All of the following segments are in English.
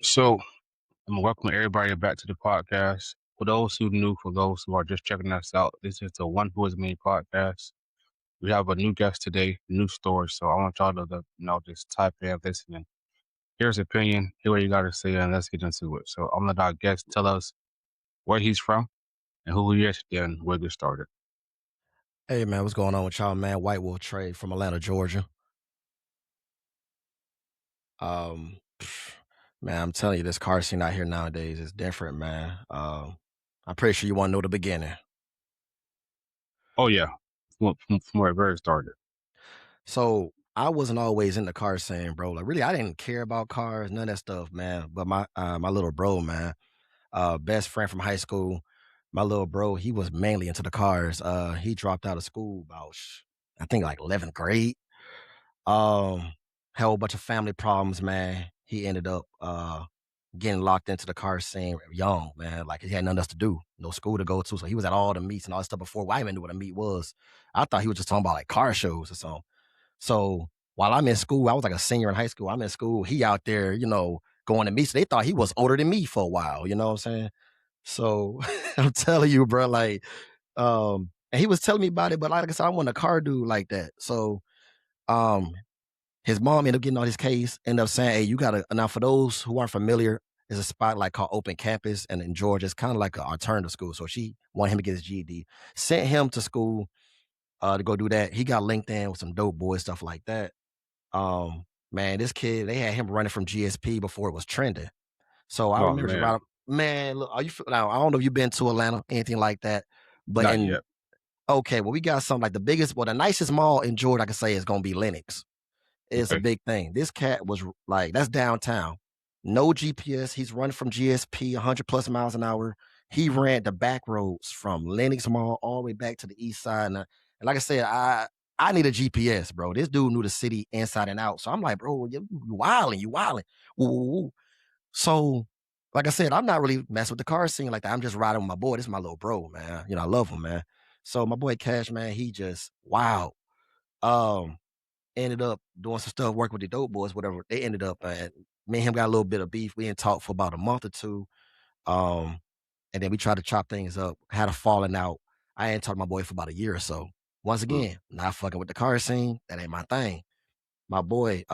So, I'm welcome everybody back to the podcast. For those who new, for those who are just checking us out, this is the One Who Is Me podcast. We have a new guest today, new story. So I want y'all to just type in, listen, and hear his opinion, hear what you got to say, and let's get into it. So I'm gonna let our guest tell us where he's from and who he is, then we'll get started. Hey man, what's going on with y'all, man? White Wolf Trey from Atlanta, Georgia. Um, man, I'm telling you, this car scene out here nowadays is different, man. I'm pretty sure you want to know the beginning. Oh yeah, from where it very started. So I wasn't always in the car scene, bro. Like really, I didn't care about cars, none of that stuff, man. But my little bro, man, best friend from high school, my little bro, he was mainly into the cars. He dropped out of school about I think like 11th grade. Um, had a whole bunch of family problems, man. He ended up getting locked into the car scene young, man. Like he had nothing else to do, no school to go to. So he was at all the meets and all that stuff before I even knew what a meet was. I thought he was just talking about like car shows or something. So while I'm in school, I was like a senior in high school. I'm in school. He out there, going to meets. They thought he was older than me for a while. You know what I'm saying? So I'm telling you, bro, like, and he was telling me about it, but like I said, I want a car dude like that. So, um, his mom ended up getting on his case, ended up saying, hey, you gotta now for those who aren't familiar, there's a spot like called Open Campus, and in Georgia, it's kind of like an alternative school. So she wanted him to get his GED, sent him to school to go do that. He got linked in with some dope boys, stuff like that. Man, this kid, they had him running from GSP before it was trending. So I Oh remember just man, right, man, look, now I don't know if you've been to Atlanta, anything like that, but not in yet. okay, well, we got something like the nicest mall in Georgia, I can say is gonna be Lenox. It's a Okay, big thing. This cat was like, that's downtown. No GPS. He's running from GSP 100 plus miles an hour. He ran the back roads from Lenox Mall all the way back to the east side. And like I said, I need a GPS, bro. This dude knew the city inside and out. So I'm like, bro, you wilding, you wilding. Woo, woo, woo. So, like I said, I'm not really messing with the car scene like that. I'm just riding with my boy. This is my little bro, man. I love him, man. So my boy Cash, man, he just wow. Um, Ended up doing some stuff, working with the dope boys, whatever. They ended up, me and him got a little bit of beef. We didn't talk for about a month or two. Um, and then we tried to chop things up, had a falling out. I ain't talked to my boy for about a year or so. Once mm, again, not fucking with the car scene. That ain't my thing. My boy,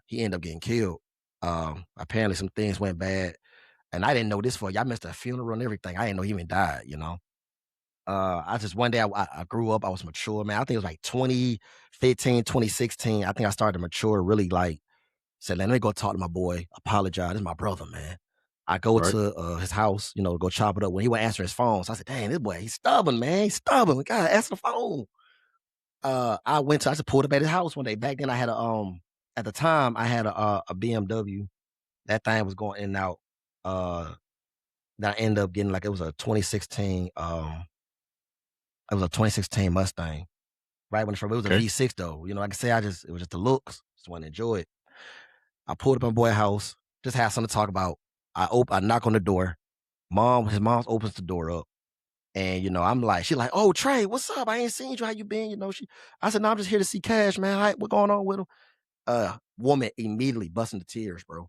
he ended up getting killed. Apparently some things went bad. And I didn't know this for y'all missed a funeral and everything. I didn't know he even died. I just one day I grew up, I was mature, man. I think it was like 2015, 2016. I think I started to mature, really like said, let me go talk to my boy, apologize. This is my brother, man. I go right. to his house, go chop it up. When he would answer his phone, so I said, dang, this boy, he's stubborn, man. He's stubborn. We gotta answer the phone. I just pulled up at his house one day. Back then I had at the time I had a BMW. That thing was going in and out. Uh that I ended up getting like it was a 2016 Mustang. Right when it was a Okay, V6 though. Like I say, it was just the looks. Just want to enjoy it. I pulled up at my boy's house, just had something to talk about. I knock on the door. His mom opens the door up. And I'm like, she like, oh Trey, what's up? I ain't seen you. How you been? I said, no, I'm just here to see Cash, man. What going on with him? Woman immediately busting the tears, bro.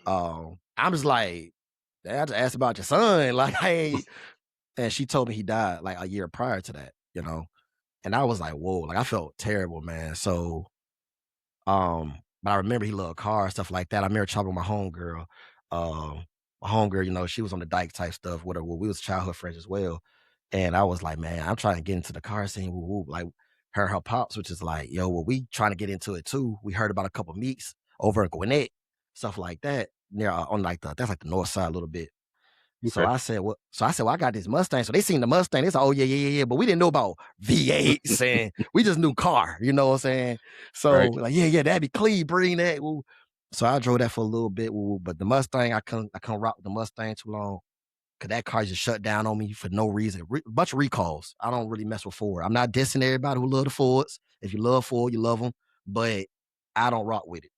I'm just like, I just asked about your son. Like, hey, and she told me he died like a year prior to that. And I was like, whoa, like I felt terrible, man. So but I remember he loved cars, stuff like that. I remember talking with my homegirl. My homegirl, she was on the dyke type stuff, whatever. Well, we was childhood friends as well. And I was like, man, I'm trying to get into the car scene. Woo, woo. Like her pops, which is like, yo, well, we trying to get into it too. We heard about a couple meets over in Gwinnett, stuff like that. Near on like that's like the north side a little bit. So okay, I said, well, I got this Mustang. So they seen the Mustang. They said, oh, yeah, yeah, yeah, yeah. But we didn't know about V8s and we just knew car, you know what I'm saying? So right. like, yeah, yeah, that'd be clean, bring that. Woo. So I drove that for a little bit. Woo, but the Mustang, I couldn't rock with the Mustang too long. Cause that car just shut down on me for no reason. Bunch of recalls. I don't really mess with Ford. I'm not dissing everybody who love the Fords. If you love Ford, you love them. But I don't rock with it.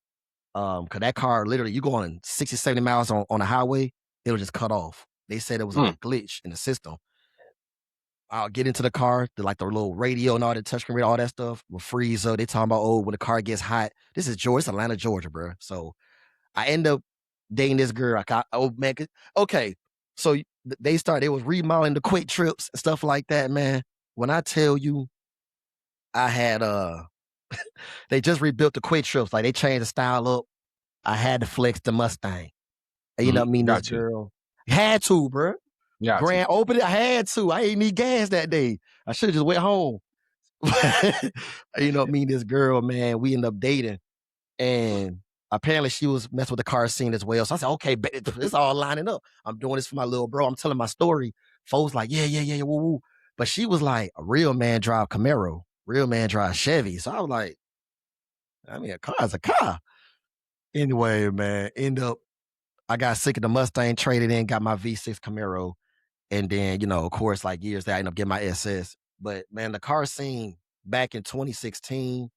Cause that car literally, you going 60, 70 miles on the highway, it'll just cut off. They said it was like Mm, a glitch in the system. I'll get into the car, like the little radio and all that touchscreen radio, all that stuff will freeze up. They talking about, oh, when the car gets hot. This is Georgia, it's Atlanta, Georgia, bro. So I end up dating this girl. I got, oh man, okay. So they was remodeling the quick trips and stuff like that, man. When I tell you, I had they just rebuilt the quick trips, like they changed the style up. I had to flex the Mustang. And you know what I mean? This Got you. girl had to, bro. Got you. Grand opening, I had to. I ain't need gas that day. I should have just went home. You know what I mean? This girl, man, we ended up dating. And apparently she was messing with the car scene as well. So I said, okay, it's all lining up. I'm doing this for my little bro. I'm telling my story. Folks like, yeah, woo, woo. But she was like, a real man drive Camaro. Real man drive Chevy. So I was like, I mean, a car is a car. Anyway, man, I got sick of the Mustang, traded in, got my V6 Camaro. And then, of course, like years later, I ended up getting my SS. But man, the car scene back in 2016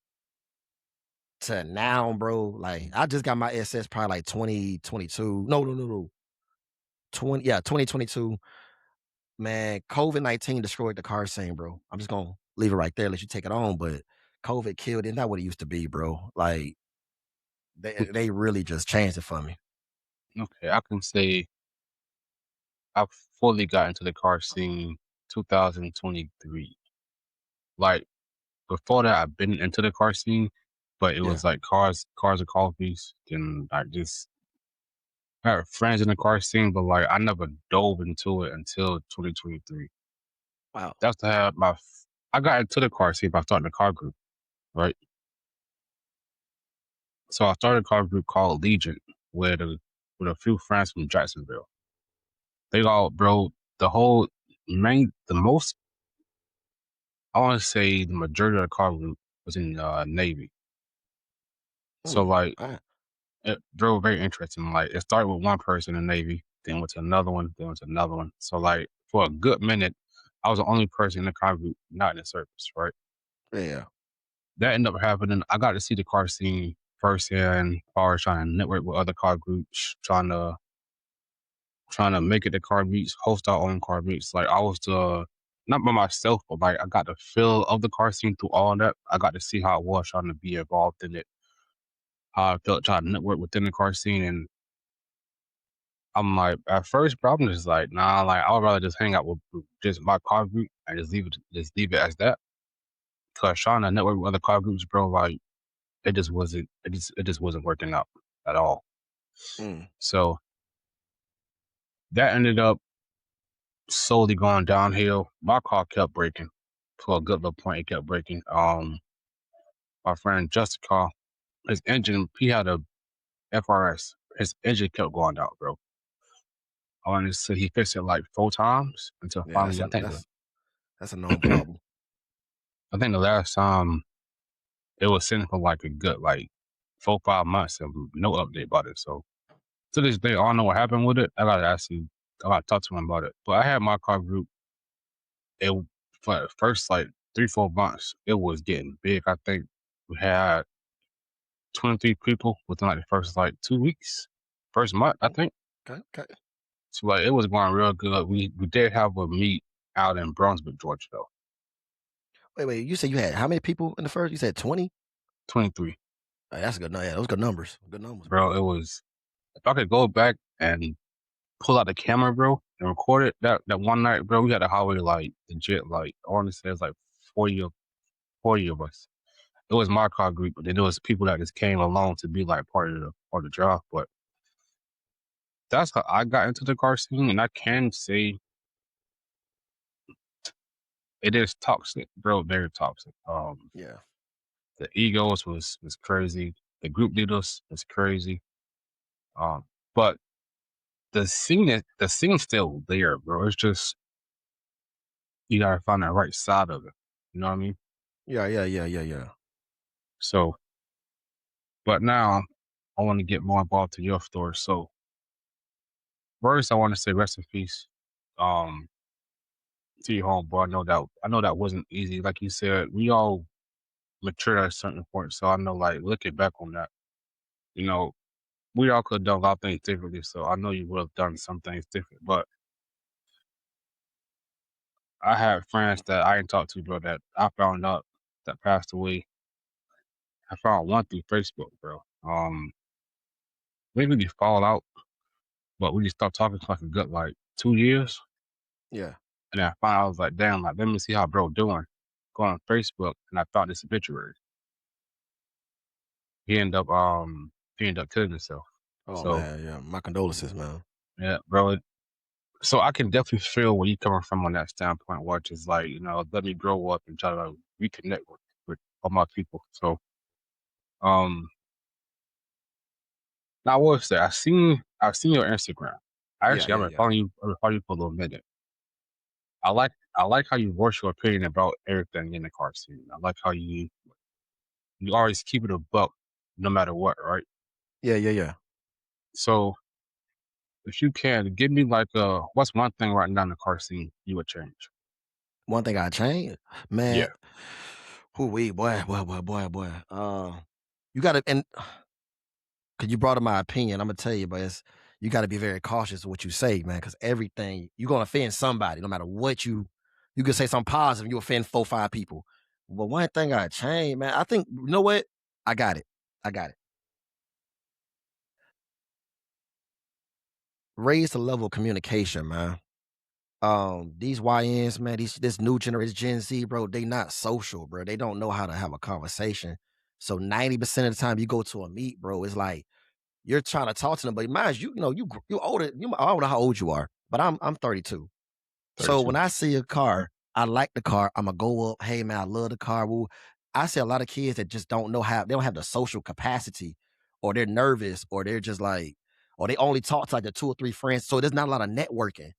to now, bro, like I just got my SS probably like 2022. No. 2022. Man, COVID-19 destroyed the car scene, bro. I'm just gonna leave it right there, let you take it on. But COVID killed it. Not what it used to be, bro. Like they really just changed it for me. Okay, I can say I fully got into the car scene 2023. Like before that, I've been into the car scene, but it Yeah. was like cars and coffees, and I just I had friends in the car scene, but like I never dove into it until 2023. Wow. That's to have I got into the car scene by starting a car group, right? So I started a car group called Legion with a few friends from Jacksonville. They all, bro, the most, I want to say the majority of the car group was in Navy. So like, All right. it drove very interesting. Like it started with one person in Navy, then went to another one, then went to another one. So like for a good minute, I was the only person in the car group not in the service, right? Yeah. That ended up happening. I got to see the car scene firsthand, as far as trying to network with other car groups, trying to make it to car meets, host our own car meets. Like I was not by myself, but like I got the feel of the car scene through all that. I got to see how it was trying to be involved in it, how I felt trying to network within the car scene. And I'm like, at first, bro, I'm just like, nah, like I would rather just hang out with just my car group and just leave it as that. Cause trying to network with other car groups, bro, like it just wasn't working out at all. Mm. So that ended up slowly going downhill. My car kept breaking. To a good little point, it kept breaking. My friend Justin car, his engine, he had a FRS. His engine kept going out, bro. I want to say he fixed it like 4 times until Yeah, finally, that's a known problem. I think the last time it was sitting for like a good like 4 5 months and no update about it. So to this day, I don't know what happened with it. I gotta talk to him about it. But I had my car group. It for the first like 3 4 months, it was getting big. I think we had 23 people within like the first like 2 weeks, first month, I Mm. think. Okay. So like it was going real good. We did have a meet out in Brunswick, Georgia though. Wait. You said you had how many people in the first? You said 20? 23. That's a good. Yeah, those good numbers. Good numbers, Bro, bro. it was if I could go back and pull out the camera, bro, and record it that one night, bro, we had a highway like legit like I wanna say it's like 40 of 40 of us. It was my car group, but then there was people that just came along to be like part of the job. But that's how I got into the car scene, and I can say it is toxic, bro, very toxic. Yeah. The egos was crazy. The group leaders was crazy. Um, but the scene's still there, bro. It's just you gotta find the right side of it. You know what I mean? Yeah. So, but now I want to get more involved to your story. So first, I want to say rest in peace, um, to your home, bro. I know that wasn't easy. Like you said, we all mature at a certain point. So I know, like looking back on that, you know, we all could have done a lot of things differently. So I know you would have done some things different. But I had friends that I didn't talk to, bro, that I found out that passed away. I found one through Facebook, bro. We didn't really fall out. but we just stopped talking for like a good like 2 years. Yeah. And then I finally I was like, damn, like let me see how bro doing. Go on Facebook and I found this obituary. He ended up he ended up killing himself. Oh So man, yeah. My condolences, man. yeah, bro. So I can definitely feel where you coming from on that standpoint, which is like, let me grow up and try to reconnect with all my people. So um now I will say I've seen your Instagram. Yeah, Actually yeah, I've been yeah. following you for a little minute. I like how you voice your opinion about everything in the car scene. I like how you always keep it a buck no matter what, right? Yeah, yeah, yeah. So if you can give me like what's one thing right now in the car scene you would change? One thing I changed, man. Yeah. Who we boy. You gotta and cause you brought up my opinion. I'm gonna tell you, but you gotta be very cautious of what you say, man. Cause everything you're gonna offend somebody, no matter what you can say something positive, you offend 4, 5 people. But one thing I changed, man, I think you know what? I got it. I got it. Raise the level of communication, man. These YNs, man, this new generation, Gen Z, bro, they not social, bro. They don't know how to have a conversation. So 90% of the time you go to a meet, bro, it's like you're trying to talk to them, but mind you, you older. I don't know how old you are, but I'm 32. So 32. when I see a car, I like the car. I'm gonna go up. Hey man, I love the car. Woo. I see a lot of kids that just don't know how they don't have the social capacity, or they're nervous, or they're just like, or they only talk to like the 2 or 3 friends. So there's not a lot of networking,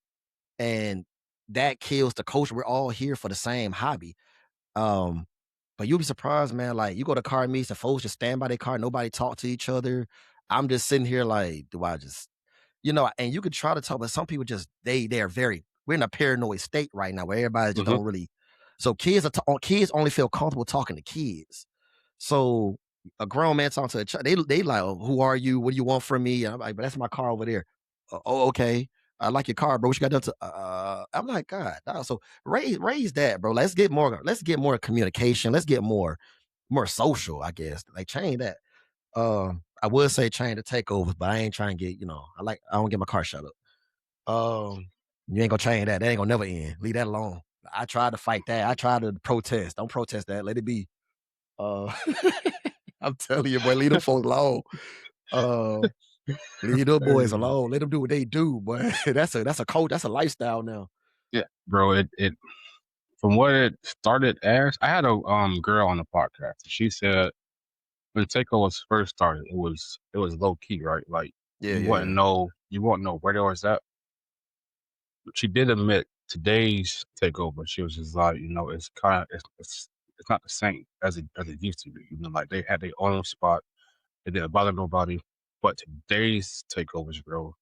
and that kills the culture. We're all here for the same hobby. Um, but you'll be surprised, man. Like you go to car meets and folks just stand by their car, nobody talk to each other. I'm just sitting here like, do I just, and you could try to talk, but some people just they're very we're in a paranoid state right now where everybody just Hmm. don't really. So kids only feel comfortable talking to kids. So a grown man talking to a child, they like, oh, who are you? What do you want from me? And I'm like, but that's my car over there. Oh, okay. I like your car, bro. What you got done to? I'm like, God. Dog. So raise that, bro. Let's get more communication. Let's get more social. I guess like change that. I would say change the takeovers, but I ain't trying to get I don't get my car shut up. You ain't gonna change that. That ain't gonna never end. Leave that alone. I tried to fight that. I tried to protest. Don't protest that. Let it be. Uh, I'm telling you, boy, leave them folks alone. Uh, leave them boys Hey, alone. Let them do what they do, boy. That's a code. That's a lifestyle now. yeah, bro. It from what it started as, I had a girl on the podcast. She said when takeovers first started, it was low key, right? Like Yeah, you yeah, wouldn't yeah. know you wouldn't know where they was at. But she did admit today's takeover. She was just like, it's kind of it's not the same as it used to be. Like they had their own spot. It didn't bother nobody. But today's takeovers, bro.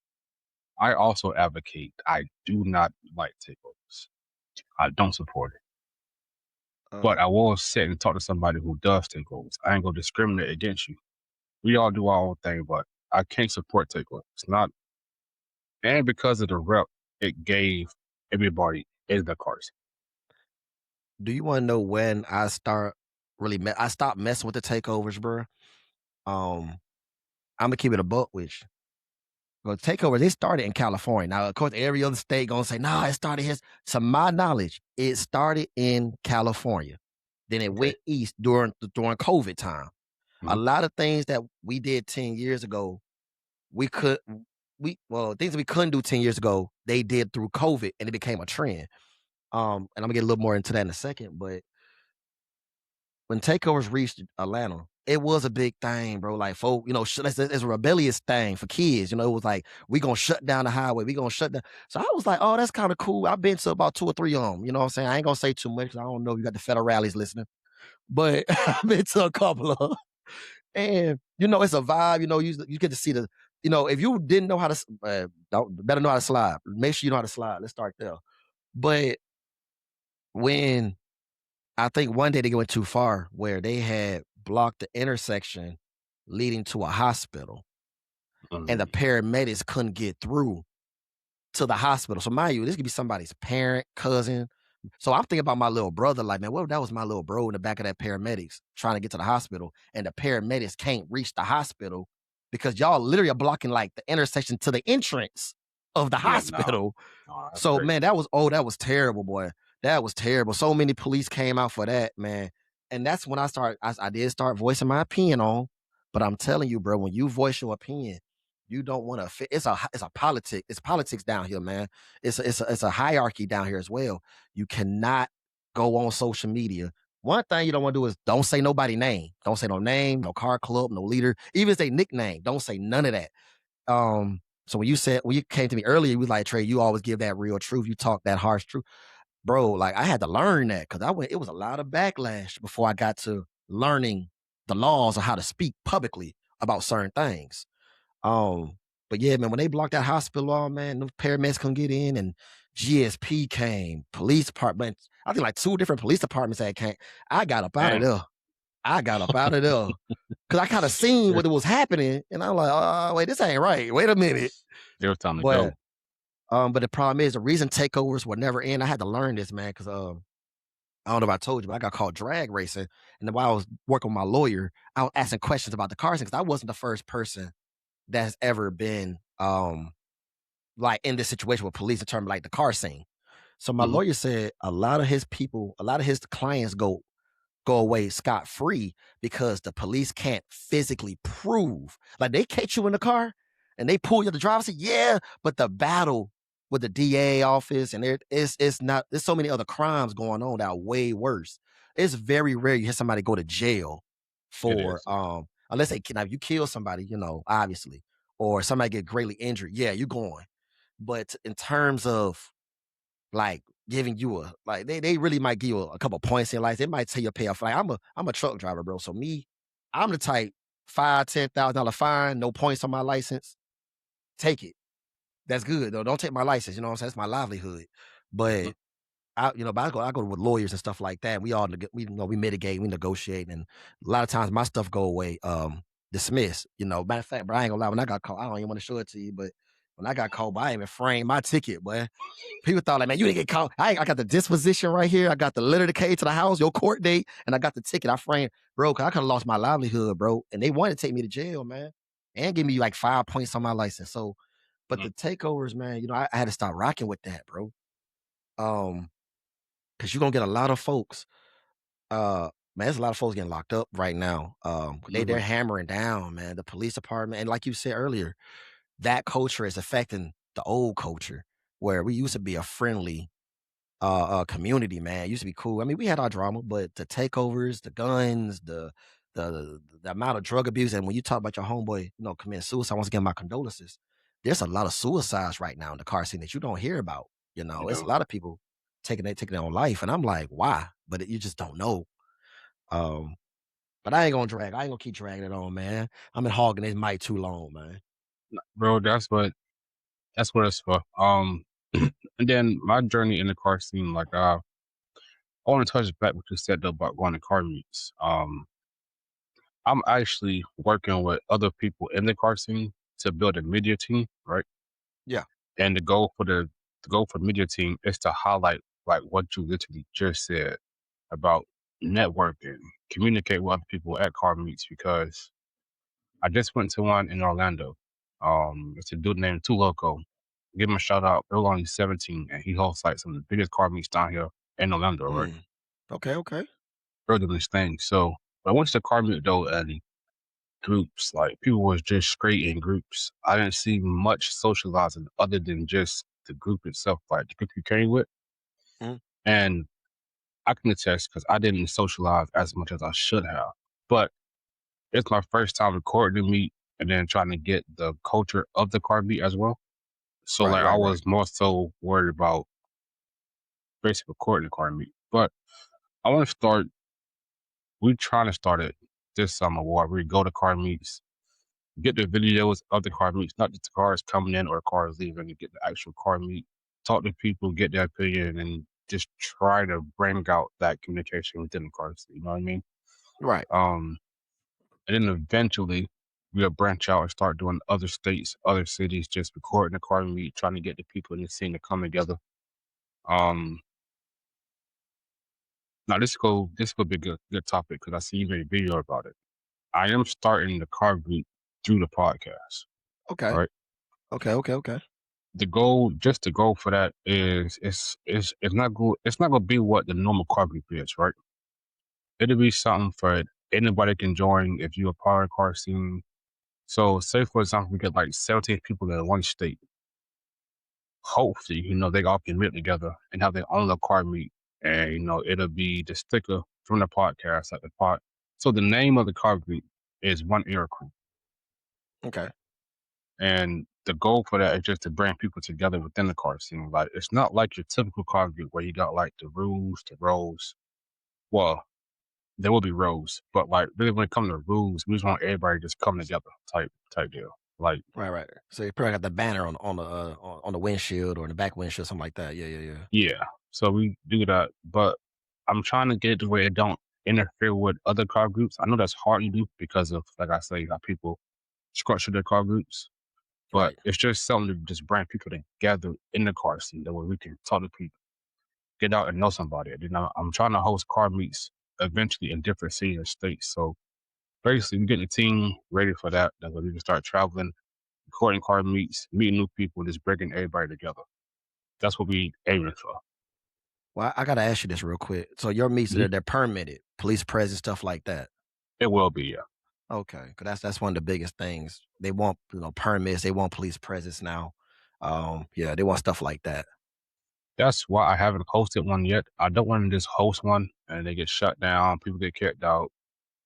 I also advocate. I do not like takeovers. I don't support it. Uh, But I will sit and talk to somebody who does takeovers. I ain't gonna discriminate against you. We all do our own thing, but I can't support takeovers. It's not, and because of the rep it gave everybody in the cars. do you want to know when I start I stopped messing with the takeovers, bro? I'm gonna keep it a buck with you. Well, takeovers, it started in California. Now, of course, every other state gonna say, nah, it started here. To my knowledge, it started in California. Then it Okay. went east during COVID time. A Hmm. lot of things that we did 10 years ago, we could things that we couldn't do 10 years ago, they did through COVID and it became a trend. And I'm gonna get a little more into that in a second, but when takeovers reached Atlanta, it was a big thing, bro. Like, folk, it's a rebellious thing for kids. It was like, we gonna shut down the highway. We gonna shut down. So I was like, oh, that's kind of cool. I've been to about 2 or 3 of them. You know what I'm saying? I ain't gonna say too much 'cause I don't know if you got the federal rallies listening, but I've been to a couple of 'em. And it's a vibe. You get to see if you didn't know how to, better know how to slide. Make sure you know how to slide. Let's start there. But when I think one day they went too far where they had blocked the intersection leading to a hospital and the Um, paramedics couldn't get through to the hospital. So mind you, this could be somebody's parent, cousin. So I'm thinking about my little brother, like, man, what if that was my little bro in the back of that paramedics trying to get to the hospital and the paramedics can't reach the hospital because y'all literally are blocking like the intersection to the entrance of the Yeah, no. hospital. Oh, that's So crazy. man, that was terrible, boy. That was terrible. So many police came out for that, man. And that's when I did start voicing my opinion on. But I'm telling you, bro, when you voice your opinion, you don't want to. It's a politic. It's politics down here, man. It's a hierarchy down here as well. You cannot go on social media. One thing you don't want to do is don't say nobody name. Don't say no name, no car club, no leader. Even if they nickname, don't say none of that. So when you came to me earlier, you was like, Trey, you always give that real truth. You talk that harsh truth. Bro, like I had to learn that because it was a lot of backlash before I got to learning the laws of how to speak publicly about certain things. Um, but yeah, man, when they blocked that hospital law, man, the paramedics couldn't get in and GSP came, police department. I think like two different police departments that came. I got up out of Damn. there. I got up out of there. Cause I kind of seen what it was happening, and I'm like, oh, wait, this ain't right. Wait a minute. It was time to But go. but the problem is the reason takeovers will never end. I had to learn this, man, because I don't know if I told you, but I got called drag racing. And then while I was working with my lawyer, I was asking questions about the car scene because I wasn't the first person that's ever been like in this situation with police determine like the car scene. So my Mhm. lawyer said a lot of his clients go away scot free because the police can't physically prove. Like they catch you in the car and they pull you to the driver's seat, yeah, but the battle with the DA office and it's not. There's so many other crimes going on that are way worse. It's very rare you hear somebody go to jail It for is, yeah. unless they kidnap you, kill somebody, obviously, or somebody get greatly injured. Yeah, you going. But in terms of like giving you they really might give you a couple points in life. They might tell you pay off. Like I'm a truck driver, bro. So me, I'm the type $5,000-$10,000 fine, no points on my license. Take it. That's good though. Don't take my license. You know what I'm saying? That's my livelihood. Mhm. But I go with lawyers and stuff like that. We mitigate, we negotiate, and a lot of times my stuff go away, dismissed. Matter of fact, bro, I ain't gonna lie. When I got caught, I don't even want to show it to you, but when I got caught, I even framed my ticket, boy. People thought like, man, you didn't get caught. I got the disposition right here. I got the letter that came to the house, your court date, and I got the ticket. I framed, bro, cause I could have lost my livelihood, bro. And they wanted to take me to jail, man, and give me like 5 points on my license. So, but Mhm. the takeovers, man, I had to stop rocking with that, bro. Um, because you're gonna get a lot of folks. Man, there's a lot of folks getting locked up right now. They're Mhm. hammering down, man. The police department, and like you said earlier, that culture is affecting the old culture where we used to be a friendly community, man. It used to be cool. I mean, we had our drama, but the takeovers, the guns, the amount of drug abuse, and when you talk about your homeboy, committing suicide, once again, my condolences. There's a lot of suicides right now in the car scene that you don't hear about. You It's a know, lot of people taking their own life, and I'm like, why? But you just don't know. Um, but I ain't gonna drag. I ain't gonna keep dragging it on, man. I'm been hogging this mic too long, man. bro, that's what it's for. And then my journey in the car scene, like, I want to touch back what you said though about going to car meets. I'm actually working with other people in the car scene to build a media team, right? Yeah, And the goal for media team is to highlight like what you literally just said about networking, communicate with other people at car meets because I just went to one in Orlando. It's a dude named Two Loco. Give him a shout out. They're only 17 and he hosts like some of the biggest car meets down here in Orlando, right? mm. Okay, okay. They're doing this thing. So I went to the car meet though and groups, like people was just straight in groups. I didn't see much socializing other than just the group itself, like the group you came with. Mm. And I can attest because I didn't socialize as much as I should have. But it's my first time recording the meet and then trying to get the culture of the car beat as well. So Right, like I right, right. was more so worried about basically recording the car meet. But I want to start. We trying to start it this summer where we go to car meets, get the videos of the car meets, not just the cars coming in or cars leaving, and get the actual car meet, talk to people, get their opinion, and just try to bring out that communication within the cars. You know what I mean? Right. Um, and then eventually we'll branch out and start doing other states, other cities, just recording the car meet, trying to get the people in the scene to come together. Um, now this could be a good topic because I see you made a video about it. I am starting the car group through the podcast. Okay. Right. Okay. Okay. Okay. The goal for that is it's not gonna be what the normal car group is, right? It'll be something for anybody can join if you're a part of the car scene. So say for example we get like 17 people in one state. Hopefully, they all can meet together and have their own little car meet. And it'll be the sticker from the podcast at the part. So the name of the car group is One Air Crew. Okay. And the goal for that is just to bring people together within the car scene. Like it's not like your typical car group where you got like the rules, the roles. Well, there will be roles, but like really when it comes to rules, we just want everybody to just come together type deal. Like Right. Right. So you probably got the banner on the windshield or in the back windshield, something like that. Yeah. Yeah. Yeah. yeah. So we do that, but I'm trying to get it to where it don't interfere with other car groups. I know that's hard to do because of like I say, how people structure their car groups. But Right. it's just something to just bring people together in the car scene that way we can talk to people, get out and know somebody. And, I'm trying to host car meets eventually in different cities and states. So basically, we're getting the team ready for that. That way we can start traveling, recording car meets, meeting new people, just bringing everybody together. That's what we aiming for. Well, I gotta ask you this real quick. So your meets Mhm. they're permitted, police presence, stuff like that. It will be, yeah. Okay, because that's one of the biggest things. They want permits. They want police presence now. Yeah, they want stuff like that. That's why I haven't hosted one yet. I don't want to just host one and they get shut down, people get kicked out,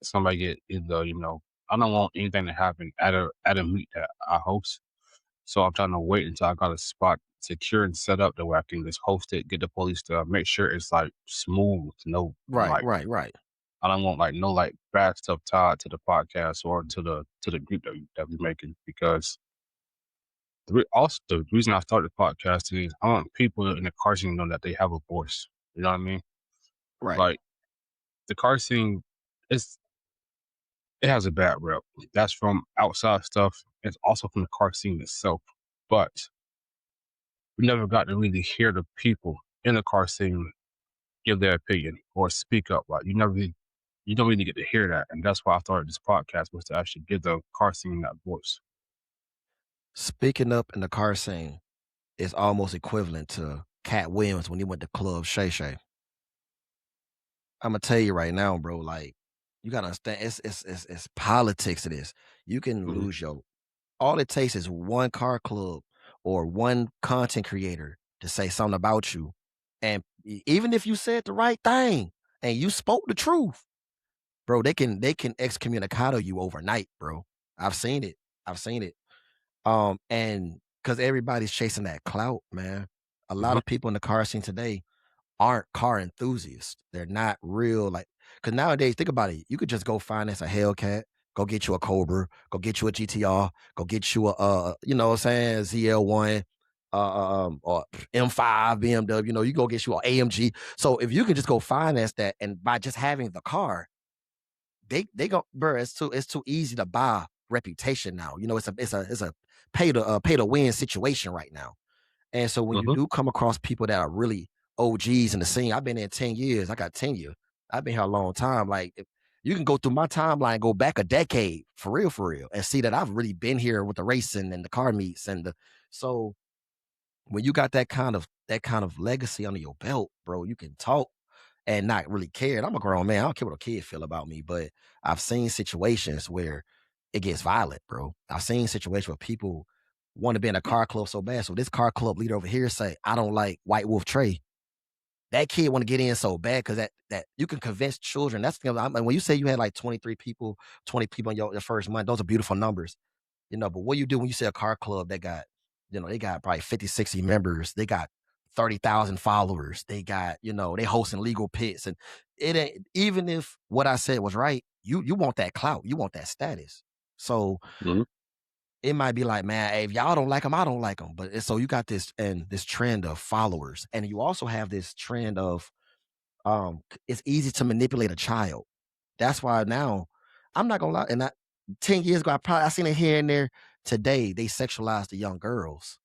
somebody get either, I don't want anything to happen at a meet that I host. So I'm trying to wait until I got a spot secure and set up that way I can just host it, get the police to make sure it's like smooth, no Right, like right, right, I don't want like no like bad stuff tied to the podcast or to the group that we're making because also the reason I started podcasting is I want people in the car scene to know that they have a voice. You know what I mean? right. Like the car scene, it's it has a bad rep. That's from outside stuff. It's also from the car scene itself. But we never got to really hear the people in the car scene give their opinion or speak up. Like you don't really get to hear that, and that's why I started this podcast was to actually give the car scene that voice. Speaking up in the car scene is almost equivalent to Cat Williams when he went to Club Shay Shay. I'm gonna tell you right now, bro. Like, you gotta understand, it's politics. To this, you can Hmm. lose your. All it takes is one car club or one content creator to say something about you, and even if you said the right thing and you spoke the truth, bro, they can excommunicado you overnight, bro. I've seen it. I've seen it. And because everybody's chasing that clout, man. A lot Hmm. of people in the car scene today aren't car enthusiasts. They're not real, like, because nowadays, think about it. You could just go finance a Hellcat, go get you a Cobra, go get you a GTR, go get you a you know what I'm saying, ZL1, or M5 BMW. You go get you an AMG. So if you can just go finance that, and by just having the car, they go, bro. It's too easy to buy reputation now. It's a pay to win situation right now. And so when you Hmm. do come across people that are really OGs in the scene, I've been there 10 years. I got tenure. I've been here a long time. Like, if you can go through my timeline, go back a decade for real, and see that I've really been here with the racing and the car meets and the so when you got that kind of legacy under your belt, bro, you can talk and not really care. And I'm a grown man. I don't care what a kid feel about me, but I've seen situations where it gets violent, bro. I've seen situations where people want to be in a car club so bad. So this car club leader over here say, I don't like White Wolf Trey. That kid want to get in so bad because that you can convince children. That's I mean, when you say you had like 23 people, 20 people in your first month, those are beautiful numbers. But what you do when you say a car club that got, they got probably 50, 60 members, they got 30,000 followers, they got, they hosting legal pits. And it ain't, even if what I said was right, you want that clout, you want that status. So Hmm. it might be like, man, hey, if y'all don't like them, I don't like them. But so you got this trend of followers. And you also have this trend of it's easy to manipulate a child. That's why now I'm not gonna lie. And 10 years ago, I seen it here and there. Today, they sexualize the young girls.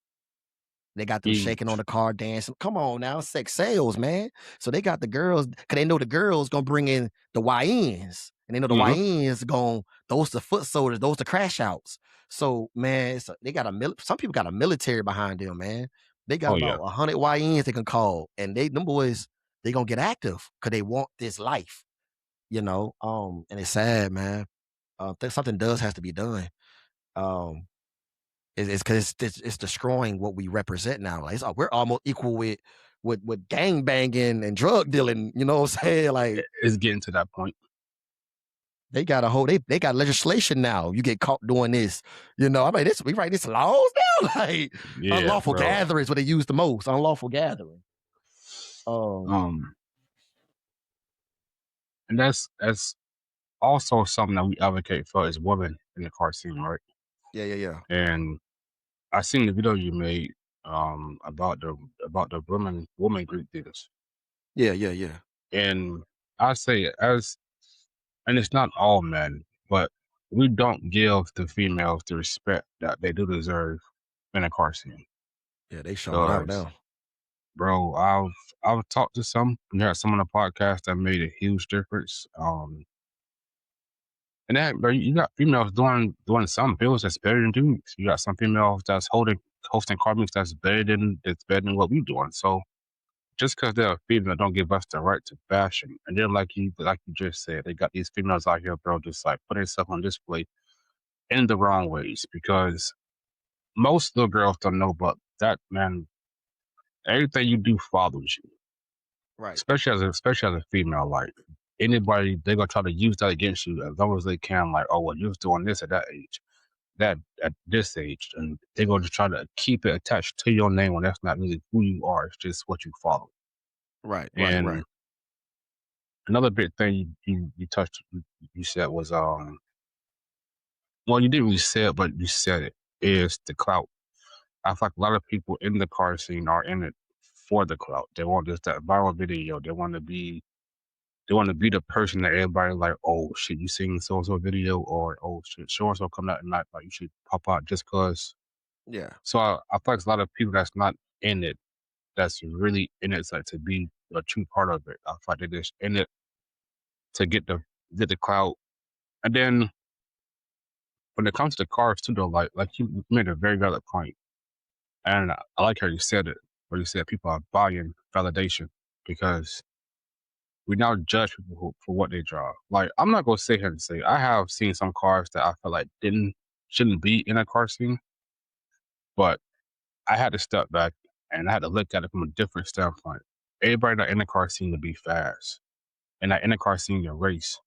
They got them shaking on Huge. the car, dancing. Come on now, sex sales, man. So they got the girls because they know the girls gonna bring in the YNs. And they know the Hmm. YNs going, those the foot soldiers, those the crash outs. So man, they got some people got a military behind them, man. They got Oh yeah, about 100 YNs they can call, and them boys they gonna get active because they want this life, and it's sad, man. Think something does has to be done. Um, it's because it's destroying what we represent now. Like we're almost equal with gang banging and drug dealing. You know what I'm saying? Like it's getting to that point. they got a whole they got legislation now. You get caught doing this. I mean, we write this laws now. Like Yeah, unlawful bro. gathering is what they use the most. Unlawful gathering. Um, Um, and that's also something that we advocate for as women in the car scene, right? yeah, yeah, yeah, And I seen the video you made about the woman group leaders, yeah, yeah, yeah, and I say as and it's not all men, but we don't give the females the respect that they do deserve in a car scene. yeah. They showing out Because, now. bro, I've talked to some. We had some on the podcast that made a huge difference. And that, bro, you got females doing some bills that's better than dudes. You got some females that's hosting car meets that's better than what we doing. So just because they're a female, don't give us the right to bash them. And then like you just said, they got these females out here, bro, just like putting themselves on display in the wrong ways because most little girls don't know, but that man, everything you do follows you, Right, especially as a female. Like anybody, they're gonna try to use that against you as long as they can. Like, oh, well, you was doing this at that age, that at this age, and they're gonna just try to keep it attached to your name when that's not really who you are. It's just what you follow. right, right, right. And another big thing you touched, you said was well, you didn't really say it, but you said it is the clout. I feel like a lot of people in the car scene are in it for the clout. They want just that viral video. They want to be the person that everybody like, oh shit, you seen so and so video, or oh shit, so and so come out tonight, like you should pop out just cause. Yeah, So I feel like it's a lot of people that's not in it, that's really in it like to be a true part of it. I feel like they're just in it to get the clout. And then when it comes to the cars too, though, like you made a very valid point. And I like how you said it, where you said people are buying validation because we now judge people for what they drive. Like, I'm not gonna sit here and say I have seen some cars that I feel like shouldn't be in a car scene, but I had to step back and I had to look at it from a different standpoint. Everybody not in the car scene to be fast, and not in the car scene to race.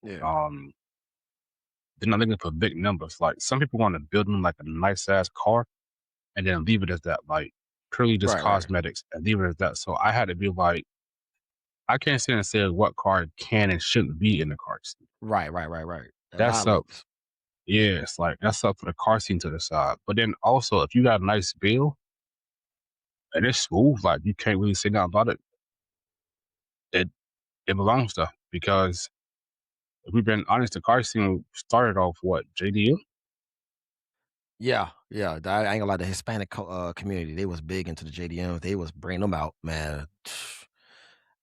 yeah. Um, they're not looking for big numbers. Like some people want to build them like a nice ass car and then leave it as that, like purely just Right, right, cosmetics and leave it as that. So I had to be like, I can't sit and say what car can and shouldn't be in the car scene. right, right, right, right. That That's up. violates. Yeah, it's like that's up for the car scene to decide. But then also, if you got a nice bill and it's smooth, like you can't really say nothing about it. It it belongs to because if we've been honest, the car scene started off what JDU. Yeah, yeah. I ain't gonna lie. The Hispanic community, they was big into the JDMs. They was bringing them out, man.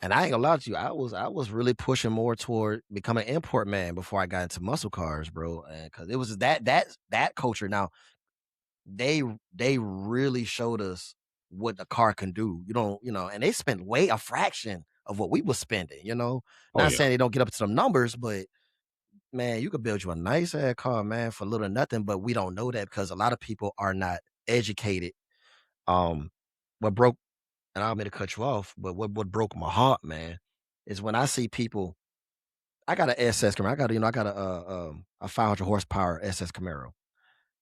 And I ain't gonna lie to you. I was really pushing more toward becoming an import man before I got into muscle cars, bro. And because it was that culture. Now they they really showed us what the car can do. And they spent way a fraction of what we was spending. Oh Not yeah, saying they don't get up to some numbers, but man, you could build you a nice ass car, man, for little or nothing, but we don't know that because a lot of people are not educated. Um, what broke, and I don't mean to cut you off, but what broke my heart, man, is when I see people. I got an SS Camaro. I got a 500 horsepower SS Camaro.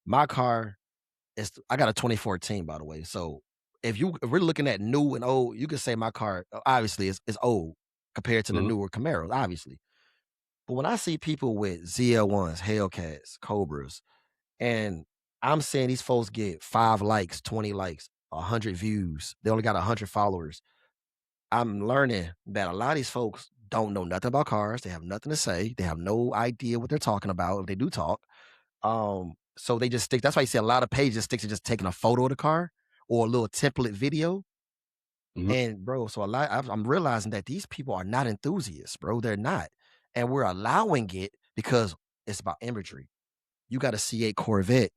My car I got a 2014, by the way. So if we're looking at new and old, you could say my car obviously is old compared to the mhm, newer Camaros, obviously. But when I see people with ZL1s, Hellcats, Cobras, and I'm saying these folks get 5 likes, 20 likes, 100 views. They only got 100 followers. I'm learning that a lot of these folks don't know nothing about cars. They have nothing to say. They have no idea what they're talking about if they do talk. So they just stick. That's why you see a lot of pages stick to just taking a photo of the car or a little template video. mhm. And bro, so I'm realizing that these people are not enthusiasts, bro. They're not. and we're allowing it because it's about imagery. You got a C8 Corvette.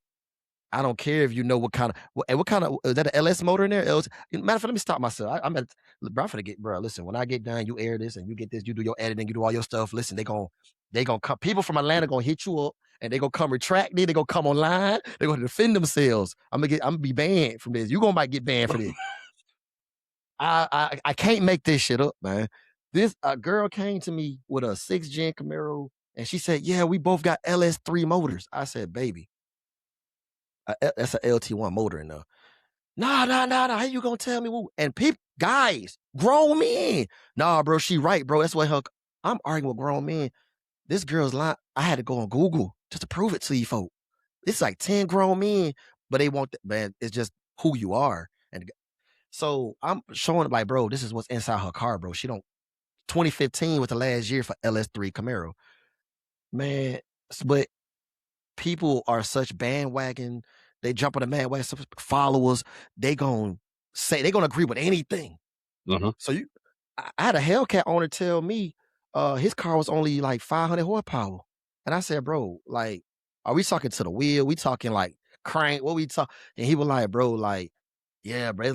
I don't care if you know what kind of is that an LS motor in there? Matter of fact, let me stop myself. I'm at bro, I'm finna get bro. Listen, when I get done, you air this and you get this, you do your editing, you do all your stuff. Listen, they gonna come. People from Atlanta gonna hit you up and they gonna come retract it. They gonna come online. They gonna defend themselves. I'm gonna be banned from this. You gonna might get banned for this. I can't make this shit up, man. This a girl came to me with a 6th gen Camaro and she said, "Yeah, we both got LS3 motors." I said, "Baby, that's an LT1 motor in there." Nah. How you gonna tell me? And people, guys, grown men. Nah, bro, she right, bro. That's what her. I'm arguing with grown men. This girl's lying. I had to go on Google just to prove it to you, folk. It's like 10 grown men, but they want man. It's just who you are. And so I'm showing like, bro, this is what's inside her car, bro. She don't. 2015 was the last year for LS3 Camaro, man. But people are such bandwagon. They jump on the bandwagon. Followers, they gonna agree with anything. Mm-hmm. So I had a Hellcat owner tell me, his car was only like 500 horsepower, and I said, bro, like, are we talking to the wheel? We talking like crank? What we talk? And he was like, bro, like, yeah, bro,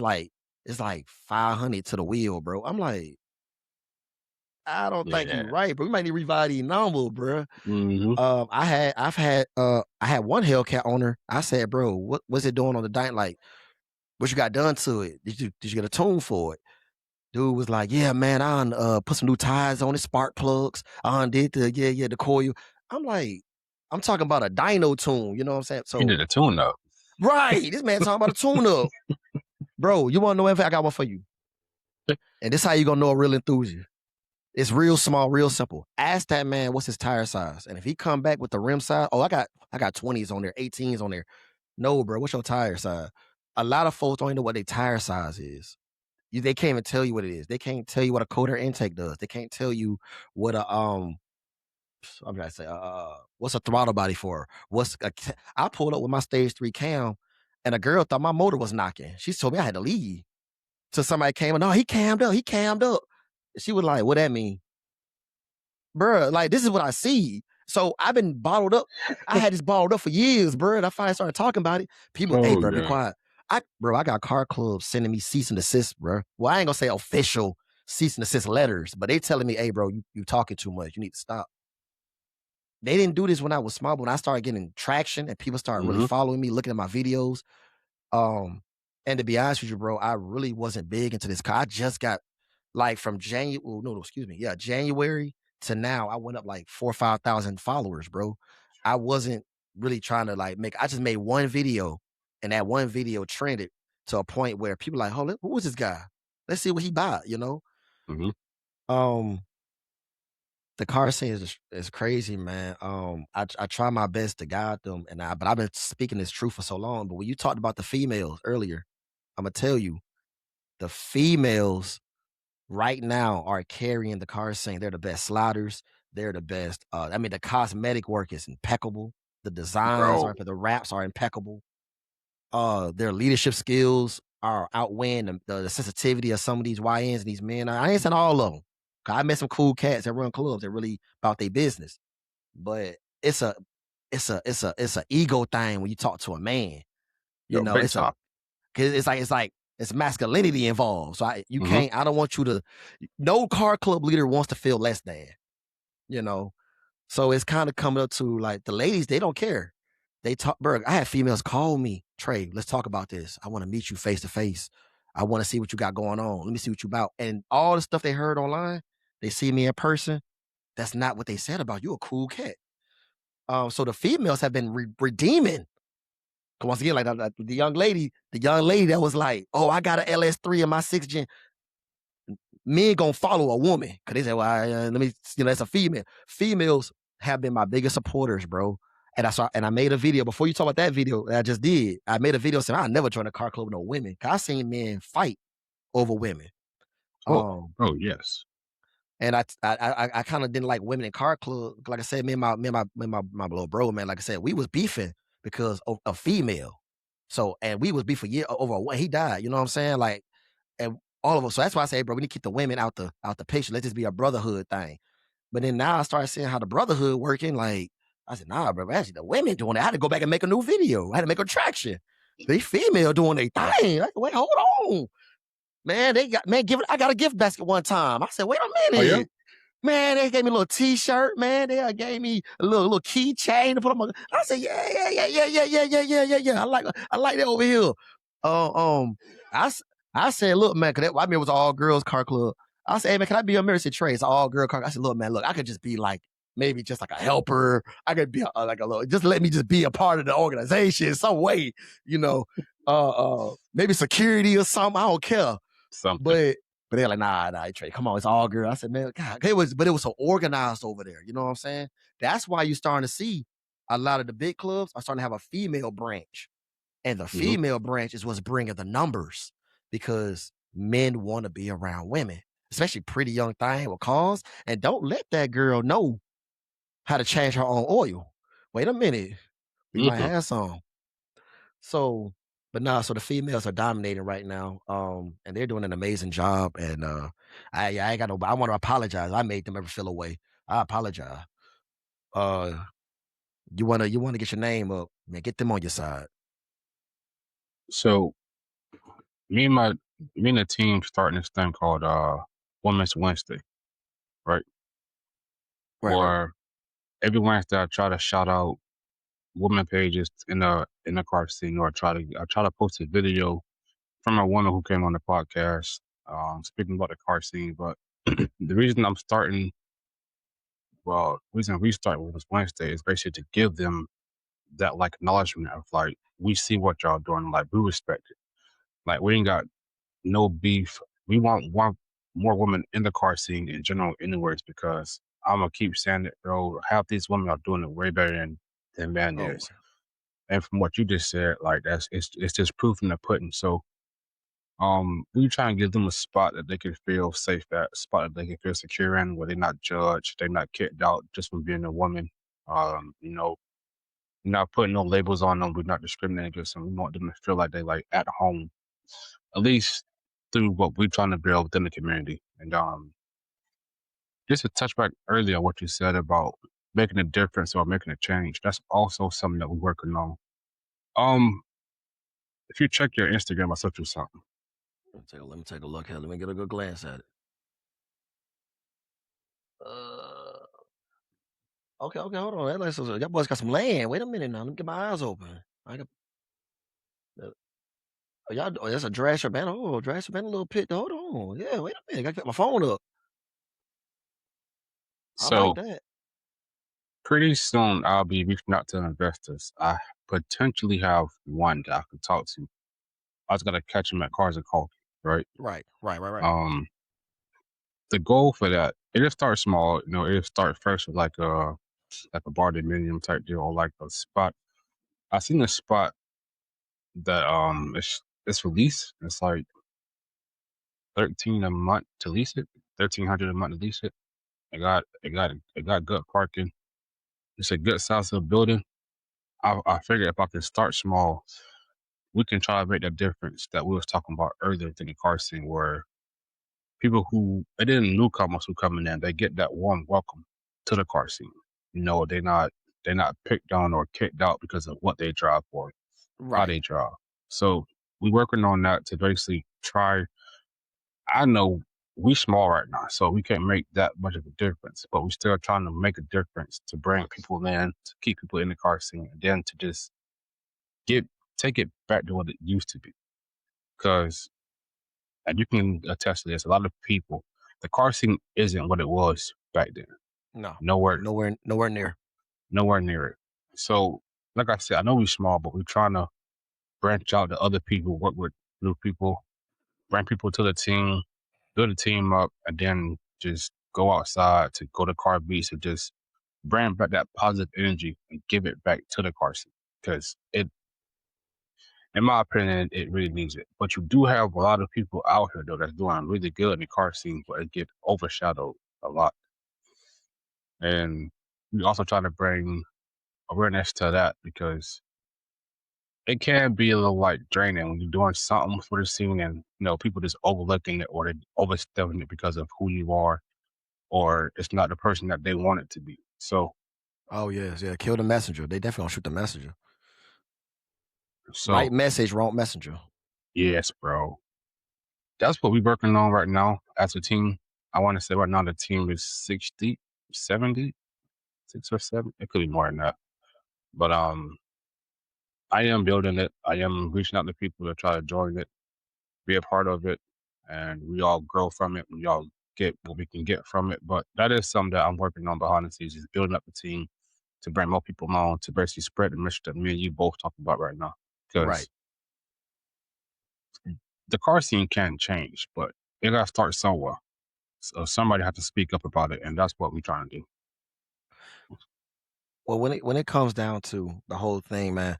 it's like 500 to the wheel, bro. I'm like, I don't think you Yeah. right, bro. We might need to revive these numbers, bro. Mm-hmm. I had one Hellcat owner. I said, bro, what's it doing on the dyke? Like, what you got done to it? Did you get a tune for it? Dude was like, yeah, man, I put some new tires on it, spark plugs. I did the coil. I'm like, I'm talking about a dyno tune, you know what I'm saying? He So, did a tune up. right, this man talking about a tune up. Bro, you want to know if I got one for you? And this how you gonna know a real enthusiast. It's real small, real simple. Ask that man what's his tire size. And if he come back with the rim size, oh, I got 20s on there, 18s on there. No, bro, what's your tire size? A lot of folks don't even know what their tire size is. They can't even tell you what it is. They can't tell you what a coder intake does. They can't tell you what a I'm trying to say what's a throttle body for. I pulled up with my stage 3 cam and a girl thought my motor was knocking. She told me I had to leave. So somebody came and, no, he cammed up. She was like, what that mean? Bruh, like this is what I see. So I've been bottled up. I had this bottled up for years, bruh. And I finally started talking about it. People, hey, Oh bro, be yeah. quiet. I got car clubs sending me cease and desist, bro. Well, I ain't gonna say official cease and desist letters, but they telling me, hey, bro, you talking too much. You need to stop. They didn't do this when I was small, but when I started getting traction and people started really Mm-hmm. following me, looking at my videos. And to be honest with you, bro, I really wasn't big into this car. I just got like from January, no, excuse me. Yeah, January to now, I went up like 4,000 or 5,000 followers, bro. I wasn't really trying to like I just made one video and that one video trended to a point where people like, hold on, who was this guy? Let's see what he bought, you know? Mm-hmm. Um, the car scene is crazy, man. I try my best to guide them, but I've been speaking this truth for so long. But when you talked about the females earlier, I'm gonna tell you, the females right now are carrying the car scene. They're the best sliders. They're the best. I mean, the cosmetic work is impeccable. The designs Bro. are, the wraps are impeccable. Their leadership skills are outweighing the sensitivity of some of these YNs and these men. I ain't saying all of them. I met some cool cats that run clubs that really about their business, but it's a ego thing when you talk to a man. You Yo, know, big time. cause it's masculinity involved. So you Mm-hmm. can't. I don't want you to. No car club leader wants to feel less than. You know, so it's kind of coming up to like the ladies. They don't care. They talk. Berg, I had females call me, Trey. Let's talk about this. I want to meet you face to face. I want to see what you got going on. Let me see what you about. And all the stuff they heard online, they see me in person. That's not what they said about you. A cool cat. So the females have been redeeming. Once again, like the young lady that was like, "Oh, I got an LS3 in my 6th gen." Men gonna follow a woman because they say, "Well, let me," that's a female. Females have been my biggest supporters, bro. And I made a video before you talk about that video that I just did. I made a video saying I never join a car club with no women. Cause I seen men fight over women. Oh. Um, Oh yes. and I kind of didn't like women in car club. Like I said, me and my little bro, man. Like I said, we was beefing because of a female. So and we was beefing over a he died. You know what I'm saying? Like and all of us. So that's why I say, bro, we need to keep the women out the picture. Let this be a brotherhood thing. But then now I started seeing how the brotherhood working. Like I said, nah, bro, actually the women doing it. I had to go back and make a new video. I had to make a traction. They female doing their thing. I said, wait, hold on. Man, they got man, give it. I got a gift basket one time. I said, wait a Oh yeah. minute. Man, they gave me a little T-shirt, man. They gave me a little keychain to put on my. I said, yeah. I like that over here. Uh, um, I s- I said, look, man, cause I mean it was an all girls car club. I said, hey man, can I be a Mercy Trey? It's an all girl car. I said, look, man, look, I could just be like maybe just like a helper. I could be like a little, just let me just be a part of the organization some way, you know. Maybe security or something. I don't care. Something. But they're like, nah, Trey, come on, it's all girl. I said, man, God, it was so organized over there. You know what I'm saying? That's why you're starting to see a lot of the big clubs are starting to have a female branch. And the Hmm. female branch is what's bringing the numbers because men want to be around women, especially pretty young thing with cars. And don't let that girl know how to change her own oil. Wait a minute. We might Hmm. have some. So, but nah, so the females are dominating right now. And they're doing an amazing job. And I ain't got no I want to apologize. I made them ever feel away. I apologize. Uh you wanna get your name up, man. Get them on your side. So me and my me and the team starting this thing called Women's Wednesday, right? Right. Where every Wednesday I try to shout out women pages in the car scene, or I try to post a video from a woman who came on the podcast, speaking about the car scene. But the reason I'm starting, well, the reason we start with this Wednesday is basically to give them that like acknowledgement of like we see what y'all doing, like we respect it. Like we ain't got no beef. We want more women in the car scene in general, anyways, because I'm gonna keep saying it, bro. Half these women are doing it way better than man Oh is. And from what you just said, like it's just proof in the pudding. So we try and give them a spot that they can feel safe at, a spot that they can feel secure in, where they're not judged, they're not kicked out just from being a woman. You know, not putting no labels on them, we're not discriminating against them. We want them to feel like they like at home, at least through what we're trying to build within the community. And just to touch back earlier on what you said about making a difference or making a change, that's also something that we're working on. Um, if you check your Instagram, I sent you something. Let me take a look here. Let me get a good glance at it. Uh okay, hold on. Y'all boys got some land. Wait a minute now. Let me get my eyes open. I got y'all that's a Drasher banner. Oh, Drasher banner little pit. Hold on. Yeah, wait a minute. I got my phone up. I like So that. pretty soon I'll be reaching out to investors. I potentially have one that I could talk to. I just gotta catch them at Cars and Coffee, right? Right. Um, the goal for that, it'll start small. You know, it'll start first with like a bar dominium type deal, or like a spot. I seen a spot that it's released. It's like 13 a month to lease it, 1,300 a month to lease it. It got good parking. It's a good size of the building. I figure if I can start small, we can try to make that difference that we was talking about earlier in the car scene, where people who and then newcomers who coming in, they get that warm welcome to the car scene. You know, they're not picked on or kicked out because of what they drive or how Right. they drive. So we working on that to basically try. I know we small right now, so we can't make that much of a difference, but we're still trying to make a difference to bring people in, to keep people in the car scene, and then to just get take it back to what it used to be. Because, and you can attest to this, a lot of people, the car scene isn't what it was back then. No. Nowhere, Nowhere near. nowhere near it. So, like I said, I know we're small, but we're trying to branch out to other people, work with new people, bring people to the team, build a team up, and then just go outside to go to car beats and just bring back that positive energy and give it back to the car scene. Because it, in my opinion, it really needs it. But you do have a lot of people out here though that's doing really good in the car scene, but it get overshadowed a lot. And we also try to bring awareness to that, because it can be a little like draining when you're doing something for the scene and people just overlooking it or they overstepping it because of who you are. or it's not the person that they want it to be. So, Oh yes, yeah. Kill the messenger. They definitely gonna shoot the messenger. so Right message, wrong messenger. yes, bro. That's what we're working on right now as a team. I want to say right now the team is 60, 70, 6 or 7. It could be more than that. But I am building it. I am reaching out to people to try to join it, be a part of it, and we all grow from it. We all get what we can get from it. But that is something that I'm working on behind the scenes, is building up the team to bring more people on, to basically spread the mission that me and you both talk about right now. Right. Because the car scene can change, but it got to start somewhere. So somebody has to speak up about it, and that's what we're trying to do. Well, when it comes down to the whole thing, man,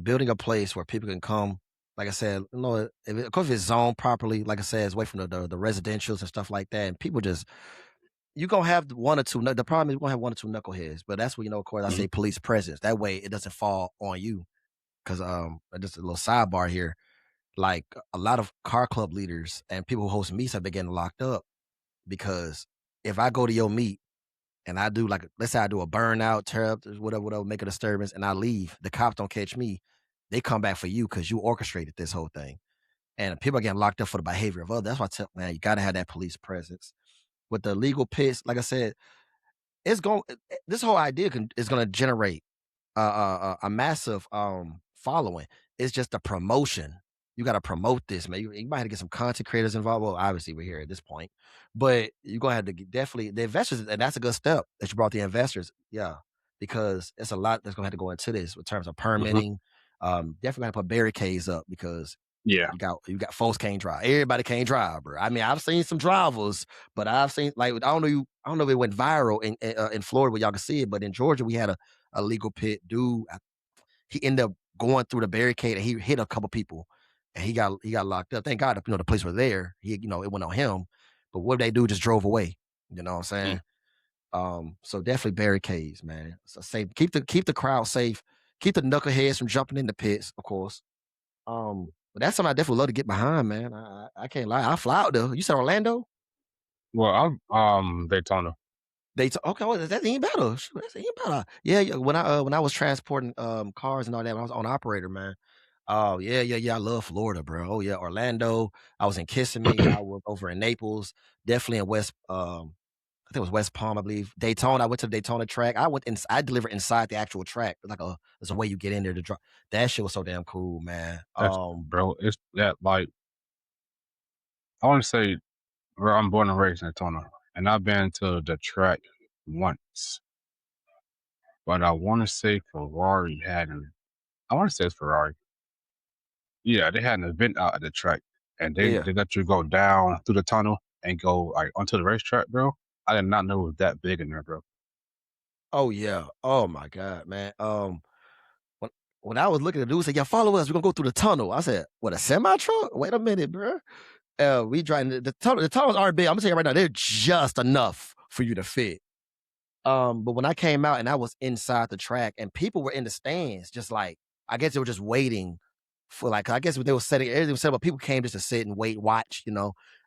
building a place where people can come, like I said, you know, of course, if it's zoned properly, like I said, it's away from the residentials and stuff like that, and people just you gonna have one or two. The problem is you're gonna have one or two knuckleheads, but that's what of course, I Mhm, say police presence. That way, it doesn't fall on you. Because just a little sidebar here, like a lot of car club leaders and people who host meets have been getting locked up because if I go to your meet and I do like, let's say I do a burnout, tear up, whatever, make a disturbance, and I leave, the cops don't catch me. They come back for you because you orchestrated this whole thing. And people are getting locked up for the behavior of others. That's why I tell man, you got to have that police presence. With the legal pits, like I said, it's going. This whole idea is going to generate a massive following. It's just a promotion. You got to promote this, man. You might have to get some content creators involved. Well, obviously we're here at this point, but you're gonna have to definitely the investors, and that's a good step that you brought the investors. Yeah, because it's a lot that's gonna have to go into this in terms of mhm. permitting. Definitely gotta put barricades up because Yeah. you got folks can't drive. Everybody can't drive, bro. I mean, I've seen some drivers, but I've seen like I don't know if it went viral in Florida where y'all can see it, but in Georgia we had a legal pit dude. He ended up going through the barricade and he hit a couple people, and he got locked up. Thank God, the police were there. It went on him, but what they do just drove away. You know what I'm Mm. saying? So definitely barricades, man. So say keep the crowd safe, keep the knuckleheads from jumping in the pits, of course. But that's something I definitely love to get behind, man. I can't lie. I fly out there. You said Orlando? Well, I'm Daytona. Okay, well, that's even better. Shoot, that's even better. Yeah, yeah. When I was transporting cars and all that, when I was on operator, man. Oh yeah, yeah, yeah. I love Florida, bro. Oh yeah, Orlando. I was in Kissimmee. I was over in Naples. Definitely in West. I think it was West Palm, I believe. Daytona. I went to the Daytona track. I delivered inside the actual track. There's a way you get in there to drop. That shit was so damn cool, man. That's bro. It's that like I want to say where I'm born and raised in Daytona, and I've been to the track once, but I want to say Ferrari had an. I want to say it's Ferrari. Yeah, they had an event out at the track, and they Yeah. they let you go down through the tunnel and go like onto the racetrack, bro. I did not know it was that big in there, bro. Oh yeah. Oh my God, man. When when I was looking at the dude said, "Yeah, follow us. We're gonna go through the tunnel." I said, "What a semi truck? Wait a minute, bro. We driving the tunnel. The tunnels aren't big. I'm gonna tell you right now, they're just enough for you to fit." But when I came out and I was inside the track and people were in the stands, just like I guess they were just waiting for like I guess when they were setting everything was set up, but people came just to sit and wait, watch.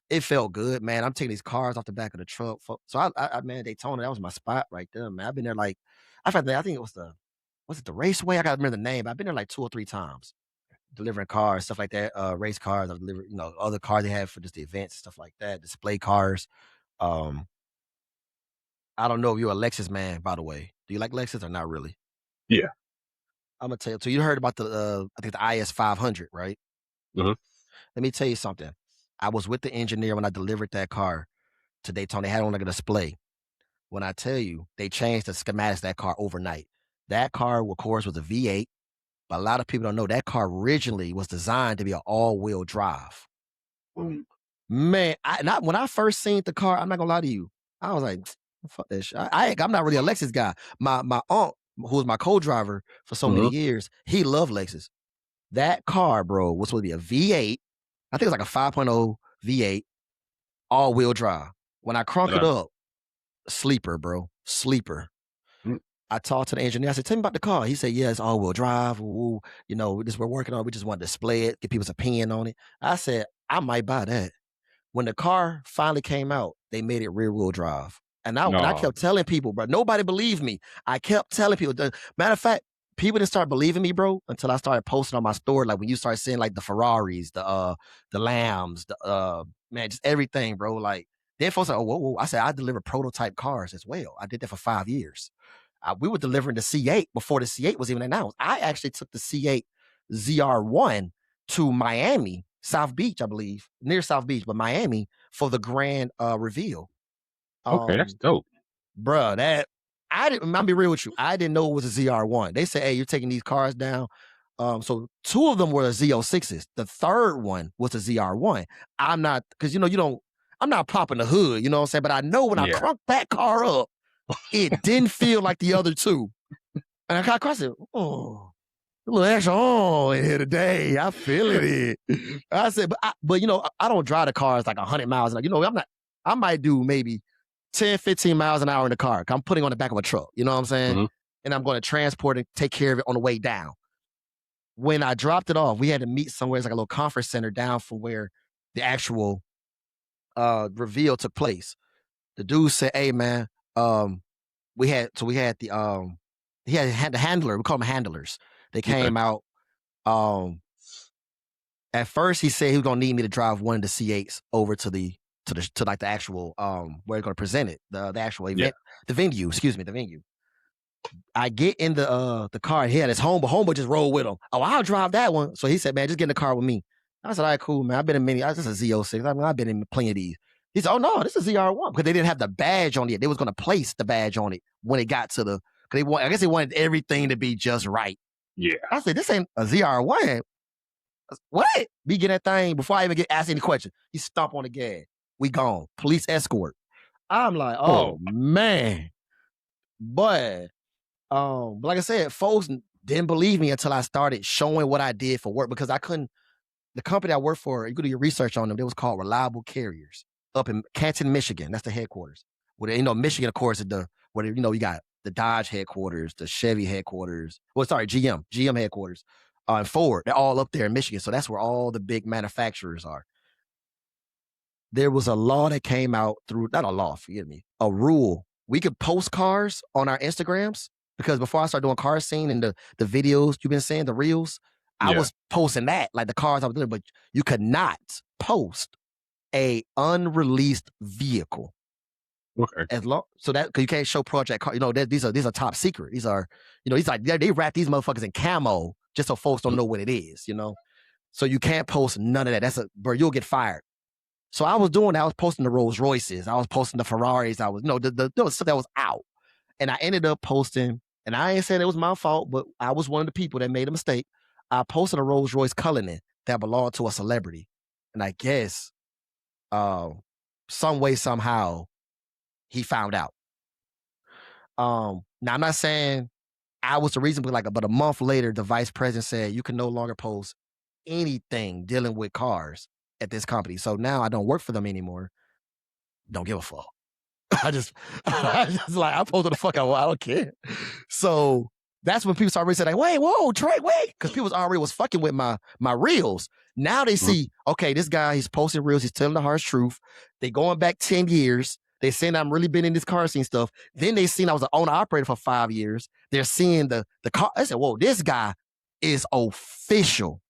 It felt good, man. I'm taking these cars off the back of the truck, so man, Daytona, that was my spot right there, man. I've been there like I think it was it the raceway? I gotta remember the name. I've been there like 2 or 3 times delivering cars, stuff like that. Race cars. I've delivered, other cars they have for just the events, stuff like that. Display cars. Um, I don't know if you're a Lexus man, by the way. Do you like Lexus or not really? Yeah. I'm gonna tell you. So you heard about the I think the IS 500, right? Hmm. Let me tell you something. I was with the engineer when I delivered that car to Daytona. They had it on like a display. When I tell you, they changed the schematics of that car overnight. That car, of course, was a V8, but a lot of people don't know that car originally was designed to be an all-wheel drive. Man, when I first seen the car, I'm not gonna lie to you. I was like, fuck that shit. I'm not really a Lexus guy. My aunt, who was my co-driver for so many Hmm. years, he loved Lexus. That car, bro, was supposed to be a V8. I think it was like a 5.0 V8, all-wheel drive. When I crunk it Uh, up, sleeper, bro. Sleeper. mm, I talked to the engineer. I said, "Tell me about the car." He said, "Yeah, it's all-wheel drive. Ooh, we're working on it. We just want to display it, get people's opinion on it." I said, "I might buy that." When the car finally came out, they made it rear wheel drive. And I No. kept telling people, bro, nobody believed me. I kept telling people. Matter of fact, people didn't start believing me, bro, until I started posting on my story. Like when you start seeing like the Ferraris, the Lambs, man, just everything, bro. Like then folks like, oh, whoa, whoa. I said I deliver prototype cars as well. I did that for 5 years. We were delivering the C8 before the C8 was even announced. I actually took the C8 ZR1 to Miami, South Beach, I believe, near South Beach, but Miami for the grand reveal. Okay, that's dope. Bruh, that I didn't. I'll be real with you. I didn't know it was a ZR1. They said, "Hey, you're taking these cars down." So 2 of them were the Z06s. The third one was a ZR1. I'm not because you don't. I'm not popping the hood, you know what I'm saying? But I know when I Yeah. crunked that car up, it didn't feel like the other 2. And I got across it. Oh, a little extra in here today. I feel it. I said, but I don't drive the cars like 100 miles. Like, I'm not. I might do maybe 10, 15 miles an hour in the car. I'm putting on the back of a truck. You know what I'm saying? Mhm. And I'm going to transport and take care of it on the way down. When I dropped it off, we had to meet somewhere. It's like a little conference center down from where the actual reveal took place. The dude said, "Hey, man, we had the he had the handler. We call them handlers. They Okay. came out. At first, he said he was gonna need me to drive one of the C8s over to like the actual where they're gonna present it, the actual event, the venue. Excuse me, the venue. I get in the car. He had his homeboy just rolled with him. Oh, I'll drive that one. So he said, "Man, just get in the car with me." I said, "All right, cool, man. I've been in many. This is a Z06. I mean, I've been in plenty of these." He said, "Oh no, this is ZR1 because they didn't have the badge on it. They was gonna place the badge on it when it got to the. Cause I guess they wanted everything to be just right." Yeah. I said, "This ain't a ZR1. What?" We get that thing before I even get asked any question. He stomp on the gas. We gone. Police escort. I'm like, oh man, but like I said, folks didn't believe me until I started showing what I did for work because I couldn't. The company I work for, you could do your research on them. It was called Reliable Carriers up in Canton, Michigan. That's the headquarters. Where Michigan, of course, is where you got the Dodge headquarters, the Chevy headquarters. Well, sorry, GM headquarters, and Ford. They're all up there in Michigan. So that's where all the big manufacturers are. There was a law that came out through, not a law, forgive me, a rule. We could post cars on our Instagrams because before I started doing car scene and the videos you've been seeing, the reels, I was posting that, like the cars I was doing, but you could not post a unreleased vehicle. Okay. As long so that because you can't show project car, these are top secret. These are, he's like they wrap these motherfuckers in camo just so folks don't know what it is, So you can't post none of that. Bro, you'll get fired. So I was doing that. I was posting the Rolls Royces. I was posting the Ferraris. I was, the stuff that was out. And I ended up posting, and I ain't saying it was my fault, but I was one of the people that made a mistake. I posted a Rolls Royce Cullinan that belonged to a celebrity. And I guess some way, somehow, he found out. Now I'm not saying I was the reason, but a month later, the vice president said you can no longer post anything dealing with cars at this company. So now I don't work for them anymore. Don't give a fuck. I just like, I posted the fuck out. I don't care. So that's when people started saying, like, wait, whoa, Trey, wait. Because people already was fucking with my reels. Now they see, okay, this guy, he's posting reels. He's telling the harsh truth. They going back 10 years. They saying I'm really been in this car scene stuff. Then they seen I was an owner operator for 5 years. They're seeing the car. I said, whoa, this guy is official.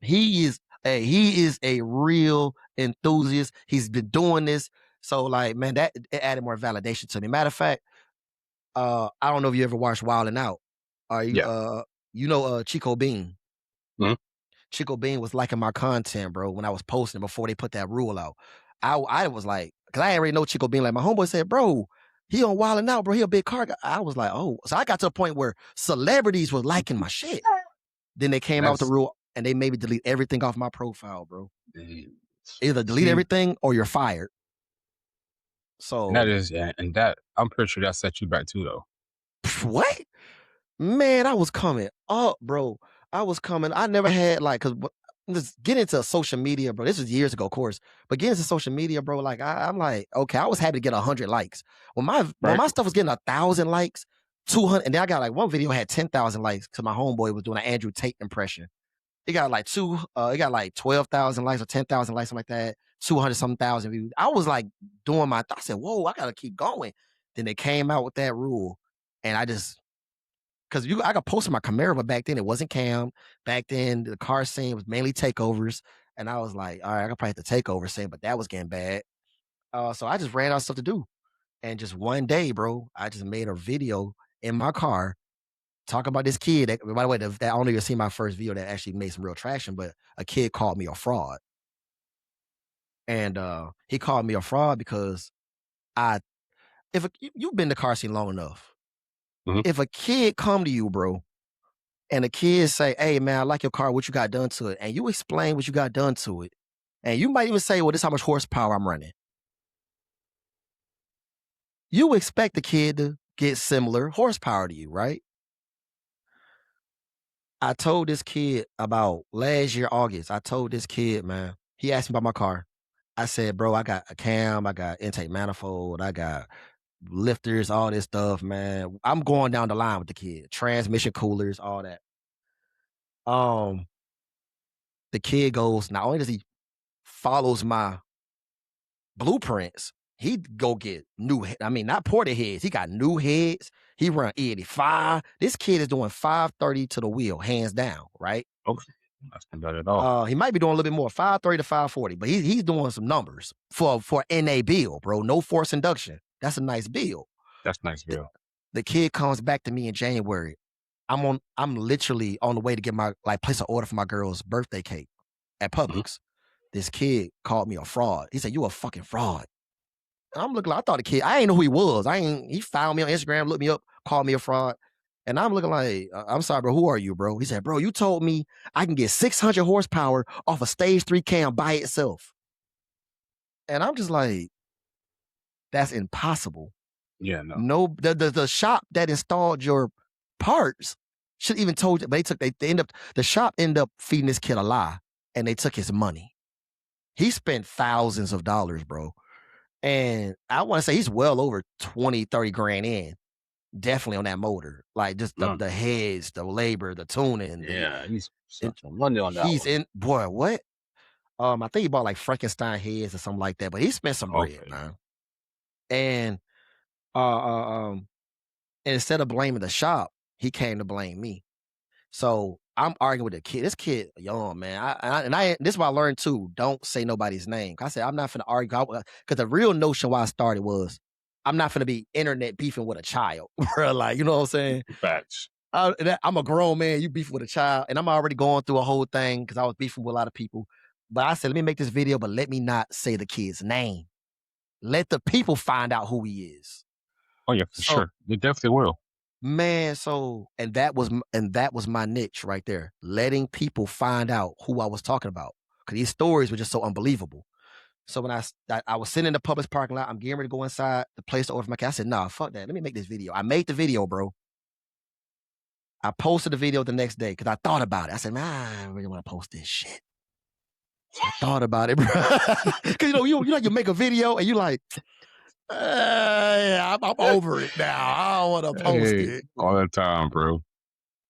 He is a real enthusiast. He's been doing this. So like, man, that it added more validation to me. Matter of fact, I don't know if you ever watched Wild 'N Out. Are you Chico Bean? Mhm. Chico Bean was liking my content, bro, when I was posting before they put that rule out. I was like, because I already know Chico Bean. Like my homeboy said, bro, he on Wild 'N Out, bro. He a big car guy. I was like, oh. So I got to a point where celebrities were liking my shit. Then they came out with the rule and they made me delete everything off my profile, bro. Either delete everything or you're fired. So that I'm pretty sure that set you back too, though. what? Man, I was coming up, bro. I was coming. I never had because just get into social media, bro. This was years ago, of course. But getting into social media, bro, like I'm like, okay, I was happy to get 100 likes. When my stuff was getting 1,000 likes, 200, and then I got like one video had 10,000 likes because my homeboy was doing an Andrew Tate impression. It got like 12,000 likes or 10,000 likes, something like that. 200 something thousand views. I was like doing my. I said, "Whoa, I gotta keep going." Then they came out with that rule, and I just because I got posted my Camaro, but back then it wasn't cam. Back then the car scene was mainly takeovers, and I was like, "All right, I could probably hit the takeover scene," but that was getting bad. So I just ran out of stuff to do, and just one day, bro, I just made a video in my car talk about this kid. That, by the way, that I don't even see my first video that actually made some real traction, but a kid called me a fraud. And he called me a fraud because I, you've been in the car scene long enough. Mhm. If a kid come to you, bro, and the kid say, "Hey, man, I like your car. What you got done to it?" And you explain what you got done to it. And you might even say, "Well, this is how much horsepower I'm running." You expect the kid to get similar horsepower to you, right? I told this kid about last year, August. I told this kid, man, he asked me about my car. I said, "Bro, I got a cam, I got intake manifold, I got lifters, all this stuff, man." I'm going down the line with the kid. Transmission coolers, all that. Um, the kid goes, not only does he follows my blueprints, he go get new, I mean, not ported heads. He got new heads. He run E85. This kid is doing 530 to the wheel, hands down, right? Oh, that's not bad at all. He might be doing a little bit more, 530 to 540, but he's doing some numbers for NA build, bro. No force induction. That's a nice build. That's nice, The, Bill. the kid comes back to me in January. I'm literally on the way to get my place an order for my girl's birthday cake at Mhm. Publix. This kid called me a fraud. He said, "You a fucking fraud." And I'm looking like, I thought the kid, I ain't know who he was. He found me on Instagram, looked me up, called me a fraud. And I'm looking like, "I'm sorry, bro. Who are you, bro?" He said, "Bro, you told me I can get 600 horsepower off a stage 3 cam by itself." And I'm just like, that's impossible. Yeah, no. No, the shop that installed your parts should even told you, but the shop ended up feeding this kid a lie, and they took his money. He spent thousands of dollars, bro. And I want to say he's well over 20, 30 grand in. Definitely on that motor. Like just Mm. the heads, the labor, the tuning, Yeah, he's and spent some money on that he's one. in, boy, what? I think he bought like Frankenstein heads or something like that, but he spent some bread, Okay. man. And uh, uh um and instead of blaming the shop, he came to blame me. So I'm arguing with the kid. This kid, young man. This is what I learned too. Don't say nobody's name. I said I'm not finna argue because the real notion why I started was I'm not finna be internet beefing with a child, bro. Like, you know what I'm saying? Facts. I'm a grown man. You beefing with a child, and I'm already going through a whole thing because I was beefing with a lot of people. But I said, let me make this video, but let me not say the kid's name. Let the people find out who he is. Oh yeah, for So sure. They definitely will. man, and that was my niche right there, letting people find out who I was talking about because these stories were just so unbelievable. So when I was sitting in the Publix parking lot, I'm getting ready to go inside the place to order my cat. I said, "Nah, fuck that. Let me make this video." I made the video, bro. I posted the video the next day because I thought about it. I said, "Man, I really want to post this shit." I thought about it, bro. Because you make a video and you like, yeah, I'm over it now. I don't want to post Hey, it. all the time, bro.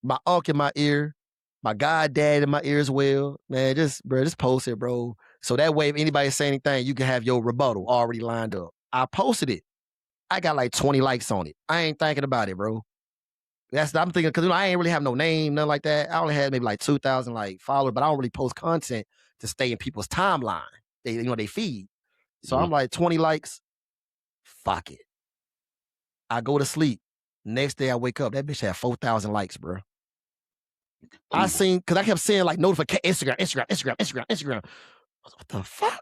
My uncle in my ear, my goddad in my ear as well. Man, just post it, bro. So that way, if anybody say anything, you can have your rebuttal already lined up. I posted it. I got like 20 likes on it. I ain't thinking about it, bro. I'm thinking because I ain't really have no name, nothing like that. I only had maybe like 2,000 like followers, but I don't really post content to stay in people's timeline. They feed. So Mhm. I'm like 20 likes. Fuck it. I go to sleep. Next day I wake up. That bitch had 4,000 likes, bro. I Ooh. seen because I kept seeing like notification Instagram. What the fuck?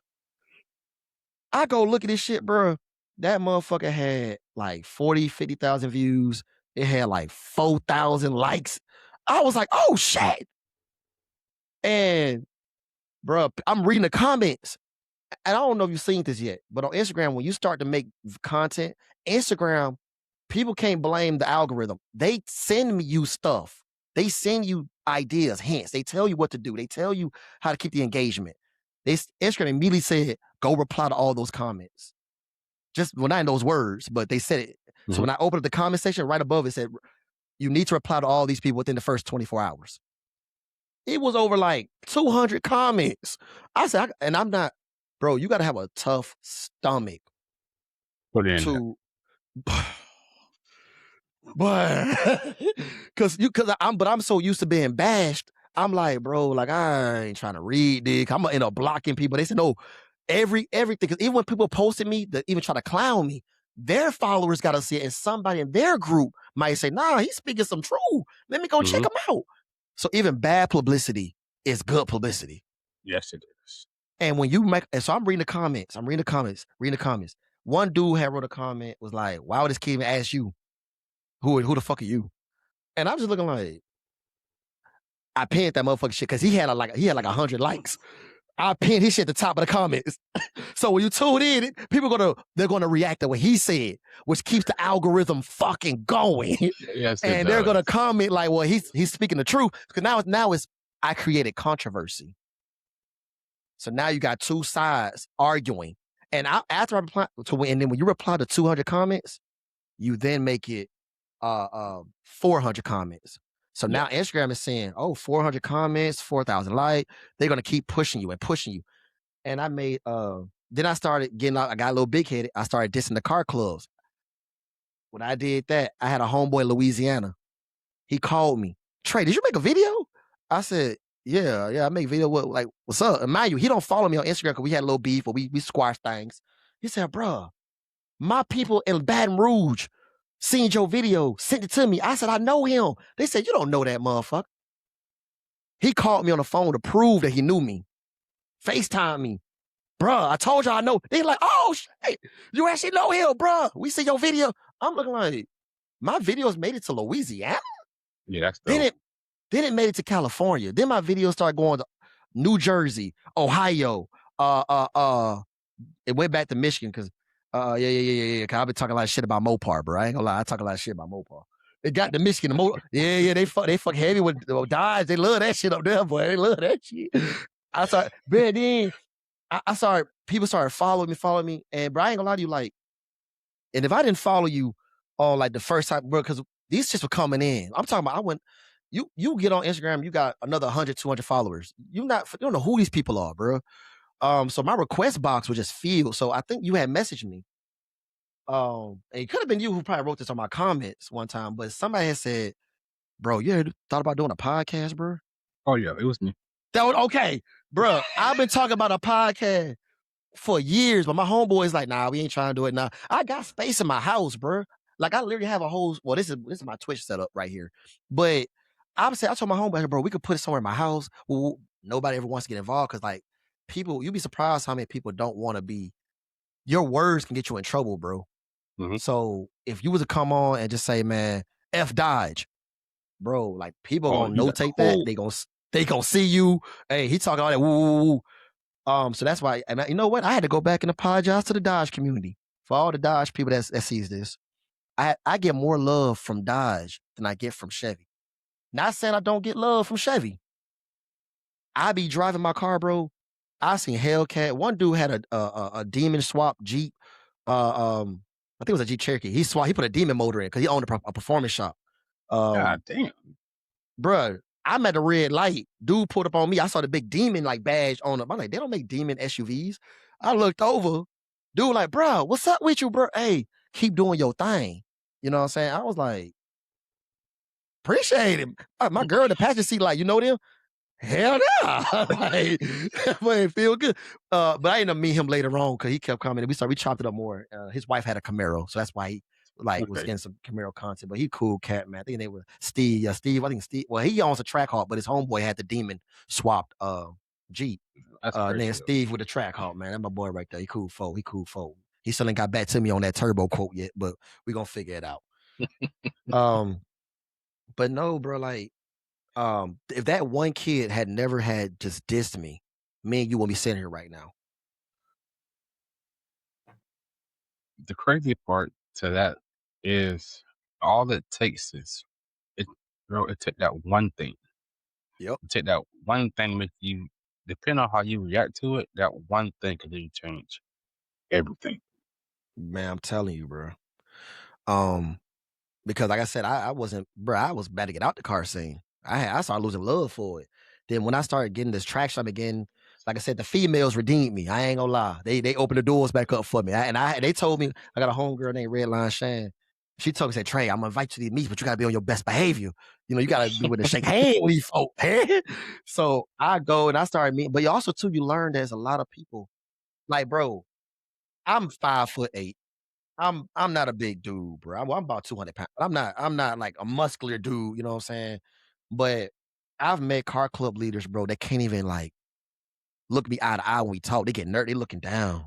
I go look at this shit, bro. That motherfucker had like 40, 50,000 views. It had like 4,000 likes. I was like, oh shit. And bro, I'm reading the comments. And I don't know if you've seen this yet, but on Instagram, when you start to make content, Instagram, people can't blame the algorithm. They send you stuff. They send you ideas, hints. They tell you what to do. They tell you how to keep the engagement. Instagram immediately said, go reply to all those comments. Just, well, not in those words, but they said it. So Mhm. when I opened up the comment section, right above it said, you need to reply to all these people within the first 24 hours. It was over like 200 comments. I said, and I'm not, bro. You got to have a tough stomach Put it in there. to. But I'm so used to being bashed. I'm like, bro, like I ain't trying to read this. I'm gonna end up blocking people. They said no, everything. Because even when people posted me, that even try to clown me, their followers gotta see it, and somebody in their group might say, nah, he's speaking some truth. Let me go check him out. So even bad publicity is good publicity. Yes, it is. And when you make, and so I'm reading the comments. One dude had wrote a comment, was like, why would this kid even ask you? Who the fuck are you? And I'm just looking like, I pinned that motherfucking shit because he had like 100 likes. I pinned his shit at the top of the comments. So when you tune in, they're gonna react to what he said, which keeps the algorithm fucking going. Yes, and they're gonna comment like, well, he's speaking the truth. Because now it's I created controversy. So now you got two sides arguing. And after I reply and then when you reply to 200 comments, you then make it 400 comments. So now Instagram is saying, 400 comments, 4,000 likes. They're going to keep pushing you and pushing you. And I made, then I started getting out, I got a little big headed. I started dissing the car clubs. When I did that, I had a homeboy in Louisiana. He called me, Trey, did you make a video? I said, yeah, I make a video. Like, what's up? And mind you, he don't follow me on Instagram because we had a little beef, but we squashed things. He said, bro, my people in Baton Rouge seen your video, sent it to me. I said, I know him. They said, you don't know that motherfucker. He called me on the phone to prove that he knew me. FaceTime me. Bruh, I told you I know. They like, oh, shit, you actually know him, bruh. We see your video. I'm looking like, my videos made it to Louisiana? Yeah, that's dope. Then it made it to California. Then my videos started going to New Jersey, Ohio. It went back to Michigan because yeah. Cause I've been talking a lot of shit about Mopar, bro. I ain't gonna lie, I talk a lot of shit about Mopar. It got to Michigan. They fuck heavy with Dodge. They love that shit up there, boy. They love that shit. I started, man, then I started, people started following me. And bro, I ain't gonna lie to you, like, and if I didn't follow you on like the first time, bro, because these shits were coming in. I'm talking about, you get on Instagram, you got another 100, 200 followers. You don't know who these people are, bro. So my request box was just filled. So I think you had messaged me. And it could have been you who probably wrote this on my comments one time, but somebody had said, bro, you ever thought about doing a podcast, bro? Oh yeah, it was me. That was okay, bro. I've been talking about a podcast for years, but my homeboy is like, nah, we ain't trying to do it now. I got space in my house, bro. Like I literally have a whole, well, this is my Twitch setup right here. But I told my homeboy, bro, we could put it somewhere in my house. Well, nobody ever wants to get involved because like people, you'd be surprised how many people don't want to be. Your words can get you in trouble, bro. Mm-hmm. So if you was to come on and just say, man, F Dodge, bro, like people gonna notate that. They gonna see you. Hey, he talking all that woo. So that's why, and you know what? I had to go back and apologize to the Dodge community for all the Dodge people that sees this. I get more love from Dodge than I get from Chevy. Not saying I don't get love from Chevy. I be driving my car, bro. I seen Hellcat. One dude had a demon swap Jeep. I think it was a Jeep Cherokee. He put a demon motor in because he owned a performance shop. God damn. Bruh, I'm at the red light. Dude pulled up on me. I saw the big demon like badge on him. I'm like, they don't make demon SUVs. I looked over. Dude like, bro, what's up with you, bro? Hey, keep doing your thing. You know what I'm saying? I was like, appreciate him. My girl in the passenger seat, like, you know them? Hell no. Like, but it feel good. But I ended up meeting him later on because he kept coming. We chopped it up more. His wife had a Camaro, so that's why he was getting some Camaro content. But he cool cat, man. I think they were Steve. Steve. I think Steve. Well, he owns a Trackhawk, but his homeboy had the demon swapped Jeep. And then Steve with the Trackhawk, man. That's my boy right there. He cool folk. He still ain't got back to me on that turbo quote yet, but we gonna figure it out. But no, bro, like, if that one kid had never had just dissed me and you won't be sitting here right now. The crazy part to that is all it takes is it took that one thing. Yep. It took that one thing with you, depending on how you react to it, that one thing could really change everything. Man, I'm telling you, bro. Because like I said, I wasn't, bro, I was about to get out the car scene. I started losing love for it. Then when I started getting this traction, again, like I said, the females redeemed me. I ain't gonna lie. They opened the doors back up for me. They told me I got a homegirl named Redline Shan. She told me, said, Trey, I'm gonna invite you to these meets, but you gotta be on your best behavior. You gotta be with to shake hands with these folk. So I go and I started meeting, but you also too, you learn there's a lot of people. Like, bro, I'm 5'8". I'm not a big dude, bro. I'm about 200 pounds. I'm not like a muscular dude, you know what I'm saying? But I've met car club leaders, bro, that can't even like look me eye to eye when we talk. They get nerdy, they looking down,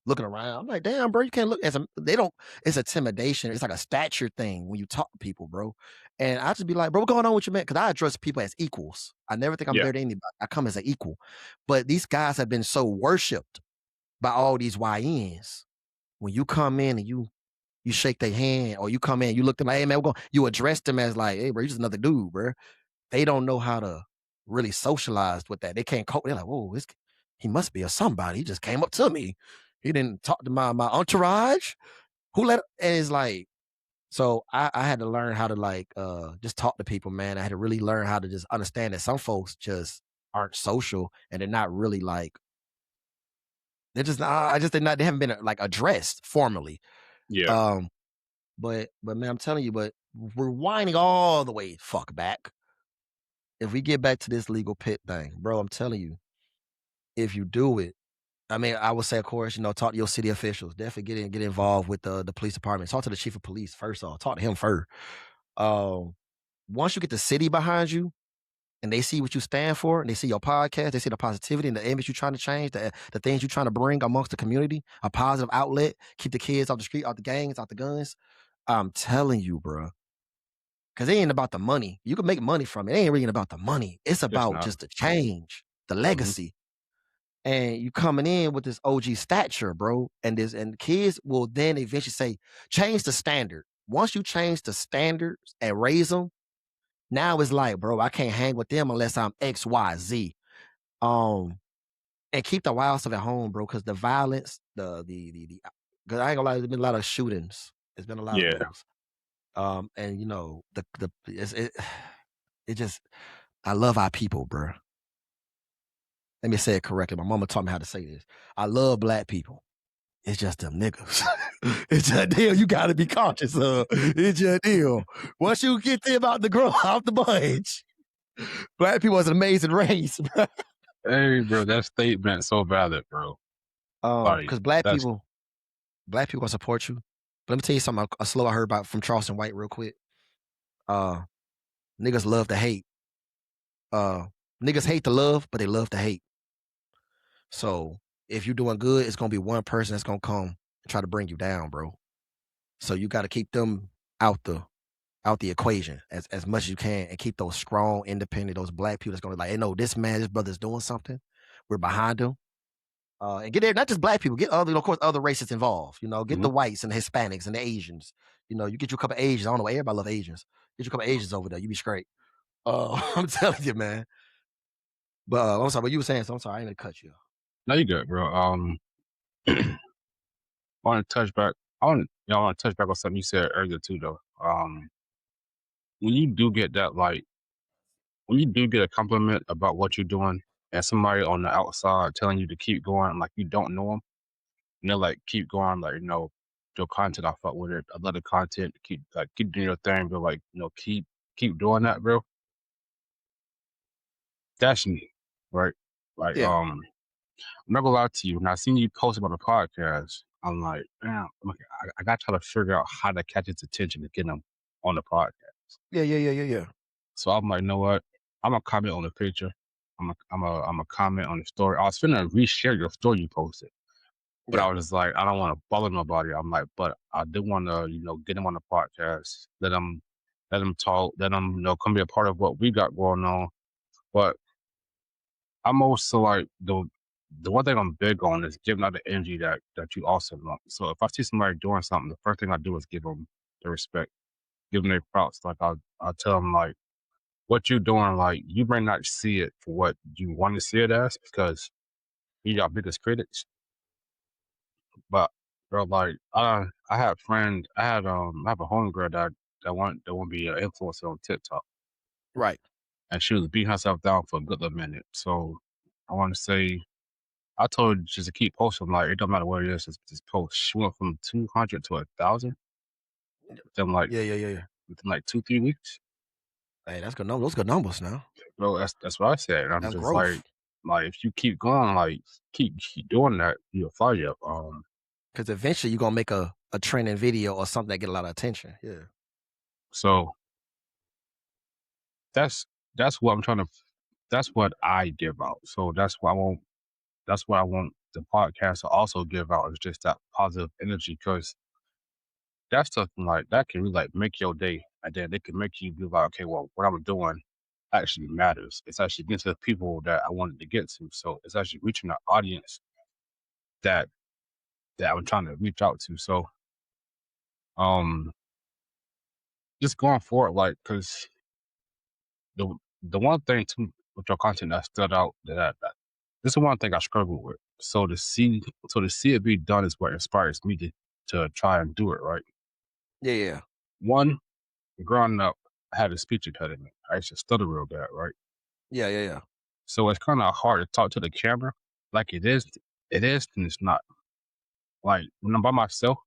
looking around. I'm like, damn, bro, you can't look as a they don't it's intimidation. It's like a stature thing when you talk to people, bro. And I just be like, bro, what's going on with you, man? Because I address people as equals. I never think I'm Yeah, better than anybody. I come as an equal. But these guys have been so worshipped by all these YNs. When you come in and you shake their hand, or you come in, you look them like, hey man, you address them as like, hey, bro, you just another dude, bro. They don't know how to really socialize with that. They can't cope. They're like, whoa, he must be a somebody. He just came up to me. He didn't talk to my entourage. Who let and it's like, so I had to learn how to like just talk to people, man. I had to really learn how to just understand that some folks just aren't social and they're not really like they're just not they haven't been like addressed formally. yeah, Um but man, I'm telling you, but we're winding all the way fuck back. If we get back to this legal pit thing, bro, I'm telling you, if you do it, I mean, I would say, of course, talk to your city officials. Definitely get involved with the police department. Talk to the chief of police first off. Talk to him first. Um, Once you get the city behind you and they see what you stand for, and they see your podcast, they see the positivity and the image you're trying to change, the things you're trying to bring amongst the community, a positive outlet, keep the kids off the street, off the gangs, off the guns. I'm telling you, bro. Because it ain't about the money. You can make money from it. It ain't really about the money. It's it's about not. just the change, the Hmm. legacy. And you coming in with this OG stature, bro. And kids will then eventually say, change the standard. Once you change the standards and raise them, now it's like, bro, I can't hang with them unless I'm XYZ. Um, and keep the wild stuff at home, bro, because the violence, the because I ain't gonna lie, there's been a lot of shootings. There's been a lot of Yeah. those. And it just I love our people, bro. Let me say it correctly. My mama taught me how to say this. I love black people. It's just them niggas. It's a deal you gotta be conscious of. It's a deal. Once you get them out the grow out the bunch, black people is an amazing race, bro. Hey, bro, that statement so valid, bro. Like Because black that's people, gonna support you. But let me tell you something. A slow I heard about from Charleston White real quick. Uh, Niggas love to hate. Uh, Niggas hate to love, but they love to hate. So if you're doing good, it's gonna be one person that's gonna come and try to bring you down, bro. So you got to keep them out the equation as much as you can, and keep those strong, independent, those black people that's gonna be like, hey, no, this man, this brother's doing something. We're behind him. And get there, not just black people, get other, of course, other races involved. Get mhm. the whites and the Hispanics and the Asians. You get you a couple of Asians. I don't know, everybody love Asians. Get you a couple of Asians over there, you be straight. I'm telling you, man. But I'm sorry, what you were saying, so I'm sorry, I ain't gonna cut you. No, you good, bro. I want to touch back. I want to touch back on something you said earlier too, though. When you do get that, like, when you do get a compliment about what you're doing, and somebody on the outside telling you to keep going, like you don't know them, and they're like, keep going, like your content, I fuck with it. I love the content. Keep doing your thing, but like, keep doing that, bro. That's me, right? Like, Yeah, I'm not gonna lie to you. When I seen you post about the podcast, I'm like, damn, I got to try to figure out how to catch his attention to get him on the podcast. yeah, yeah, yeah, yeah, yeah, So I'm like, you know what? I'm gonna comment on the picture. I'm a comment on the story. I was finna reshare your story you posted, but yeah. I was just like, I don't want to bother nobody. I'm like, but I do want to, get him on the podcast, let him talk, let him, come be a part of what we got going on. But I'm also like the one thing I'm big on is giving out the energy that you also want. So if I see somebody doing something, the first thing I do is give them the respect, give them their props. Like I'll tell them like what you're doing. Like you may not see it for what you want to see it as because you got biggest critics. But bro, like I have friends. I have a homegirl that want to be an influencer on TikTok. Right. and she was beating herself down for a good little minute. So I want to say I told her just to keep posting. Like it don't matter what it is, just post. She went from 200 to 1,000 within like Yeah, yeah, yeah, yeah. 2-3 weeks. Hey, that's good numbers. Those good numbers now. Bro, that's what I said. And I'm That's just growth. like if you keep going, like keep doing that, you'll fire up. Because eventually you're gonna make a trending video or something that get a lot of attention. Yeah. So that's that's what I'm trying to. That's what I give out. So that's what I want. That's what I want the podcast to also give out is just that positive energy because that stuff like that can really like make your day, and then it can make you be like, okay, well, what I'm doing actually matters. It's actually getting to the people that I wanted to get to. So it's actually reaching the audience that I'm trying to reach out to. So um, just going forward, like, because the the one thing too with your content that stood out that this is one thing I struggle with. So to see it be done is what inspires me to try and do it right. Yeah, yeah. One, growing up, I had a speech impediment. I used to stutter real bad, right? Yeah, yeah, yeah. So it's kind of hard to talk to the camera. Like it is, and it's not. Like when I'm by myself,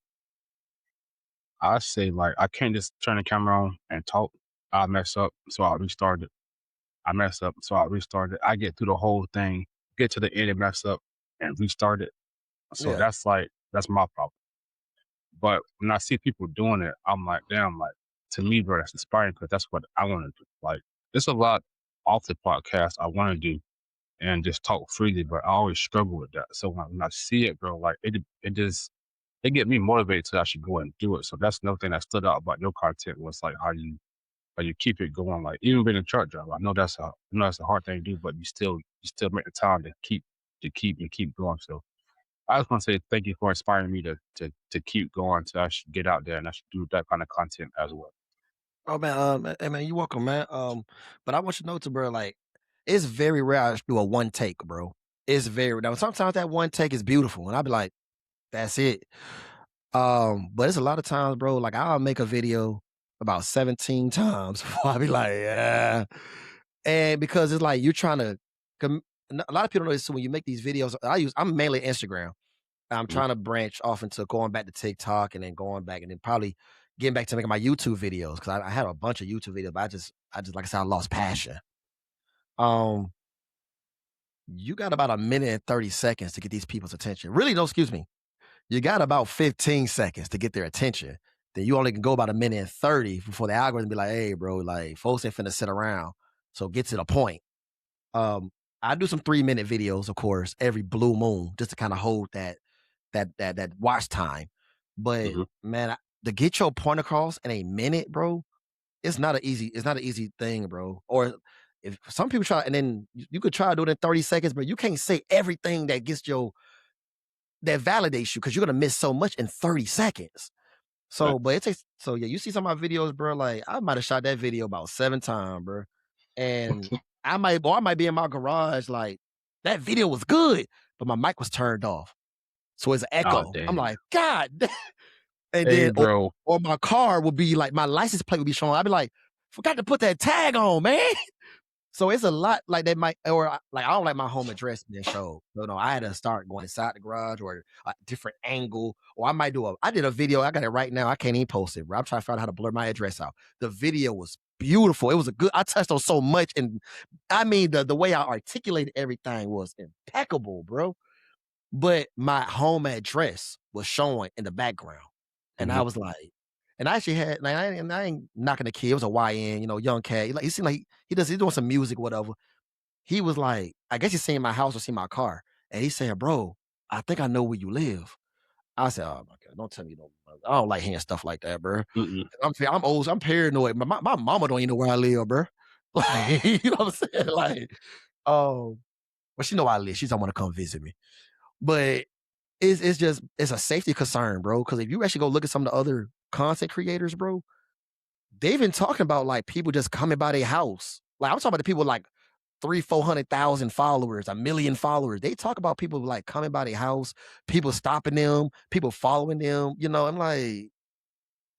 I say like I can't just turn the camera on and talk. I mess up, so I restart it. I mess up, so I restart it. I get through the whole thing, get to the end and mess up and restart it. So Yeah. that's my problem. But when I see people doing it, I'm like, damn, like to me, bro, that's inspiring because that's what I want to do. Like, there's a lot off the podcast I want to do and just talk freely, but I always struggle with that. So when I see it, bro, like it just it get me motivated to actually go and do it. So that's another thing that stood out about your content was like how you keep it going. Like even being a truck driver, I know that's a hard thing to do, but you still make the time to keep going. So I just want to say thank you for inspiring me to keep going, to actually get out there and actually do that kind of content as well. Oh man, hey man, you welcome, man. But I want you to know too, bro, like it's very rare I do a one take, bro. It's very now sometimes that one take is beautiful, and I'll be like, that's it. But it's a lot of times, bro, like I'll make a video about 17 times before I be like, yeah. And because it's like you're trying to a lot of people know this when you make these videos. I'm mainly Instagram. I'm Mhm. trying to branch off into going back to TikTok and then going back and then probably getting back to making my YouTube videos because I had a bunch of YouTube videos, but I just like I said, I lost passion. Um, you got about a minute and 30 seconds to get these people's attention. Really, no, excuse me. You got about 15 seconds to get their attention. Then you only can go about a minute and 30 before the algorithm be like, hey, bro, like folks ain't finna sit around. So get to the point. Um, I do some 3-minute videos, of course, every blue moon, just to kind of hold that watch time. But Mhm. man, to get your point across in a minute, bro, it's not an easy thing, bro. Or if some people try and then you could try to do it in 30 seconds, but you can't say everything that validates you because you're gonna miss so much in 30 seconds. So, but Facts. it takes so yeah, you see some of my videos, bro. Like I might have shot that video about 7 times, bro. And I might be in my garage, like that video was good, but my mic was turned off. So it's an Oh echo. I'm dang. like, God. And Hey then bro. or my car will be like my license plate will be showing. I'd be like, forgot to put that tag on, man. So it's a lot like that might like I don't like my home address being showed. No, I had to start going inside the garage or a different angle. Or I did a video, I got it right now. I can't even post it, bro. I'm trying to find out how to blur my address out. The video was beautiful. It was I touched on so much. And I mean the way I articulated everything was impeccable, bro. But my home address was showing in the background. And I Mhm. was like, and I actually had like I ain't knocking the kid. It was a YN, young cat. He seemed like he's doing some music, whatever. He was like, I guess he's seen my house or seen my car. And he said, bro, I think I know where you live. I said, oh my God, don't tell me no. I don't like hearing stuff like that, bro. Mm-mm. I'm old, so I'm paranoid. My mama don't even know where I live, bro. Like, you know what I'm saying? Like, well, she know where I live. She don't want to come visit me. But it's a safety concern, bro. Because if you actually go look at some of the other content creators, bro, they've been talking about like people just coming by their house. Like I'm talking about the people like 400,000 followers, 1 million followers. They talk about people like coming by their house, people stopping them, people following them. I'm like,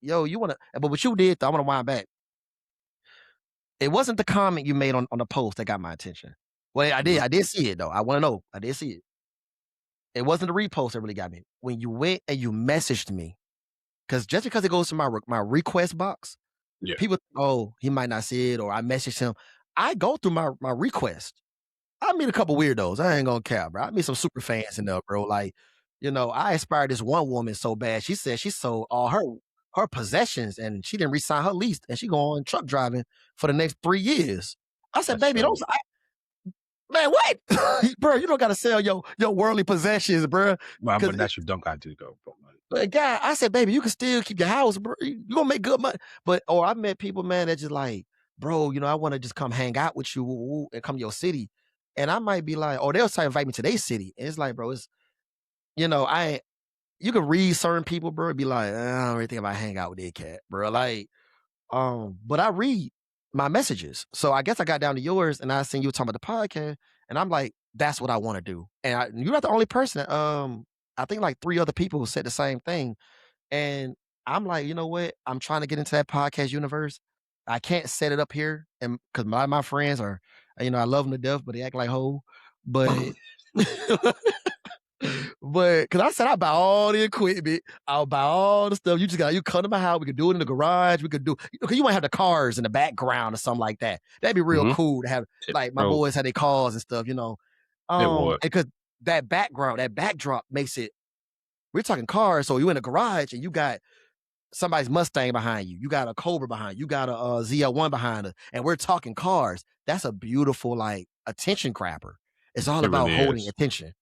yo, you wanna but what you did, though, I wanna wind back. It wasn't the comment you made on the post that got my attention. Well, Mhm. I did see it though. I want to know. I did see it. It wasn't the repost that really got me. When you went and you messaged me, because just because it goes to my request box, Yeah. people, oh, he might not see it, or I messaged him. I go through my request. I meet a couple weirdos. I ain't gonna care, bro. I meet some super fans in there, bro. Like, I inspired this one woman so bad. She said she sold all her possessions and she didn't resign her lease and she going truck driving for the next 3 years. I said, That's baby, so. man, what? Bro, you don't gotta sell your worldly possessions, bro. But Cause that's you don't got to go, bro. but God, I said, baby, you can still keep your house, bro. You gonna make good money. But or I met people, man, that just like, bro, I want to just come hang out with you and come to your city. And I might be like, or they'll try to invite me to their city. And it's like, bro, I ain't, you can read certain people, bro, and be like, I don't really think about hang out with that cat, bro. Like, but I read my messages. So I guess I got down to yours and I seen you talking about the podcast, and I'm like, that's what I want to do. And you're not the only person. I think like 3 other people said the same thing. And I'm like, you know what? I'm trying to get into that podcast universe. I can't set it up here, and because my friends are, I love them to death, but they act like hoe. But but because I said I buy all the equipment, I'll buy all the stuff. You come to my house. We could do it in the garage. We could do. Cause you might have the cars in the background or something like that. That'd be real Mm-hmm. cool to have. Like my Bro, boys had their cars and stuff. it would. Because that background, that backdrop makes it. We're talking cars, so you in a garage and you got somebody's Mustang behind you. You got a Cobra behind you. You got a ZL1 behind us, and we're talking cars. That's a beautiful like attention grabber. It's all It about really holding is. attention.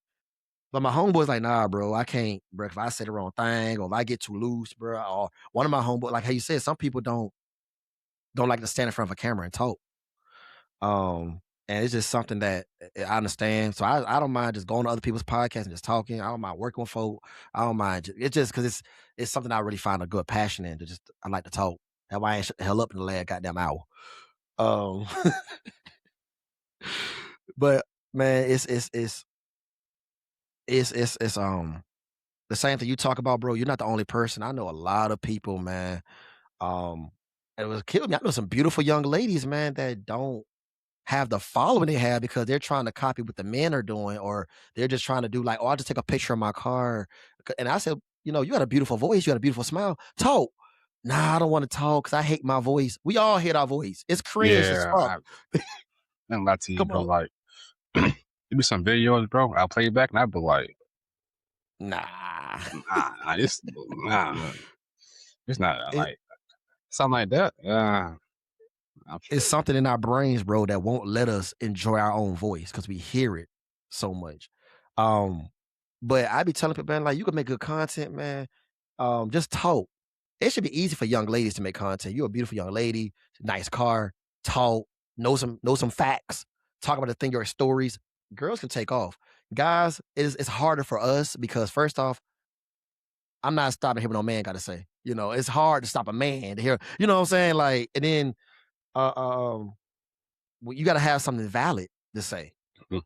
But my homeboy's like, nah, bro, I can't, bro. If I say the wrong thing or if I get too loose, bro, or one of my homeboys, like how you said, some people don't like to stand in front of a camera and talk. And it's just something that I understand. So I don't mind just going to other people's podcasts and just talking. I don't mind working with folk. I don't mind. It's just because it's something I really find a good passion in. I like to talk. That's why I ain't shut the hell up in the last goddamn hour. Um, but man, it's the same thing you talk about, bro. You're not the only person. I know a lot of people, man. Um, and it was killing me. I know some beautiful young ladies, man, that don't have the following they have because they're trying to copy what the men are doing, or they're just trying to do like, oh, I'll just take a picture of my car. And I said, you got a beautiful voice, you got a beautiful smile. Talk. Nah, I don't want to talk because I hate my voice. We all hate our voice. It's cringe as Yeah, fuck. I ain't lie to you, Come bro. on. Like, there be some videos, bro. I'll play it back and I'll be like, Nah. nah, it's not It, like something like that. I'm it's straight. something in our brains, bro, that won't let us enjoy our own voice because we hear it so much. Um, but I be telling people, man, like you can make good content, man. Just talk. It should be easy for young ladies to make content. You're a beautiful young lady, nice car, talk, know some facts, talk about the thing, your stories. Girls can take off. Guys, it's harder for us because first off, I'm not stopping here what no man got to say. It's hard to stop a man to hear. You know what I'm saying? Like, and then uh, um, you got to have something valid to say Mhm.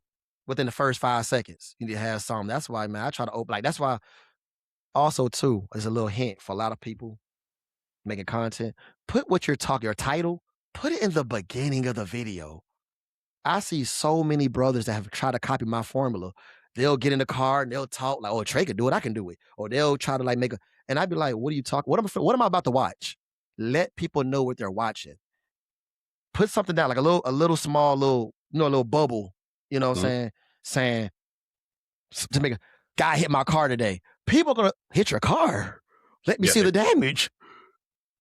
within the first 5 seconds. You need to have something. That's why, man, I try to open. Like, that's why. Also, too, as a little hint for a lot of people making content, put what you're talking, your title, put it in the beginning of the video. I see so many brothers that have tried to copy my formula. They'll get in the car and they'll talk like, "Oh, Trey could do it, I can do it," or they'll try to like and I'd be like, "What are you talking? What am I about to watch?" Let people know what they're watching. Put something down like a little small little a little bubble. You know what I'm Mhm. saying? Saying to make a guy hit my car today. People are gonna hit your car. Let me Yeah, see the damage.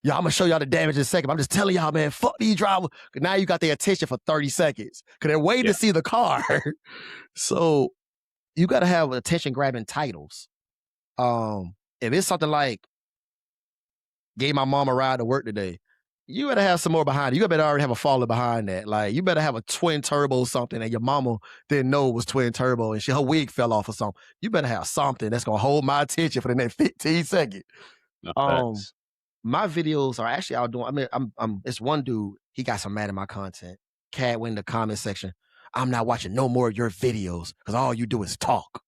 Yeah, I'm gonna show y'all the damage in a second. I'm just telling y'all, man, fuck these drivers. Now you got their attention for 30 seconds because they're waiting yeah. to see the car. So you got to have attention grabbing titles. If it's something like gave my mom a ride to work today, you better have some more behind it. You better already have a follower behind that. Like you better have a twin turbo something and your mama didn't know it was twin turbo and her wig fell off or something. You better have something that's gonna hold my attention for the next 15 seconds. No Um, facts. my videos are actually out doing. I mean, I'm. It's one dude. He got some mad at my content. Cat went in the comment section. I'm not watching no more of your videos because all you do is talk.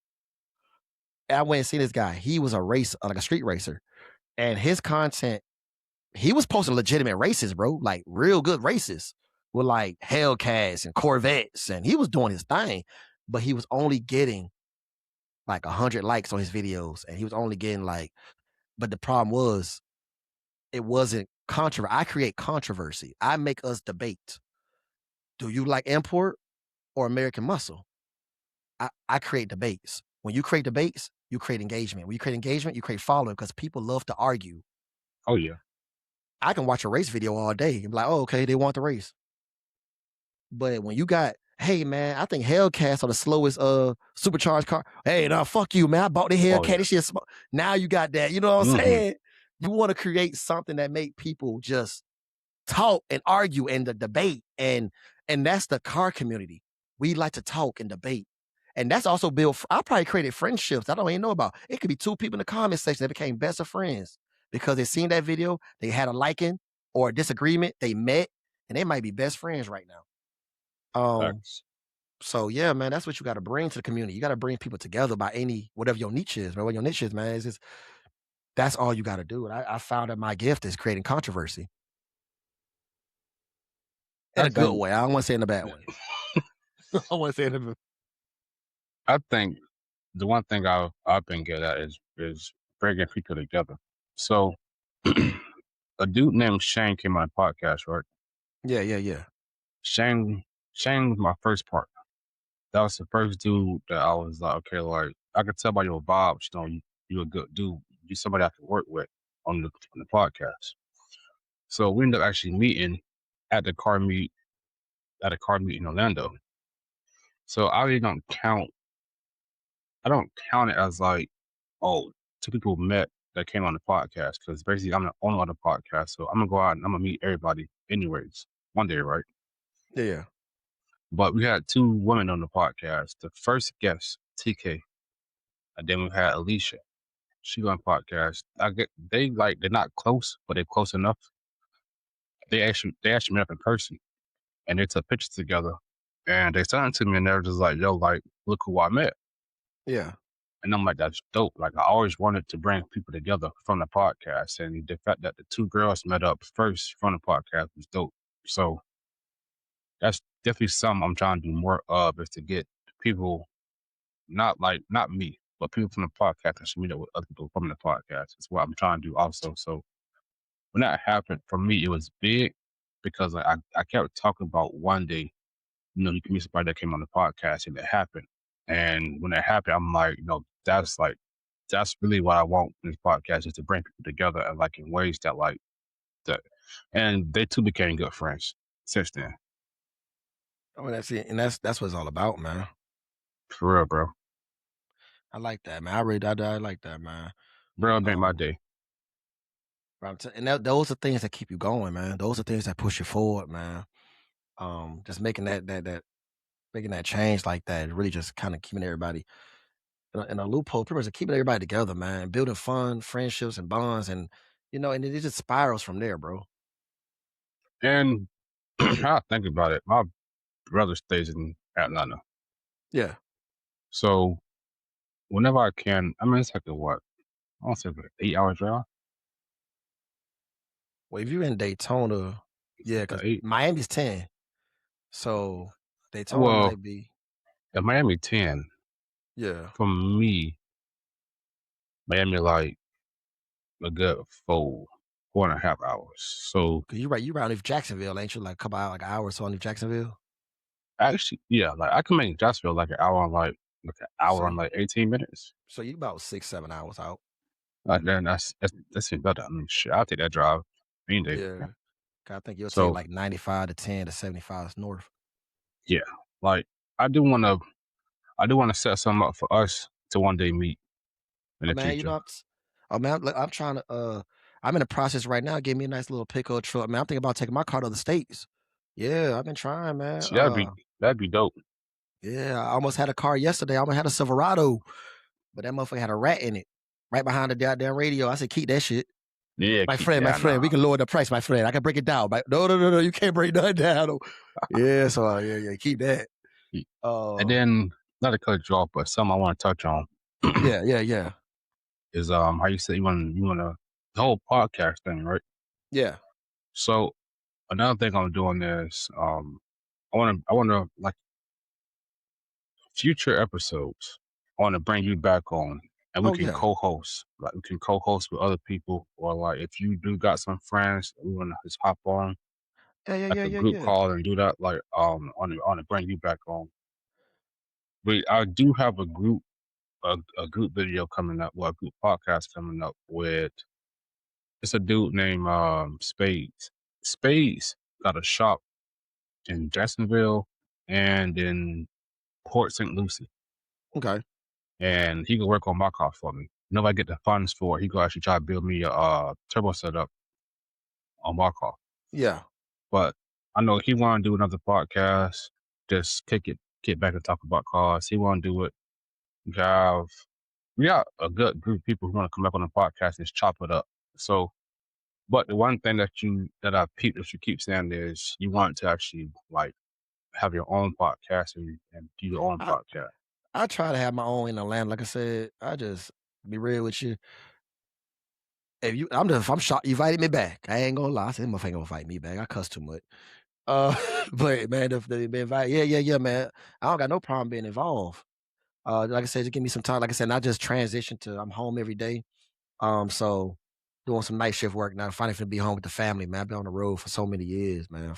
And I went and seen this guy. He was a race, like a street racer, and his content. He was posting legitimate races, bro, like real good races. with like Hellcats and Corvettes, and he was doing his thing, but he was only getting like 100 likes on his videos, and he was only getting like. But the problem was, it wasn't controversy. I create controversy. I make us debate. Do you like import or American muscle? I create debates. When you create debates, you create engagement. When you create engagement, you create following because people love to argue. Oh yeah. I can watch a race video all day and be like, oh, okay, they want the race. But when you got, hey man, I think Hellcats are the slowest supercharged car. Hey, now fuck you, man. I bought the Oh Hellcat. yeah. This shit now you got that. You know what I'm Hmm. saying? You want to create something that make people just talk and argue and the debate. And that's the car community. We like to talk and debate. And that's also built. I probably created friendships I don't even know about. It could be two people in the comment section that became best of friends because they seen that video, they had a liking or a disagreement, they met, and they might be best friends right now. Facts. So yeah, man, that's what you got to bring to the community. You got to bring people together by whatever your niche is, man. What your niche is, man, is just that's all you got to do. And I found that my gift is creating controversy in I a good think way. I don't want to say in a bad way. I want to say in a I think the one thing I've been good at is bringing people together. So a dude named Shane came on the podcast, right? yeah. Shane was my first partner. That was the first dude that I was like, okay, like I could tell by your vibes, you a good dude. You somebody I could work with on the podcast. So we ended up actually meeting at the car meet at a car meet in Orlando. So I don't count it as like, oh, two people met that came on the podcast because basically I'm the owner of the podcast. So I'm gonna go out and I'm gonna meet everybody anyways one day, right? Yeah. But we had two women on the podcast. The first guest, TK, and then we had Alicia. She on podcast. They're not close, but they're close enough. They actually met up in person and they took pictures together. And they sent it to me and they were just like, yo, like, look who I met. Yeah. And I'm like, that's dope. Like I always wanted to bring people together from the podcast. And the fact that the two girls met up first from the podcast was dope. So that's definitely something I'm trying to do more of is to get people not me, but people from the podcast that should meet up with other people from the podcast. It's what I'm trying to do also. So when that happened for me, it was big because like, I kept talking about one day, you can meet somebody that came on the podcast and it happened. And when it happened, I'm like, that's really what I want in this podcast is to bring people together and like in ways that like that. And they too became good friends since then. Oh, that's it. And that's what it's all about, man. For real, bro. I like that, man. I like that, man. Bro, it made my Um, day. and those are things that keep you going, man. Those are things that push you forward, man. Just making making that change like that, really just kind of keeping everybody in a loophole, pretty much keeping everybody together, man. Building fun friendships and bonds, and and it just spirals from there, bro. And I think about it. My brother stays in Atlanta. Yeah. So whenever I can, I mean, it's like a what? I don't say like 8 hour drive. Well, if you're in Daytona, yeah, The because eight. Miami's 10, so Daytona Well, might be at Miami 10, yeah. for me, Miami like a good 4.5 hours. So Cause you right leave Jacksonville, ain't you? Like a couple hours, like an hour or so leave Jacksonville. actually, yeah, like I can make Jacksonville like an hour So and like 18 minutes. so you about 6, 7 hours out. Then that's even better. I mean, shit, I'll take that drive any day. Yeah. 'Cause I think you'll take So like 95 to 10 to 75 north. yeah, like I do want to, I do want to set something up for us to one day meet in Oh the man, future. oh man, I'm trying to I'm in the process right now. Give me a nice little pickup truck. Man, I'm thinking about taking my car to the States. Yeah, I've been trying, man. See, that'd be dope. Yeah, I almost had a car yesterday. I almost had a Silverado, but that motherfucker had a rat in it. Right behind the goddamn radio. I said, keep that shit. Yeah, My keep friend, that. we Nah. can lower the price, my friend. I can break it down. No, you can't break nothing down. Yeah, so yeah, keep that. And Uh, then not to cut you off, but something I want to touch on yeah, is how you said you want to the whole podcast thing, right? yeah. So another thing I'm doing is I wanna like future episodes. I wanna bring you back on, and we Oh can yeah, co-host. Like we can co-host with other people, or like if you do got some friends, we wanna just hop on yeah, yeah, like yeah, a yeah, group yeah. call and do that. Like on to bring you back on. But I do have a group video coming up, well, a group podcast coming up with it's a dude named Spades. Spades got a shop in Jacksonville and in Port St. Lucie. Okay. And he could work on my car for me. Nobody get the funds for it. He could actually try to build me a turbo setup on my car. Yeah. But I know he want to do another podcast, just kick back and talk about cars. He want to do it. We have we got a good group of people who want to come back on the podcast and just chop it up. So, but the one thing that I peeped that you keep saying is you want to actually like have your own podcast and do your own I podcast. I try to have my own in Atlanta. Like I said, I just be real with you. I'm shocked you invited me back. I ain't gonna lie. I said, motherfucker gonna fight me back. I cuss too much. Uh, but man, if they been invited, yeah, yeah, yeah, man. I don't got no problem being involved. Like I said, just give me some time. Like I said, and I just transitioned to I'm home every day. So doing some night shift work now. Finally, finna be home with the family, man. I've been on the road for so many years, man.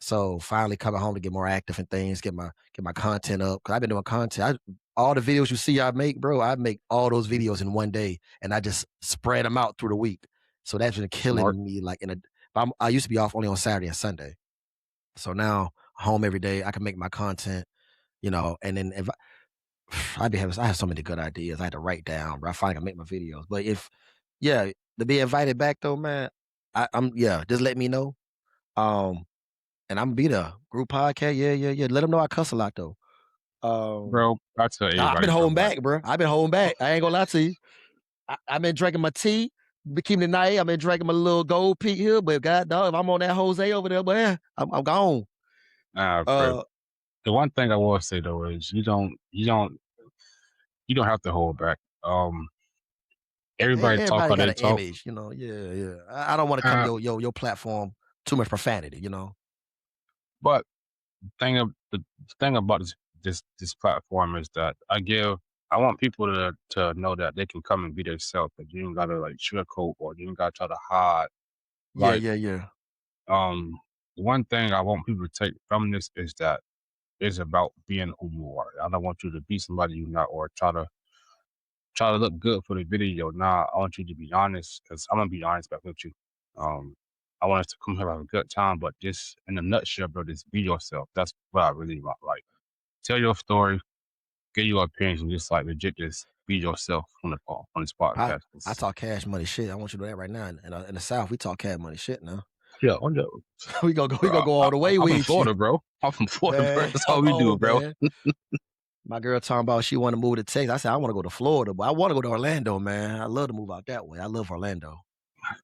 So finally coming home to get more active and things, get my content up. Cause I've been doing content. All the videos you see I make, bro, I make all those videos in one day and I just spread them out through the week. So that's been Smart, killing me. I used to be off only on Saturday and Sunday. So now home every day, I can make my content, and then if I have so many good ideas. I had to write down, but I finally can make my videos. But yeah, to be invited back though, man, yeah, just let me know. Um, and I'm be the group podcast. Yeah, yeah, yeah. Let them know I cuss a lot though. Um, bro. I tell I've been everybody, bro. holding Like, back, bro. I've been holding back. I ain't gonna lie to you. I've been drinking my tea, been keeping it nice. I've been drinking my little gold peak here, but God dog, if I'm on that Jose over there, boy, I'm gone. bro. Uh, The one thing I will say though is you don't have to hold back. Everybody talk everybody how got they an talk, image, Yeah, yeah. I don't want to come uh, your platform too much profanity. but the thing about this platform is that I want people to know that they can come and be themselves. That you don't gotta like sugarcoat or you don't gotta try to hide. Yeah, Like yeah, yeah. um, one thing I want people to take from this is that it's about being who you are. I don't want you to be somebody you're not or try to look good for the video. Nah, I want you to be honest because I'm gonna be honest back with you. Um, I want us to come here and have a good time, but just in a nutshell, bro, just be yourself. That's what I really want. Like, tell your story, get your opinions, and just like legit, just be yourself on this I podcast. I talk cash money shit. I want you to know that right now. In the South, we talk cash money shit now. Yeah, on the, We gonna bro, go all the way I'm from with you, Florida, bro. I'm from Florida, bro. man. That's all Come we do, on, bro. man. My girl talking about she want to move to Texas. I said I want to go to Florida, but I want to go to Orlando, man. I love to move out that way. I love Orlando.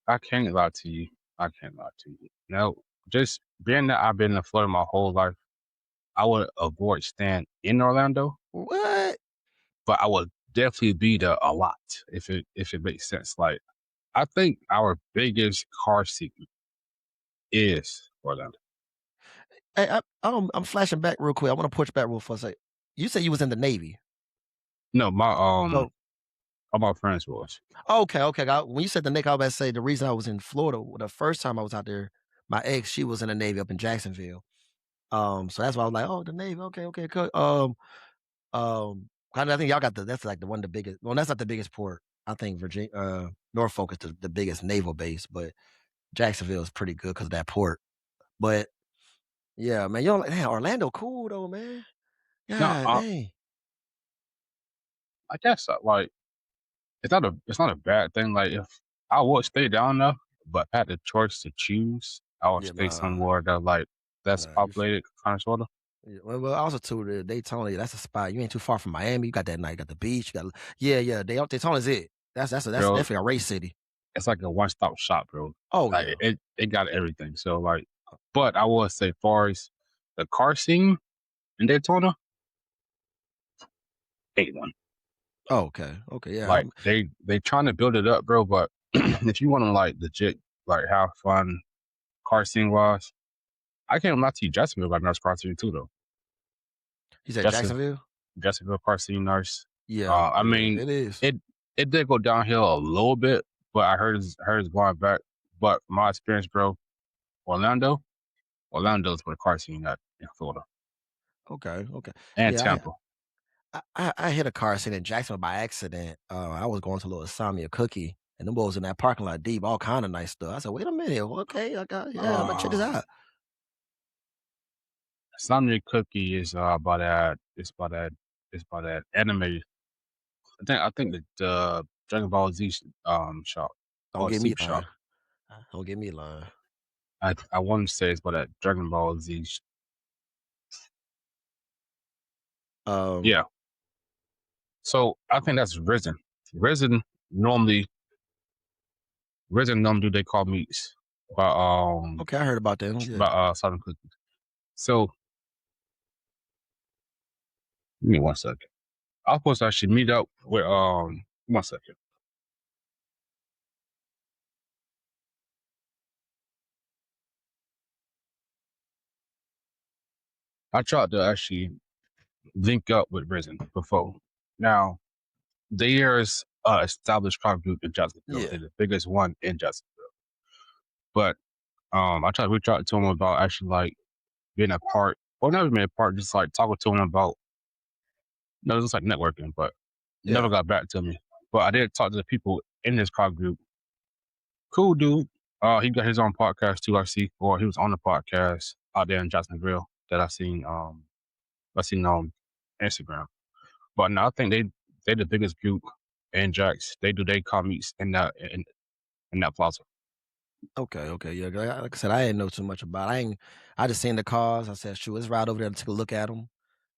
I can't lie to you. I can't lie to you. Now, just being that I've been in Florida my whole life, I would avoid staying in Orlando, What? but I would definitely be there a lot if it makes sense. Like I think our biggest car seat is Orlando. Hey, I'm flashing back real quick. I want to push back real for a second. You said you was in the Navy. No, So all my friends was. okay, okay. When you said the Navy, I was about to say the reason I was in Florida the first time I was out there. My ex, she was in the Navy up in Jacksonville. So that's why I was like, oh, the Navy. Okay, okay, cool. I think y'all got that's like the one of the biggest. Well, that's not the biggest port. I think Virginia, Norfolk is the biggest naval base, but Jacksonville is pretty good because of that port. But yeah, man, man, Orlando cool though, man. No, God dang. I guess like it's not a bad thing. Like if I would stay down there, but had the choice to choose, I would Yeah, stay nah, somewhere that like that's nah. populated, kind of sort of. Yeah, well, also too the Daytona. That's a spot. You ain't too far from Miami. You got that night. You got the beach. You got yeah. Daytona's it. That's Bro, definitely a race city. it's like a one-stop shop, bro. Oh Like yeah. it got everything. So like, but I will say, far as the car scene in Daytona, ain't one. Oh, okay. Okay. Yeah. Like they trying to build it up, bro. But if you want to like legit like have fun car scene wise. I can't lie to you, Jacksonville got a nice car scene too though. You said Jackson, Jacksonville? Jacksonville car scene nice. Yeah, I yeah, mean, it is. it it did go downhill a little bit, but I heard it's going back. But from my experience, bro, Orlando, Orlando's where the car scene at in Florida Okay, okay. and Yeah, Tampa. I hit a car scene in Jacksonville by accident. I was going to a little Samia cookie, and them boys in that parking lot deep, all kind of nice stuff. I said, "Wait a minute, okay, I'm gonna check this Uh, out." Something Cookie is about that. It's about that anime. I think the Dragon Ball Z shop Don't or get me Soup shop. lying. Don't get me lying. I want to say it's about that Dragon Ball Z. Um, Yeah. So I think that's Risen. Risen normally Risen do they call meats by okay, I heard about that. by Yeah, Southern Cookies. So give me 1 second. I was supposed to actually meet up with 1 second. I tried to actually link up with Risen before. Now there's established car group in Jacksonville. yeah, They're the biggest one in Jacksonville. But I tried to reach out to him about actually like being a part, or never being a part, just like talking to him about just like networking, but never yeah. got back to me. But I did talk to the people in this car group. Cool dude. He got his own podcast too, I see, or he was on the podcast out there in Jacksonville that I seen on Instagram. But no, I think they the biggest group in Jacks. They do their car meets in that plaza. Okay, okay, yeah. Like I said, I didn't know too much about. I just seen the cars. I said, "Shoot, let's ride over there and take a look at them."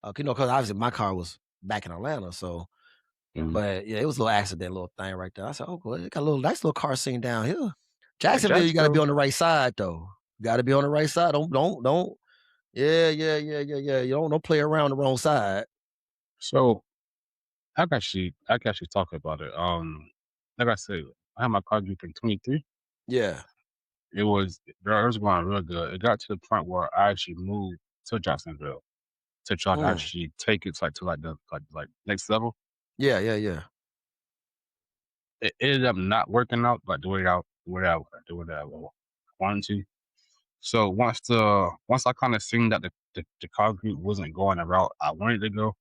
Because obviously my car was back in Atlanta, so. Mhm. But yeah, it was a little accident, little thing right there. I said, "Oh, well, it got a little nice little car scene down here." And Jacksonville, you got to be Jacksonville. on the right side though. You got to be on the right side. Don't. Yeah, yeah, yeah, yeah, yeah. You don't play around the wrong side. So I can actually talk about it. Like I said, I had my car group in 23. Yeah. It was bro, it was going real good. It got to the point where I actually moved to Jacksonville to try to Mm. actually take it like to like the like next level. Yeah, yeah, yeah. It ended up not working out like the way I wanted to. So once I kind of seen that the car group wasn't going the route I wanted to go,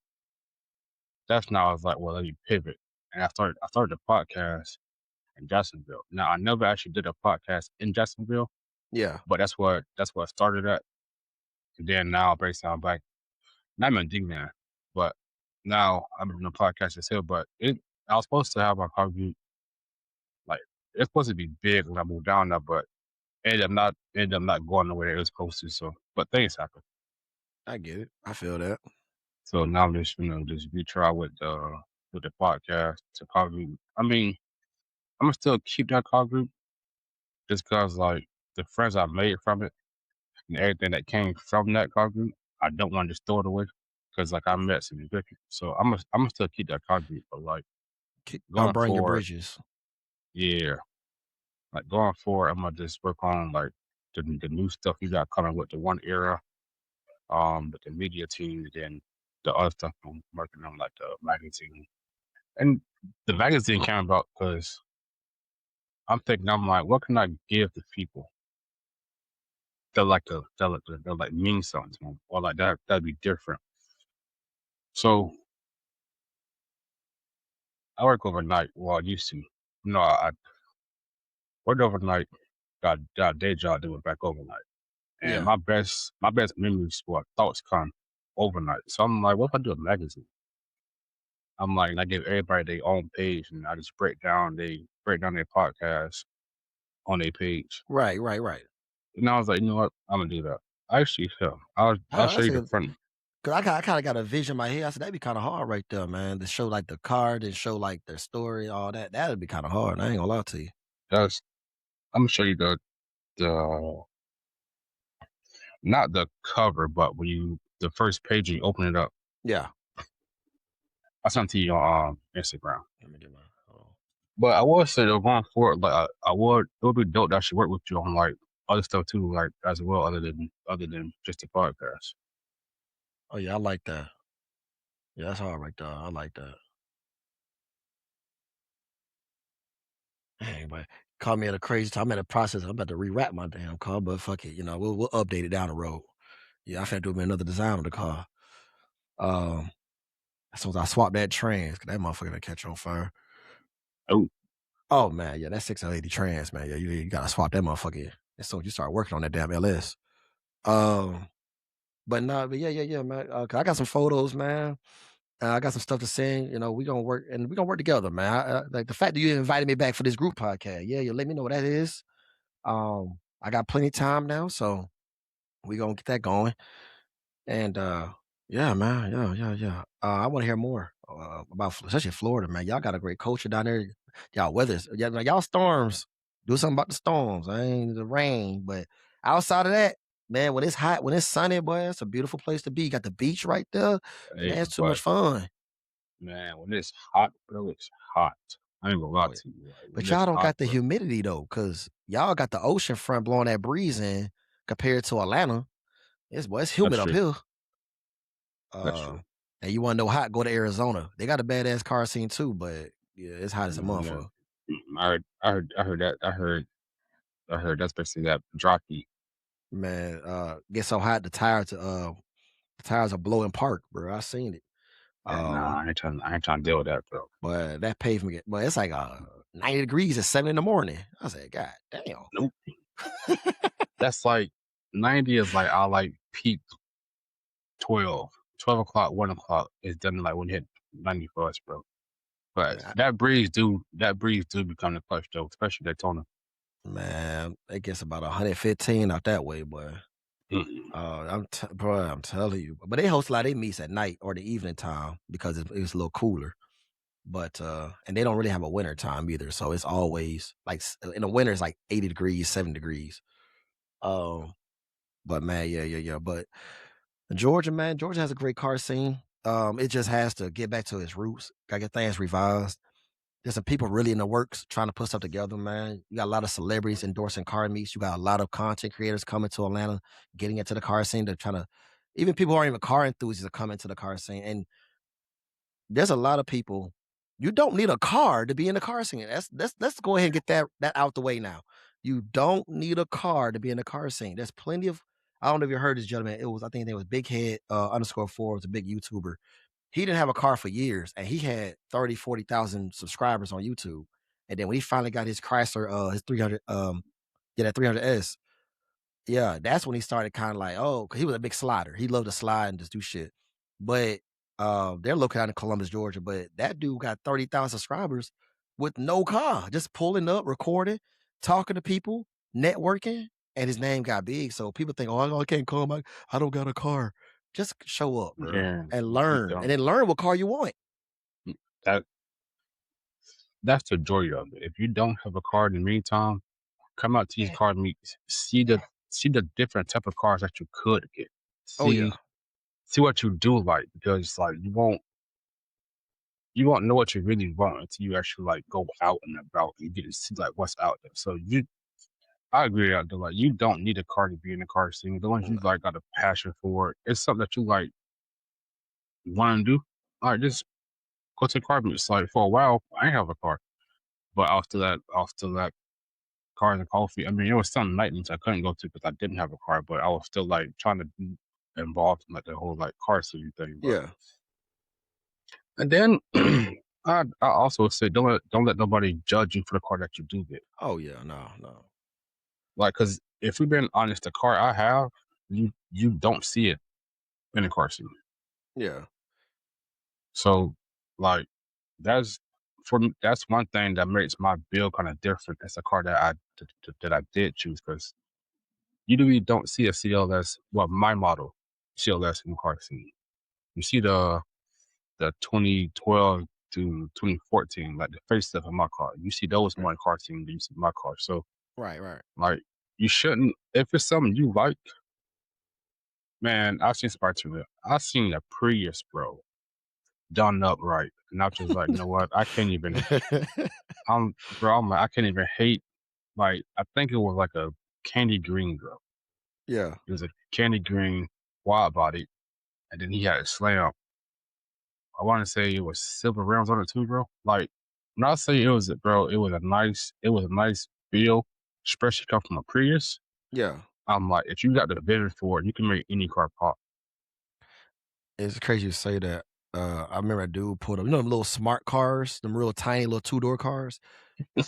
that's now I was like, well, let me pivot. And I started the podcast in Jacksonville. Now I never actually did a podcast in Jacksonville, Yeah. but that's what I started at. And then now based on back, not even D man, but now I'm doing a podcast itself. But I was supposed to have my car group like it's supposed to be big when I moved down there, but ended up not going the way it was supposed to. So, but things happen. I get it. I feel that. So now I'm just just retry with the podcast to car group. I mean, I'm gonna still keep that car group just cause like the friends I made from it and everything that came from that car group, I don't want to just throw it away because like I met some good people. So I'm gonna still keep that car group, but like Don't going burn your forward, bridges. yeah, like going forward, I'm gonna just work on like the new stuff you got coming with the one era, with the media team, then the other stuff I'm working on like the magazine. And the magazine came about because I'm like, what can I give to people that mean something to them, or like that'd be different. So I work overnight. Well, I used to. No, I worked overnight. Got a day job doing back overnight, and Yeah. my best memories or thoughts come overnight. So I'm like, what if I do a magazine? I'm like, and I give everybody their own page, and I just break down their podcast on their page. Right, right, right. And I was like, you know what? I'm gonna do that. Actually, so I'll I show you the said, front. 'cause I kind of got a vision in my head. I said that'd be kind of hard right there, man. To show like the card and show like their story, all that. That'd be kind of hard. I ain't gonna lie to you. That's I'm gonna show you the not the cover, but when the first page you open it up. Yeah. I sent to you on Instagram. Let me get my. Hold on. But I would say though, going forward, like I would it would be dope to actually work with you on like other stuff too, like as well, other than just the podcast. Oh yeah, I like that. Yeah, that's hard right there. I like that. Dang, but caught me at a crazy time. I'm in a process. I'm about to rewrap my damn car, but fuck it. We'll update it down the road. Yeah, I finna do me another design on the car. Um, as soon as I swap that trans, 'cause that motherfucker gonna catch on fire. Oh, Oh man, yeah, that 680 trans, man. Yeah, you gotta swap that motherfucker as soon as you start working on that damn LS. Um, but no, but yeah, man. 'Cause I got some photos, man. I got some stuff to send. We gonna work and we gonna work together, man. Like the fact that you invited me back for this group podcast. Yeah, you let me know what that is. I got plenty of time now, so we gonna get that going. And yeah, man, yeah. I want to hear more about especially Florida, man. Y'all got a great culture down there. Y'all weathers, yeah, man, y'all storms. Do something about the storms. I ain't the rain, but outside of that, man, when it's hot, when it's sunny, boy, it's a beautiful place to be. You got the beach right there. hey, Man, it's too but much fun. man, when it's hot, bro, it's hot. I ain't gonna lie Oh yeah. to you. Like when But it's y'all don't hot, got the bro. humidity though, cause y'all got the ocean front blowing that breeze in compared to Atlanta. It's That's humid up true. here. That's Uh, true. and you want to know hot? Go to Arizona. They got a badass car scene too, but yeah, it's hot as a Yeah. motherfucker. I heard that. I heard that's basically that jockey. Man, get so hot the tires are blowing park, bro. I seen it. Yeah, nah, Um, I ain't trying to deal with that, bro. but that pavement, but it's like 90 degrees at 7 in the morning. I said, God damn. Nope. That's like 90 is like I like peak 12. 12 o'clock, 1 o'clock is done like when you hit 90 for us, bro. But man, that breeze do become the clutch though, especially Daytona. man, it gets about 115 out that way, boy. Mm-mm. Bro, I'm telling you. But they host a lot of their meets at night or the evening time because it's a little cooler. But and they don't really have a winter time either. So it's always like in the winter it's like 80 degrees, 7 degrees. Um, but man, yeah. But Georgia, man, Georgia has a great car scene. It just has to get back to its roots. Gotta get things revised. There's some people really in the works trying to put stuff together, man. You got a lot of celebrities endorsing car meets. You got a lot of content creators coming to Atlanta, getting into the car scene. They're trying to, even people who aren't even car enthusiasts are coming to the car scene. And there's a lot of people. You don't need a car to be in the car scene. Let's go ahead and get that out the way now. You don't need a car to be in the car scene. There's plenty of. I don't know if you heard this gentleman. I think it was Big Head _4 was a big YouTuber. He didn't have a car for years, and he had 30, 40,000 subscribers on YouTube. And then when he finally got his Chrysler, his 300, that 300S, yeah, that's when he started kind of like, oh, 'cause he was a big slider. He loved to slide and just do shit. But they're located out in Columbus, Georgia. But that dude got 30,000 subscribers with no car, just pulling up, recording, talking to people, networking, and his name got big. So people think, oh, I can't come. I don't got a car. Just show up, bro, Yeah, and you learn, and don't. then learn what car you want. That that's the joy of it. If you don't have a car in the meantime, come out to these car meets, see the different type of cars that you could get. Oh yeah, See what you do like because like you won't know what you really want until you actually like go out and about and get to see like what's out there. So I agree out there. Like you don't need a car to be in the car scene. The ones you like got a passion for it. It's something that you like want to do. All right, just go to car meets. Like for a while, I didn't have a car, but after that, cars and coffee. I mean, it was some night meets I couldn't go to because I didn't have a car, but I was still like trying to be involved in like the whole like car city thing. But yeah. and then I also say don't let nobody judge you for the car that you do get. Oh yeah, no. Like, cause if we've been honest, the car I have, you don't see it in the car seat. Yeah, So, like, that's for me. That's one thing that makes my build kind of different. It's a car that I did choose because you really don't see a CLS. Well, my model CLS in the car seat. You see the 2012 to 2014, like the facelift of my car. You see those right, more in car scene than you see my car. So, right. like, you shouldn't if it's something you like. Man, I've seen Spider-Man. I've seen a Prius, bro, done up right, and I'm just like, you know what? I can't even. I'm like, I can't even hate. Like, I think it was like a candy green, bro. Yeah. It was a candy green wide body, and then he had a slam. I want to say it was silver rims on it too, bro. Like when I say it was, bro, it was a nice feel, especially come from a Prius. Yeah. I'm like, if you got the vision for it, you can make any car pop. It's crazy you say that. I remember a dude pulled up, them little smart cars, them real tiny little two-door cars.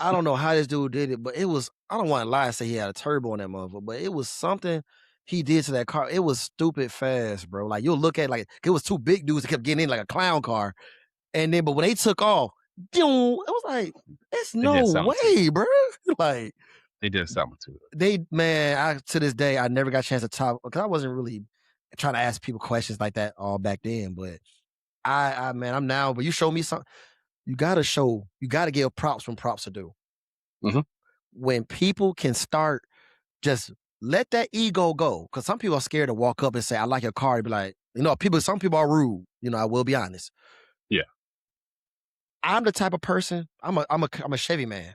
I don't know how this dude did it, but it was, I don't want to lie and say he had a turbo on that motherfucker, but it was something he did to that car. It was stupid fast, bro. Like you'll look at it like it was two big dudes that kept getting in like a clown car. And then, but when they took off, it was like, it's They no did something to it. way, bro. Like They did something to it. to this day, I never got a chance to talk because I wasn't really trying to ask people questions like that all back then. But man, I'm now, but you show me something, you gotta give props when props are due. Mhm. When people can start, just let that ego go. Cause some people are scared to walk up and say, I like your car. Be like, some people are rude. I will be honest. Yeah. I'm the type of person, I'm a Chevy man,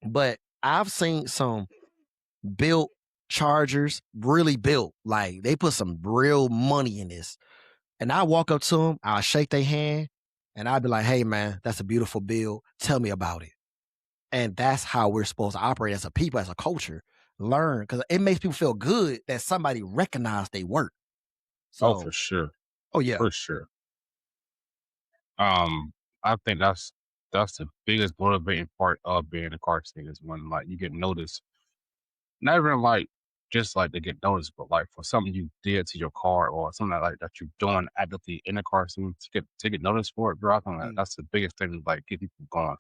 but I've seen some built Chargers really built. Like they put some real money in this. And I walk up to them, I'll shake their hand, and I'll be like, hey man, that's a beautiful build. Tell me about it. And that's how we're supposed to operate as a people, as a culture. Learn, because it makes people feel good that somebody recognized they work. Oh, for So, sure. oh yeah, For sure. I think that's the biggest motivating part of being a car scene is when like you get noticed. Not even like just like to get noticed, but like for something you did to your car or something like that you're doing actively in the car scene to get noticed for it, bro. I think mm, that's the biggest thing to like get people going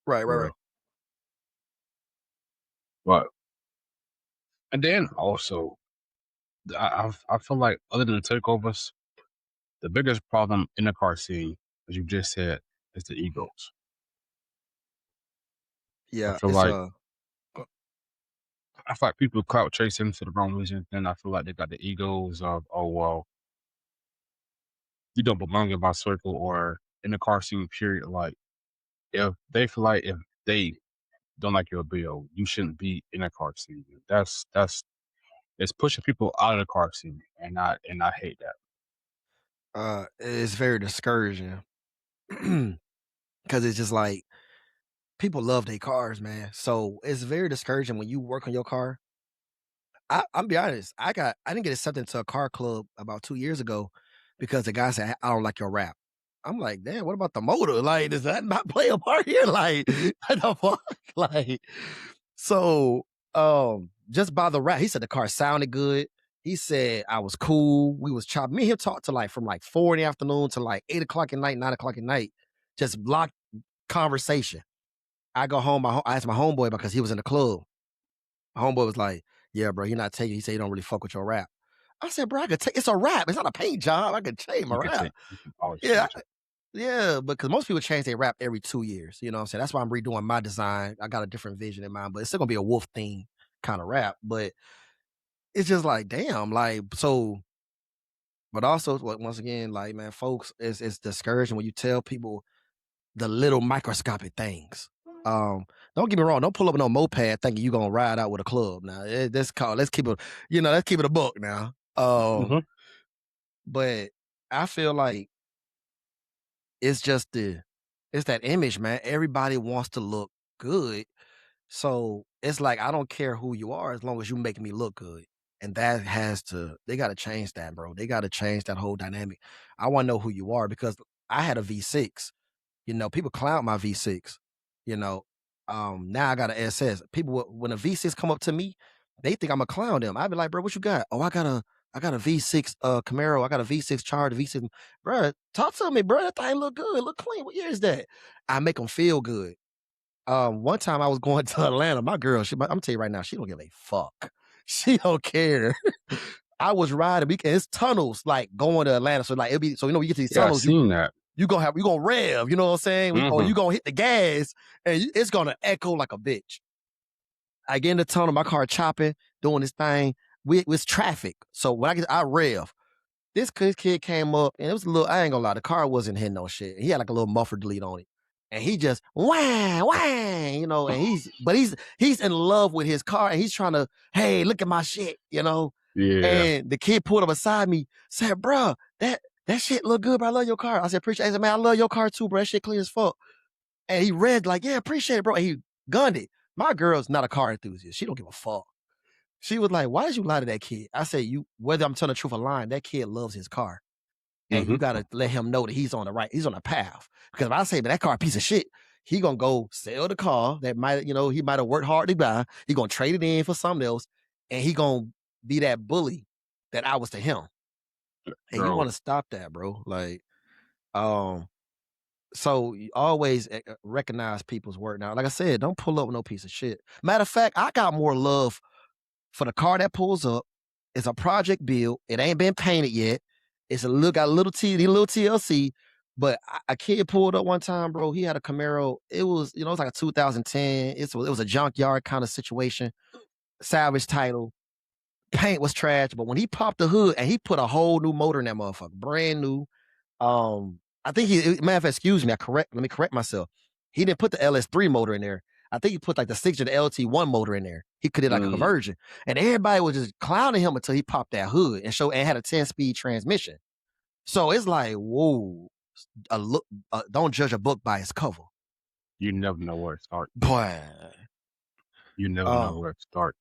right, right, for right. real. But and then also I feel like other than the takeovers, the biggest problem in the car scene, as you just said, is the Mhm. egos. I Yeah, feel like uh, I feel like people clout chasing for the wrong reason. Then I feel like they got the egos of, oh well, you don't belong in my circle or in the car scene. Period. Like if they feel like if they don't like your bill, you shouldn't be in a car scene. That's it's pushing people out of the car scene, and I hate that. it's very discouraging because it's just like people love their cars, man. So it's very discouraging when you work on your car. I'm be honest. I didn't get accepted into a car club about 2 years ago because the guy said, I don't like your rap. I'm like, damn, what about the motor? Like, does that not play a part here? Like, what the fuck? Like, so just by the rap, he said the car sounded good. He said I was cool. We was chopping. Me and him talked to like from like 4 in the afternoon to like 8 o'clock at night, 9 o'clock at night. Just block conversation. I go home, I asked my homeboy because he was in the club. My homeboy was like, "Yeah, bro, you're not taking." He said, "You don't really fuck with your rap." I said, "Bro, I could take. It's a rap. It's not a paint job. I could change my rap." You can always Yeah, change it. yeah, because most people change their rap every 2 years. You know what I'm saying? That's why I'm redoing my design. I got a different vision in mind, but it's still gonna be a wolf theme kind of rap. But it's just like, damn, like so. But also, once again, like man, folks, it's discouraging when you tell people the little microscopic things. Don't get me wrong. Don't pull up no moped thinking you gonna ride out with a club. Now that's called. Let's keep it. Let's keep it a book now. Hmm. But I feel like it's just it's that image, man. Everybody wants to look good, so it's like I don't care who you are as long as you make me look good. And that they got to change that, bro. They got to change that whole dynamic. I want to know who you are because I had a V6. People clown my V6. You know, now I got an SS. People, when a V6 come up to me, they think I'm a clown them. I'd be like, bro, what you got? Oh, I got a V6 Camaro. I got a V6 Charger, V6. Bro, talk to me, bro. That thing look good, look clean. What year is that? I make them feel good. One time I was going to Atlanta. My girl, I'm gonna tell you right now, she don't give a fuck. She don't care. I was riding. It's tunnels like going to Atlanta. So like it'll be so you get to these Yeah, I tunnels. seen that. You gonna rev, you know what I'm saying? Or Hmm. you gonna hit the gas and it's gonna echo like a bitch. I get in the tunnel, my car chopping, doing this thing with traffic. So when I rev, this kid came up and it was a little, I ain't gonna lie, the car wasn't hitting no shit. He had like a little muffler delete on it. and he just whang, whang, and he's in love with his car, and he's trying to, hey, look at my shit, Yeah. And the kid pulled up beside me, said, bro, that shit look good, bro. I love your car. I said, appreciate it. I said, man, I love your car too, bro. That shit clean as fuck. And he read like, yeah, appreciate it, bro. And he gunned it. My girl's not a car enthusiast. She don't give a fuck. She was like, why did you lie to that kid? I said, whether I'm telling the truth or lying, that kid loves his car. And you Mm-hmm. gotta let him know that he's on the path. Because if I say, man, that car a piece of shit, he gonna go sell the car that he might have worked hard to buy. He gonna trade it in for something else, and he gonna be that bully that I was to him. And you Bro. want to stop that, bro. Like, so you always recognize people's work. Now, like I said, don't pull up with no piece of shit. Matter of fact, I got more love for the car that pulls up. It's a project build. It ain't been painted yet. It's got a little TLC. But a kid pulled up one time, bro. He had a Camaro. It was, it was like a 2010. It was a junkyard kind of situation. Salvage title. Paint was trash. But when he popped the hood and he put a whole new motor in that motherfucker, brand new. I think matter of fact, excuse me, let me correct myself. He didn't put the LS3 motor in there. I think he put like the 6 or the LT1 motor in there. He could have like a conversion. And everybody was just clowning him until he popped that hood and had a 10-speed transmission. So it's like, whoa, don't judge a book by its cover. You never know where to start. Boy. You never know where to start.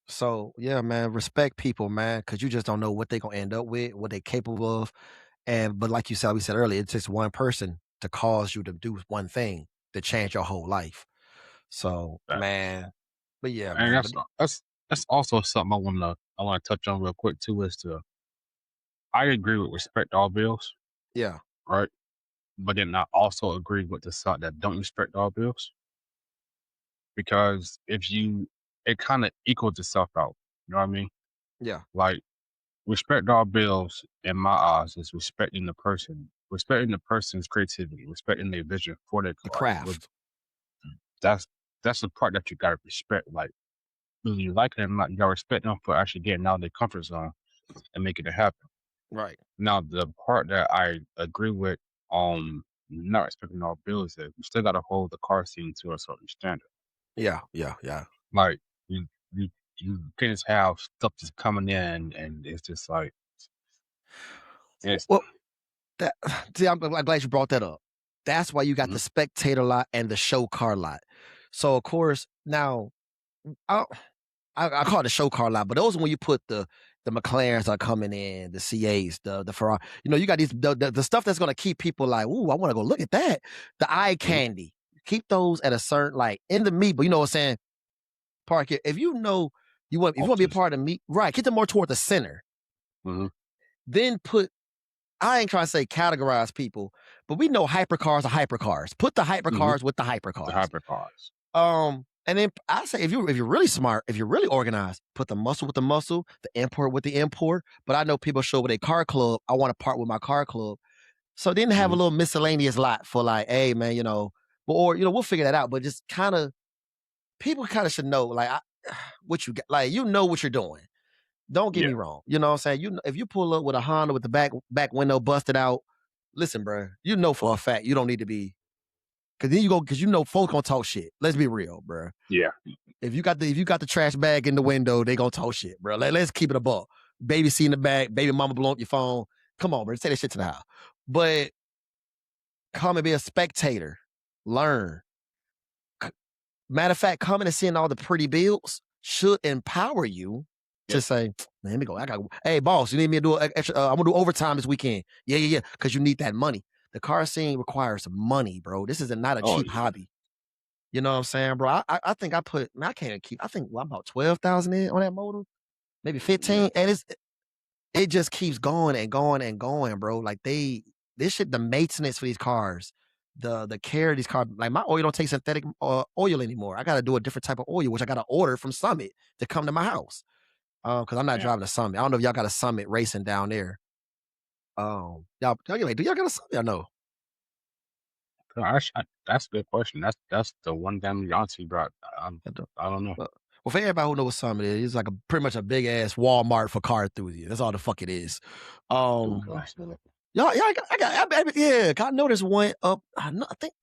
So yeah, man, respect people, man, because you just don't know what they're gonna end up with, what they're capable of. But like we said earlier, it takes one person to cause you to do one thing to change your whole life. So, man, but yeah, and man. That's also something I wanna touch on real quick too. I agree with respect all bills. Yeah. Right. But then I also agree with the side that don't respect all bills. Because it kind of equals itself out. You know what I mean? Yeah. Like, respect all bills, in my eyes, is respecting the person's creativity, respecting their vision for their The craft. craft. That's the part that you gotta respect. Like, whether you like it or not, you gotta respect them for actually getting out of their comfort zone and making it happen. Right. Now, the part that I agree with not respecting all bills is you still gotta hold the car scene to a certain standard. Yeah. Yeah. Yeah. Like, you you you can't just have stuff just coming in and it's just like it's Well, see, I'm glad you brought that up. That's why you got the spectator lot and the show car lot. So of course, now I call it the show car lot, but those are when you put the McLarens are coming in, the CAs, the Ferrari. You got these the stuff that's gonna keep people like, ooh, I want to go look at that. The eye candy. Keep those at a certain in the meat, but you know what I'm saying? Park it. If you want to be a part of meat, right? Get them more toward the center. Then I ain't trying to say categorize people, but we know hypercars are hypercars. Put the hypercars with the hypercars. The hypercars. And then I say if you're really smart, if you're really organized, put the muscle with the muscle, the import with the import. But I know people show with a car club. I want to part with my car club. So then have a little miscellaneous lot for like, hey man, or we'll figure that out. But just people kind of should know what you got, like what you're doing. Don't get me wrong. You know what I'm saying? If you pull up with a Honda with the back window busted out, listen, bro, for a fact you don't need to be, because folks gonna talk shit. Let's be real, bro. Yeah. If you got the trash bag in the window, they gonna talk shit, bro. Let's keep it a buck. Baby seat in the back, baby mama blowing up your phone. Come on, bro, say that shit to the house. But come and be a spectator. Learn. Matter of fact, coming and seeing all the pretty builds should empower you to say, man, let me go. Hey, boss, you need me to do extra? I'm gonna do overtime this weekend. Yeah. Because you need that money. The car scene requires money, bro. This is not a cheap hobby. You know what I'm saying, bro? I think I can't keep. I think about 12,000 in on that motor, maybe 15, and it just keeps going and going and going, bro. Like the maintenance for these cars, the care of these cars. Like my oil don't take synthetic oil anymore. I got to do a different type of oil, which I got to order from Summit to come to my house. Because I'm not driving a Summit. I don't know if y'all got a Summit racing down there. Do y'all got a Summit? I know. That's a good question. That's the one damn Yahtzee brought. I don't know. Well, for everybody who knows what Summit is, it's like pretty much a big ass Walmart for car enthusiasts. That's all the fuck it is. I know there's one up. I think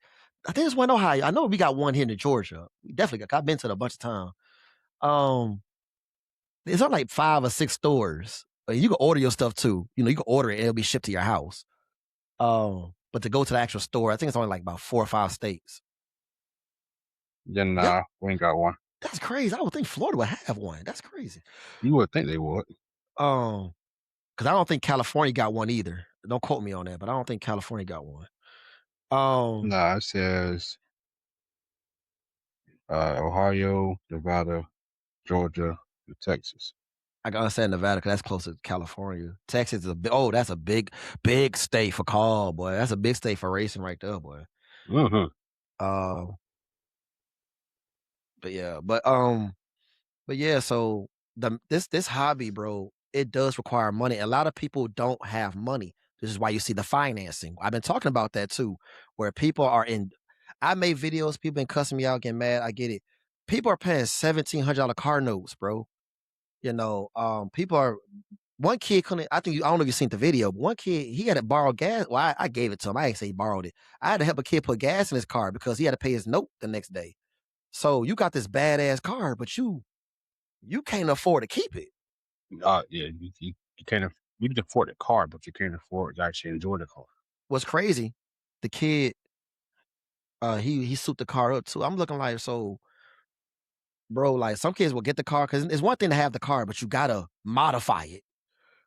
I think it's one in Ohio. I know we got one here in Georgia. We definitely got. I've been to it a bunch of times. Um, it's on like 5 or 6 stores. You can order your stuff too. You know, you can order it and it'll be shipped to your house. But to go to the actual store, I think it's only like about 4 or 5 states. Then Yep, we ain't got one. that's crazy. I would think Florida would have one. That's crazy. You would think they would. Um, because I don't think California got one either. Don't quote me on that, but I don't think California got one. Um, Nah, it says Ohio, Nevada, Georgia, and Texas. I can understand Nevada because that's closer to California. Texas is a big. Oh, that's a big state for car, boy. That's a big state for racing right there, boy. Mm-hmm. Uh, but yeah, but yeah. So this hobby, bro, it does require money. A lot of people don't have money. This is why you see the financing. I've been talking about that too, where people are in. I made videos. People been cussing me out, getting mad. I get it. People are paying $1,700 car notes, bro. You know, people are. One kid couldn't. I think I don't know if you seen the video, but one kid he had to borrow gas. Well, I gave it to him. I ain't say he borrowed it. I had to help a kid put gas in his car because he had to pay his note the next day. So you got this badass car, but you can't afford to keep it. Yeah, you can't. You can afford the car, but you can't afford to actually enjoy the car. What's crazy? The kid, he souped the car up too. I'm looking like so, bro. Like some kids will get the car because it's one thing to have the car, but you gotta modify it.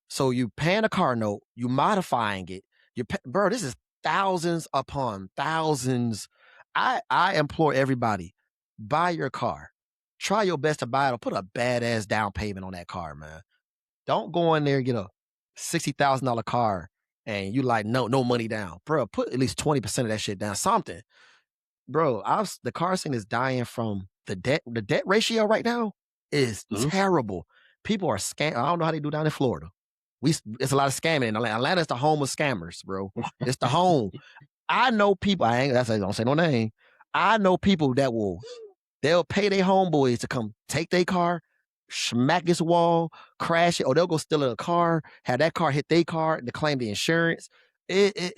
So you paying a car note, you modifying it. Bro, this is thousands upon thousands. I implore everybody, buy your car. Try your best to buy it or put a badass down payment on that car, man. Don't go in there and get a $60,000 car and you like no money down. Bro, put at least 20% of that shit down. Something. Bro, the car scene is dying from the debt. The debt ratio right now is Mm-hmm. terrible. People are scam. I don't know how they do down in Florida. It's a lot of scamming in Atlanta. Atlanta's the home of scammers, bro. It's the home. I know people. Don't say no name. I know people that they'll pay their homeboys to come take their car, smack this wall, crash it, or they'll go steal a car, have that car hit their car to claim the insurance.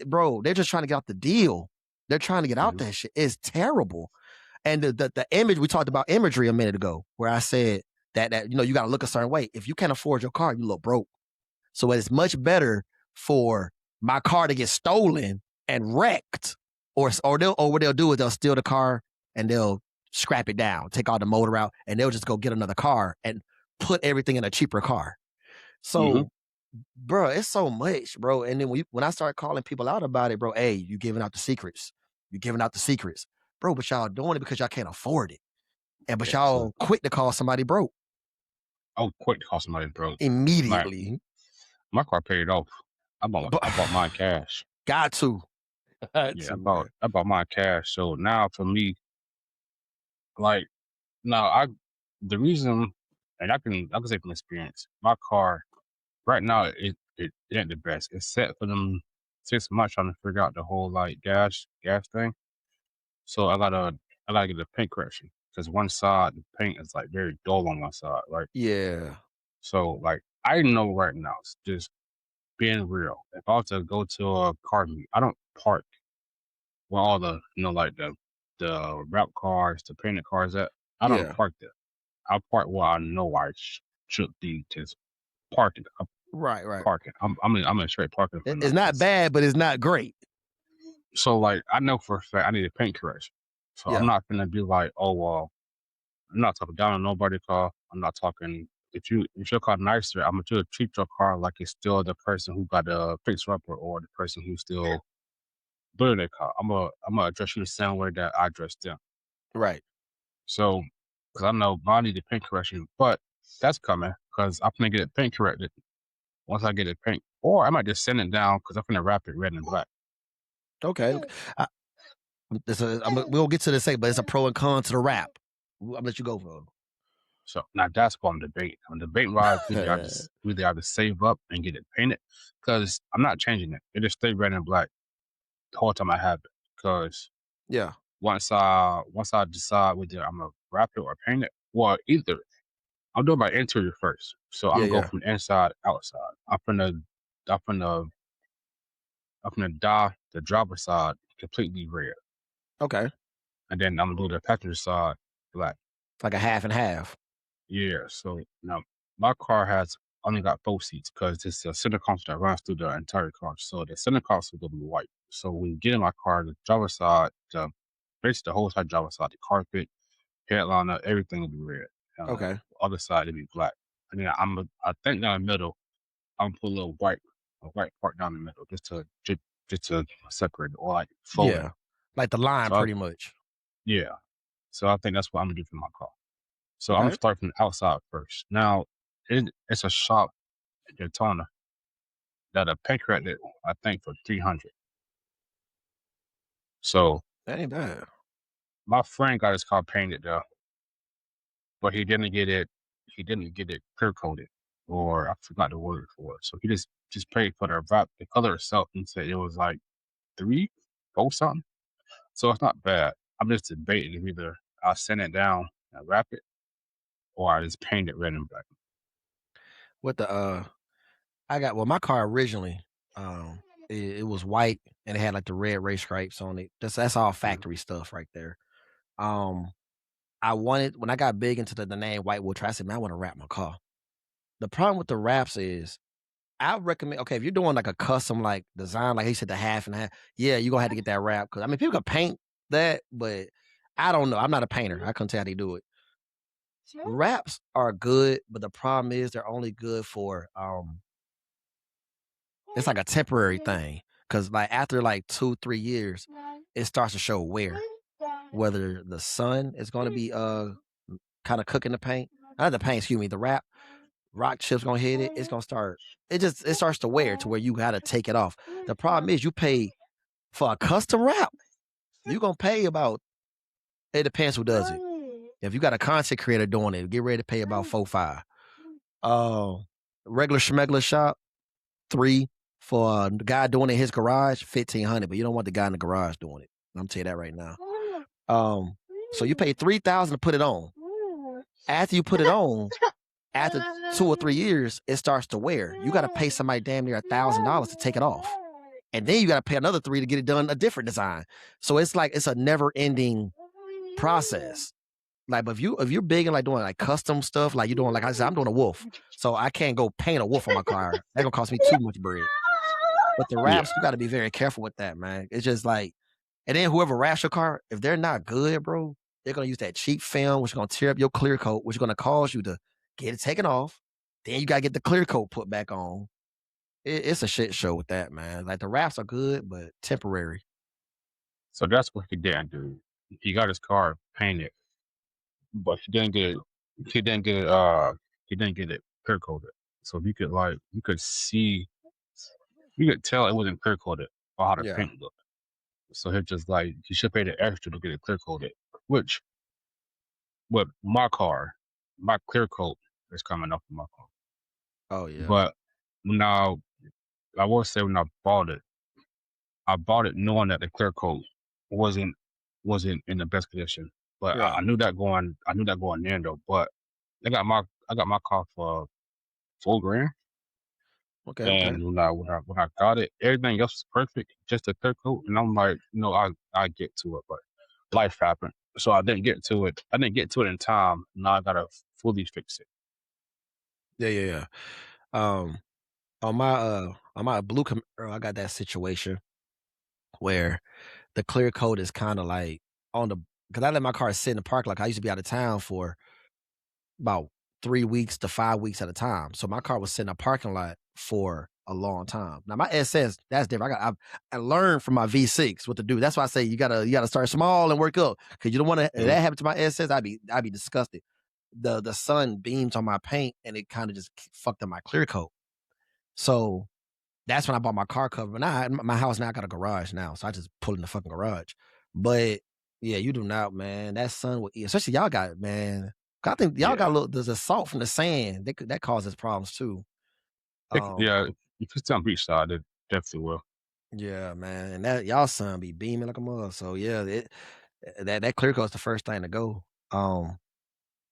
Bro, they're just trying to get out the deal. They're trying to get out Mm-hmm. that shit. It's terrible. And the image we talked about imagery a minute ago, where I said that you got to look a certain way. If you can't afford your car, you look broke. So it's much better for my car to get stolen and wrecked, or what they'll do is they'll steal the car and they'll scrap it down, take all the motor out, and they'll just go get another car and put everything in a cheaper car. Mm-hmm. So, bro, it's so much, bro. And then when I start calling people out about it, bro, hey, you giving out the secrets. You giving out the secrets. Bro, but y'all doing it because y'all can't afford it. And but Yeah. So y'all quick to call somebody broke I was quick to call somebody broke. immediately. My car paid off. But I bought mine cash. got to. Got Yeah, to, man. I bought mine cash. So now for me, like now the reason, and I can say from experience, my car right now it ain't the best. It's set for them 6 months trying to figure out the whole like gas thing. So I gotta get a paint correction because one side the paint is like very dull on one side, right? Yeah. So like I know right now, it's just being real. If I was to go to a car meet, I don't park where all the like the wrap cars, the painted cars at. I don't Yeah. park there. I park where I know I should be just parking. I'm Right, right. parking. I'm in straight parking for It's now. not bad, but it's not great. So like I know for a fact I need a paint correction. So I'm Yeah. not gonna be like, oh well, I'm not talking down on nobody car. I'm not talking if your car nicer, I'm gonna treat your car like it's still the person who got a fixer upper or the person who still building their car. I'm gonna address you the same way that I address them. Right. So because I know I need the paint correction, but that's coming because I'm gonna get it paint corrected once I get it paint. Or I might just send it down because I'm gonna wrap it red and black. Okay. I, we'll get to this but it's a pro and con to the rap. I'll let you go, bro. So now that's what I'm debating. I'm debating why really I just save up and get it painted because I'm not changing it. It just stay red and black the whole time I have it. Because Yeah. once I decide whether I'm gonna wrap it or paint it, well, either I'm doing my interior first. So I'm Yeah, gonna go yeah. from inside outside. I'm gonna dye the driver's side completely red. Okay. and then I'm gonna do the passenger side black. Like a half and half. Yeah. So now my car has only got 4 seats because it's a center console that runs through the entire car. So the center console will be white. So when you get in my car, the driver's side, basically the whole side driver's side, the carpet, headliner, everything will be red. Okay. Other side will be black. And then I think down the middle, I'm gonna put a white part down the middle just to separate it or like fold it. Yeah. Like the line So I, pretty much. yeah. So I think that's what I'm gonna do for my car. So I'm gonna Okay. start from the outside first. Now it's a shop in Daytona that a paint credit I think for 300. So That ain't bad. my friend got his car painted though, but he didn't get it. He didn't get it clear coated, or I forgot the word for it. So he just paid for the color itself, and said it was like 3, 4 something. So it's not bad. I'm just debating if either I sand it down and wrap it, or I just paint it red and black. With the I got well, my car originally, it was white and it had like the red race stripes on it. That's all Mhm. factory stuff right there. Um, I wanted when I got big into the name White Wolf Trey, I said, man, I want to wrap my car. The problem with the wraps is I recommend okay, if you're doing like a custom like design, like he said, the half and half, yeah, you're gonna have to get that wrap. Cause I mean people can paint that, but I don't know. I'm not a painter. I couldn't tell how they do it. Wraps are good, but the problem is they're only good for it's like a temporary thing. Cause like after like 2, 3 years, it starts to show wear. Whether the sun is gonna be kind of cooking the paint. Not the paint, excuse me, the wrap. Rock chips gonna hit it. It's gonna start. It starts to wear to where you gotta take it off. The problem is you pay for a custom wrap. You gonna pay about. It depends who does it. If you got a content creator doing it, get ready to pay about 4, 5. Uh, regular schmegler shop 3 for the guy doing it in his garage 1,500. But you don't want the guy in the garage doing it. I'm tell you that right now. Um, so you pay 3,000 to put it on. After you put it on, after 2 or 3 years, it starts to wear. You got to pay somebody damn near $1,000 to take it off, and then you got to pay another 3 to get it done a different design. So it's like it's a never ending process. Like, but if you're big and like doing like custom stuff, like you're doing like I said, I'm doing a wolf, so I can't go paint a wolf on my car. That's gonna cost me too much bread. But the Yeah. wraps, you got to be very careful with that, man. It's just like, and then whoever wraps your car, if they're not good, bro, they're gonna use that cheap film, which is gonna tear up your clear coat, which is gonna cause you to get it taken off. Then you gotta get the clear coat put back on. It's a shit show with that, man. Like the wraps are good, but temporary. So that's what he didn't do. He got his car painted, but he didn't get it he didn't get it clear coated. So you could see you could tell it wasn't clear coated or how the Yeah. paint looked. So he just like he should pay the extra to get it clear coated. Which with my car, my clear coat is coming up in my car. Oh yeah. But now I will say when I bought it knowing that the clear coat wasn't wasn't in the best condition. But Yeah. I knew that going in though. But I got my car for 4 grand. Okay. Okay. And when I got it, everything else was perfect, just the clear coat. And I'm like, I get to it, but life happened. So I didn't get to it. I didn't get to it in time. Now I gotta fully fix it. Yeah. Yeah. Yeah. Um, on my blue Camaro, I got that situation where the clear coat is kind of like on the because I let my car sit in the park. Like I used to be out of town for about 3 weeks to 5 weeks at a time. So my car was sitting in a parking lot for a long time. Now my SS, that's different. I learned from my V6 what to do. That's why I say you gotta start small and work up. Cause you don't want to if Mhm. that happened to my SS, I'd be disgusted. The sun beams on my paint and it kind of just fucked up my clear coat. So that's when I bought my car cover. Now my house now got a garage now, so I just pull in the fucking garage. But yeah, you do not, man. That sun will eat, especially y'all got man. I think y'all got Yeah. a little. There's a salt from the sand that causes problems too. Um, Yeah. If it's on beach side, it definitely will. yeah, man, and that y'all sun be beaming like a mug. So yeah, that clear coat's the first thing to go. Um,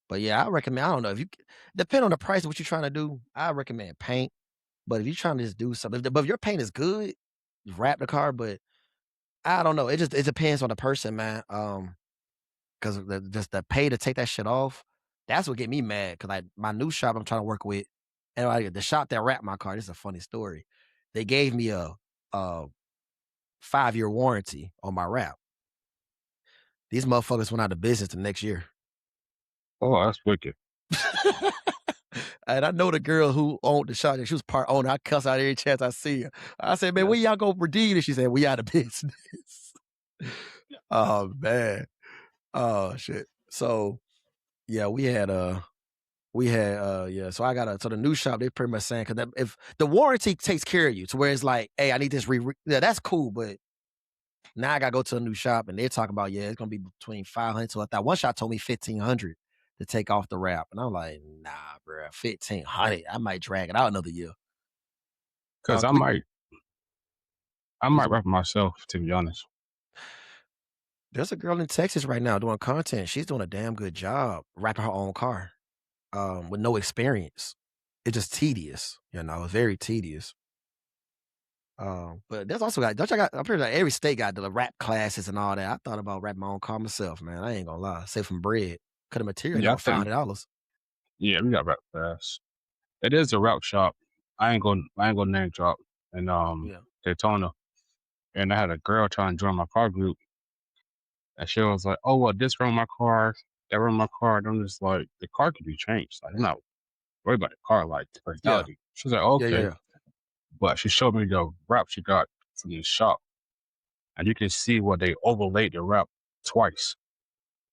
but yeah, I recommend. I don't know if you depend on the price of what you're trying to do. I recommend paint. But if you're trying to just do something, but if your paint is good, wrap the car. But I don't know. It depends on the person, man. Because just the pay to take that shit off, that's what get me mad. Cause like my new shop I'm trying to work with, and the shop that wrapped my car. This is a funny story. They gave me a 5-year warranty on my wrap. These motherfuckers went out of business the next year. Oh, that's wicked. And I know the girl who owned the shop. She was part owner. I cuss out every chance I see her. I said, "Man, Yeah. when y'all go redeem it?" She said, "We out of business." Oh man. Oh shit. So yeah, yeah. So I got so the new shop, they pretty much saying because if the warranty takes care of you to where it's like, hey, I need this yeah, that's cool, but now I gotta go to a new shop and they're talking about, yeah, it's gonna be between 500 to that. One shop told me 1,500 to take off the wrap. And I'm like, nah, bro, 1,500. I might drag it out another year. Cause I 'Cause might rap myself, to be honest. there's a girl in Texas right now doing content. She's doing a damn good job wrapping her own car, with no experience. It's just tedious, it's very tedious. But there's also got don't y'all got I'm pretty sure every state got the rap classes and all that. I thought about rapping my own car myself, man. I ain't gonna lie. Save some bread. Cut the material ain't Yeah, I no five think hundred dollars. yeah, we got rap fast. It is a route shop. I ain't gonna name drop in Yeah. Daytona. And I had a girl trying to join my car group and she was like, oh well this run my car, that run my car. And I'm just like, the car could be changed. Like I'm not worried about the car, like the Yeah. personality. She was like, Yeah, yeah, okay. yeah. But she showed me the wrap she got from the shop. And you can see where they overlaid the wrap twice.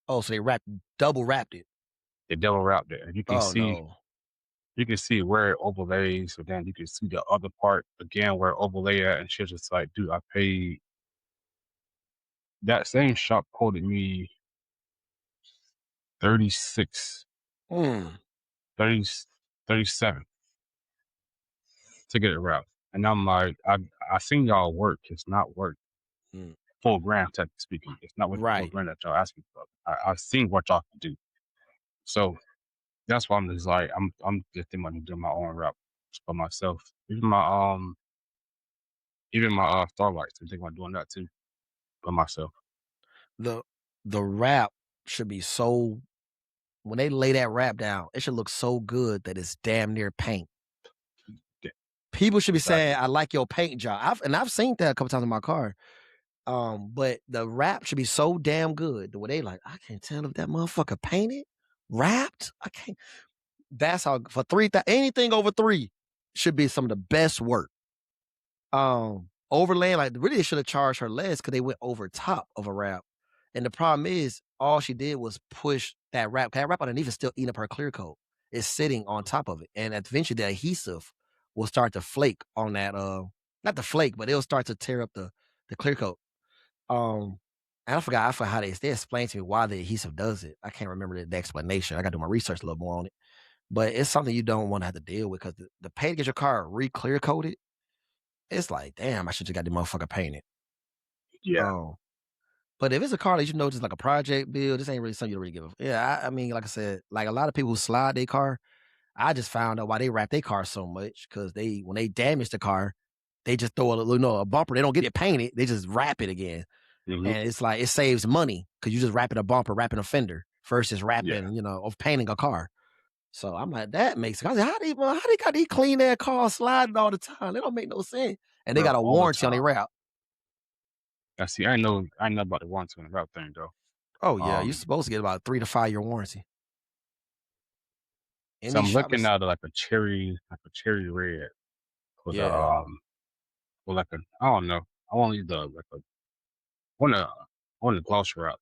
Oh, so they double wrapped it. They double wrapped it. And Oh no. you can see where it overlays, but then you can see the other part again where it overlay at. And she was just like, dude, I paid that same shop quoted me 36, Mm, 30, 37 to get it wrapped. And I'm like, I seen y'all work. It's not work. mm. Full grand, technically speaking. It's not worth the full Right. grand that y'all asking for. I've seen what y'all can do. So that's why I'm just like, I'm just thinking about doing my own wrap for myself. Even my Starlights, I'm thinking about doing that too for myself. The the wrap should be so when they lay that wrap down, it should look so good that it's damn near paint. Yeah, People should be saying, exactly. "I like your paint job." I've seen that a couple times in my car. But the wrap should be so damn good. The way they like, I can't tell if that motherfucker painted, wrapped. I can't. That's how for anything over 3 should be some of the best work. Overlaying, like really they should have charged her less because they went over top of a wrap. And the problem is, all she did was push that wrap. That wrap underneath is still eating up her clear coat. It's sitting on top of it. And eventually the adhesive will start to flake on that not the flake, but it'll start to tear up the clear coat. Um, and I forgot how they explained to me why the adhesive does it. I can't remember the explanation. I got to do my research a little more on it. But it's something you don't want to have to deal with because the pay to get your car re-clear coated, it's like, damn, I should just got the motherfucker painted. Yeah, Um, but if it's a car that just like a project build, this ain't really something you really give a yeah. I mean, like I said, like a lot of people who slide their car, I just found out why they wrap their car so much because when they damage the car, they just throw a bumper. They don't get it painted. They just wrap it again. hmm, And it's like it saves money because you just wrapping a bumper, wrapping a fender versus yeah, wrapping, of painting a car. So I'm like, that makes sense. I said, how they got these clean air cars sliding all the time? They don't make no sense. And they bro, got a all the warranty on their time. wrap. I see. I know about the warranty on the route thing though. Oh yeah, you're Um, supposed to get about a 3 to 5 year warranty. so Any I'm shop looking is at like a cherry red for the yeah. for like a I don't know. I want to use the like a want to I want the gloss route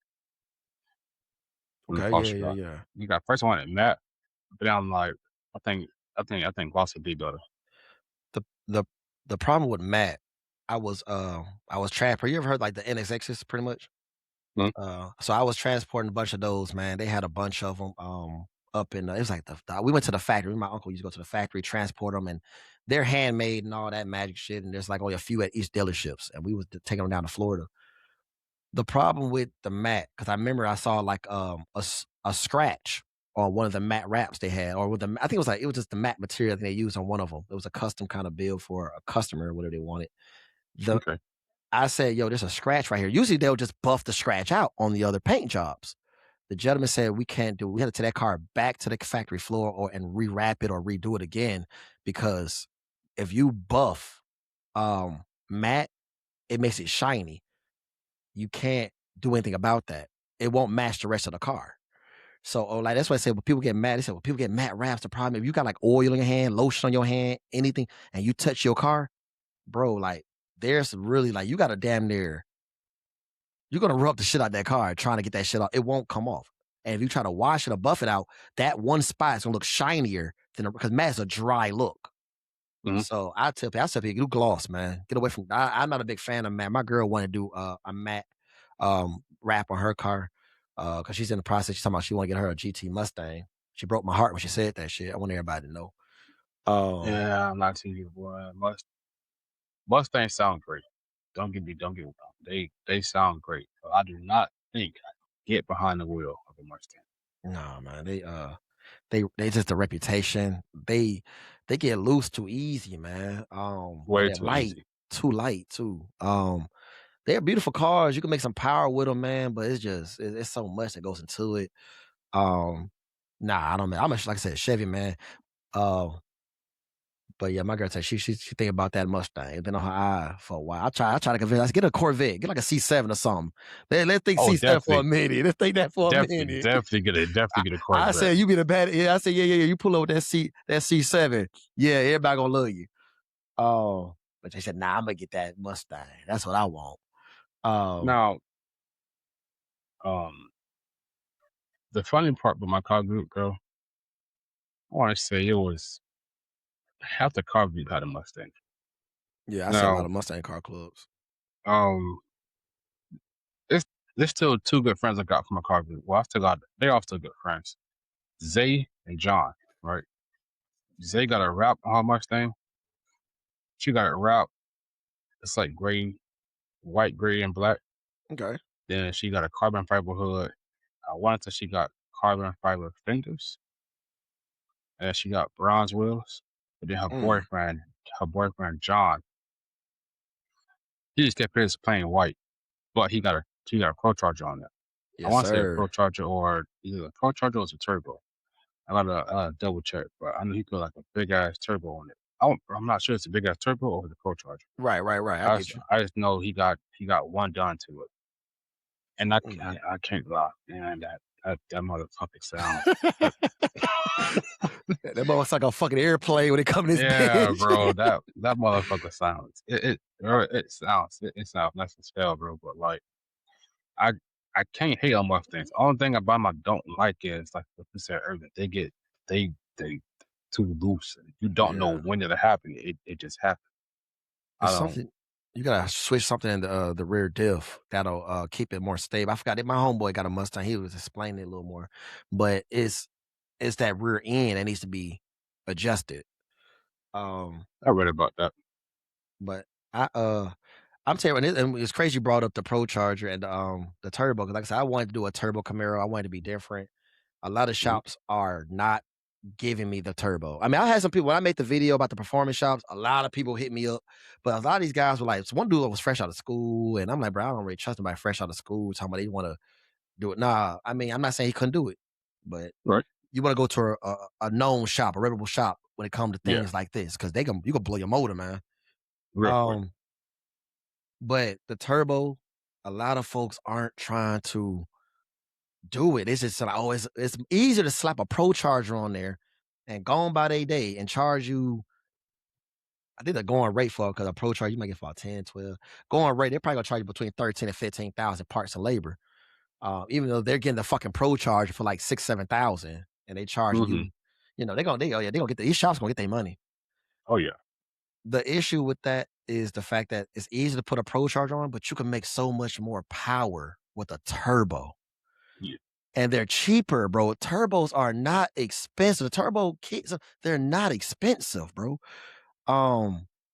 from the Okay, gloss yeah, yeah, route. yeah. You got first I wanted matte, but then I'm like, I think gloss would be better. The the the problem with Matt, I was transporting. You ever heard like the NSXs pretty much? Hmm? So I was transporting a bunch of those, man. They had a bunch of them up in it was like we went to the factory. My uncle used to go to the factory, transport them, and they're handmade and all that magic shit. And there's like only a few at each dealerships, and we was taking them down to Florida. The problem with the mat, because I remember I saw like a scratch on one of the mat wraps they had, or with I think it was just the mat material that they used on one of them. It was a custom kind of build for a customer, whatever they wanted. The Okay. I said, yo, there's a scratch right here. Usually they'll just buff the scratch out on the other paint jobs. The gentleman said we can't do it. We had to take that car back to the factory floor or and rewrap it or redo it again because if you buff matte, it makes it shiny. You can't do anything about that. It won't match the rest of the car. So, like that's why I said when people get mad, they said when people get matte wraps, the problem if you got like oil in your hand, lotion on your hand, anything, and you touch your car, bro, like there's really like you got to damn near you're gonna rub the shit out that car trying to get that shit off. It won't come off. And if you try to wash it or buff it out, that one spot is gonna look shinier than because matte is a dry look. Mhm. So I tell people, do gloss, man. Get away from. I'm not a big fan of matte. My girl wanted to do a matte wrap on her car because she's in the process. She's talking about she want to get her a GT Mustang. She broke my heart when she said that shit. I want everybody to know. Yeah, I'm not too you, boy. Mustangs sound great. Don't get me wrong. They sound great. But I do not think I can get behind the wheel of a Mustang. Nah, man. They just the reputation. They get loose too easy, man. And Way they're too easy. too light too. They're beautiful cars. You can make some power with them, man. But it's just it's so much that goes into it. Um, nah, I don't. I'm like I said, Chevy, man. Uh, but yeah, my girl said she think about that Mustang. It's been on her eye for a while. I try to convince. Her, get a Corvette, get like a C7 or something. Let's think Oh, C7 for a definitely, minute. Let's think that for a definitely, minute. definitely get a I Corvette. said you be the bad. Yeah, I said yeah. You pull over that C7. Yeah, everybody gonna love you. Oh, but they said nah, I'm gonna get that Mustang. That's what I want. Um, Now, um, the funny part with my car group, girl, I want to say it was half the car group had a Mustang. yeah, I see a lot Now, of Mustang car clubs. um, it's there's still two good friends I got from my car group. Well, I still got they're all still good friends. Zay and John, right? Zay got a wrap on her Mustang. She got a wrap. It's like gray, white, gray, and black. Okay. Then she got a carbon fiber hood. I wanted to she got carbon fiber fenders, and she got bronze wheels. But then Mm, her boyfriend John, he just kept his plain white, but he got a pro charger on it. I yes, want to say a sir. pro charger or either a pro charger or it's a turbo. I gotta double check, but I know he put like a big ass turbo on it. I'm not sure it's a big ass turbo or the pro charger. Right. I get you. I just know he got one done to it, and Mm. I can't lie, man. That motherfucker sounds. That, That motherfucker's like a fucking airplane when it comes to this yeah, bitch. bro. That motherfucker sounds. Bro, it sounds nice as hell, bro. But like I I can't hate on Mustangs. Only thing about them I don't like is like what you said earlier. They too loose. You don't know Yeah. when it'll happen. It just happens. I It's don't. something you gotta switch something in the rear diff that'll keep it more stable. I forgot that my homeboy got a Mustang. He was explaining it a little more, but it's that rear end that needs to be adjusted. Um, I read about that. but I I'm telling you, and it's crazy you brought up the Pro Charger and the turbo. 'Cause like I said, I wanted to do a turbo Camaro. I wanted to be different. A lot of Mhm. shops are not giving me the turbo. I mean, I had some people when I made the video about the performance shops, a lot of people hit me up, but a lot of these guys were like, so one dude was fresh out of school, and I'm like, bro, I don't really trust anybody fresh out of school talking about they want to do it. Nah, I mean, I'm not saying he couldn't do it, but Right. you want to go to a known shop, a reputable shop when it comes to Yeah. things like this, because you can blow your motor, man. Real quick. Um, but the turbo, a lot of folks aren't trying to do it. It's just like, oh, it's easier to slap a pro charger on there and go on by their day and charge you. I think the going rate for because a pro charger you might get for about 10, 12. Going rate, they're probably gonna charge you between 13 and 15,000 parts and labor. Even though they're getting the fucking pro charger for like 6, 7,000 and they charging Hmm. you, they gonna get these shops gonna get their money. Oh yeah. The issue with that is the fact that it's easy to put a pro charger on, but you can make so much more power with a turbo. Yeah. And they're cheaper, bro. Turbos are not expensive. The turbo kits, they're not expensive, bro.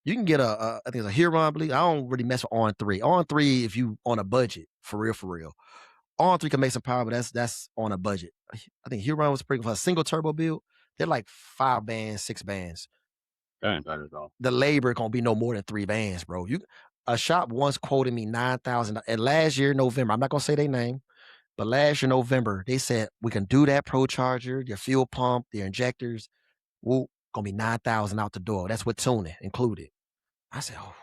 You can get I think it's a Huron, I believe. I don't really mess with On 3. On 3, if you on a budget, for real, for real. On 3 can make some power, but that's on a budget. I think Huron was pretty for a single turbo build. They're like 5 bands, 6 bands. That ain't bad at all. The labor gonna be no more than 3 bands, bro. a shop once quoted me $9,000. And last year, November, I'm not gonna say their name, but last year, November, they said we can do that Pro Charger, your fuel pump, your injectors. Whoop, gonna be 9,000 out the door. That's with tuning included. I said, oh,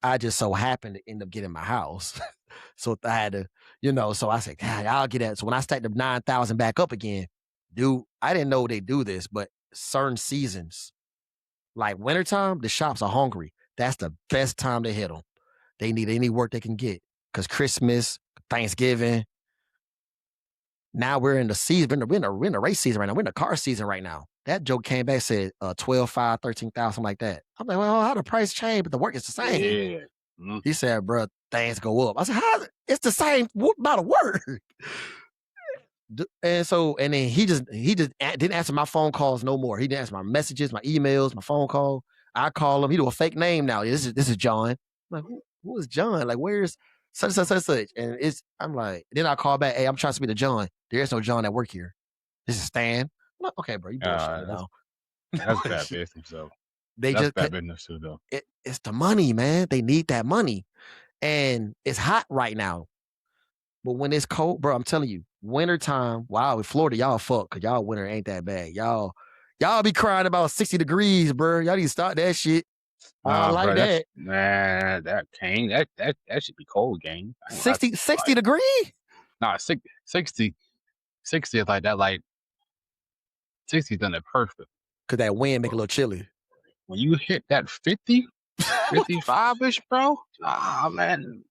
I just so happened to end up getting my house. So I had to, so I said, God, I'll get that. So when I stacked the 9,000 back up again, dude, I didn't know they do this, but certain seasons, like wintertime, the shops are hungry. That's the best time to hit them. They need any work they can get. Because Christmas, Thanksgiving, now we're in the season, we're in the race season right now. We're in the car season right now. That joke came back, said 12, 5, 13,000, something like that. I'm like, well, how the price change, but the work is the same. Yeah. He said, bro, things go up. I said, how? It's the same amount of work. And then he just didn't answer my phone calls no more. He didn't answer my messages, my emails, my phone call. I call him. He do a fake name now. This is John. I'm like, who is John? Like, where's such such such such? And I'm like, then I call back. Hey, I'm trying to speak to John. There's no John at work here. This is Stan. I'm like, okay, bro, you bullshitting now. That's bad business, though. That's bad business too, though. It's the money, man. They need that money, and it's hot right now. But when it's cold, bro, I'm telling you, wintertime, wow, in Florida, y'all fuck, because y'all winter ain't that bad. Y'all be crying about 60 degrees, bro. Y'all need to start that shit. I don't like that. Nah, that should be cold, gang. 60 degrees? Nah, 60 is like that, like 60 done it perfect. Because that wind make it a little chilly. When you hit that 50, 55-ish, bro, man.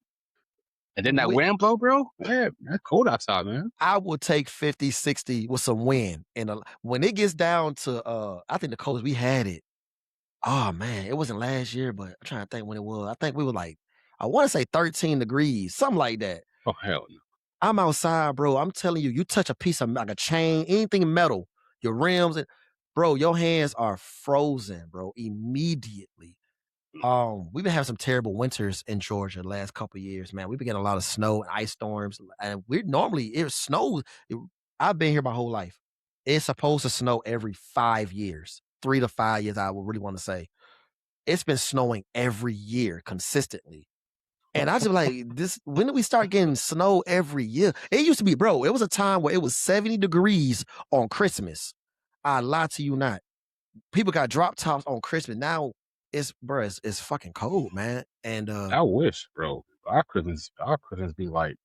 And then that wind blow, bro, man, that's cold outside, man. I will take 50, 60 with some wind. And when it gets down to, I think the coldest we had it, oh, man, it wasn't last year, but I'm trying to think when it was. I think we were like, I want to say 13 degrees, something like that. Oh, hell no. I'm outside, bro. I'm telling you, you touch a piece of, like a chain, anything metal, your rims, bro, your hands are frozen, bro, immediately. We've been having some terrible winters in Georgia the last couple of years, man. We've been getting a lot of snow and ice storms, and it snows. I've been here my whole life. It's supposed to snow every 5 years, 3 to 5 years. I would really want to say it's been snowing every year consistently, and I just like this. When did we start getting snow every year? It used to be, bro. It was a time where it was 70 degrees on Christmas. I lie to you not. People got drop tops on Christmas now. It's fucking cold, man. And I wish, bro. Our Christmas be like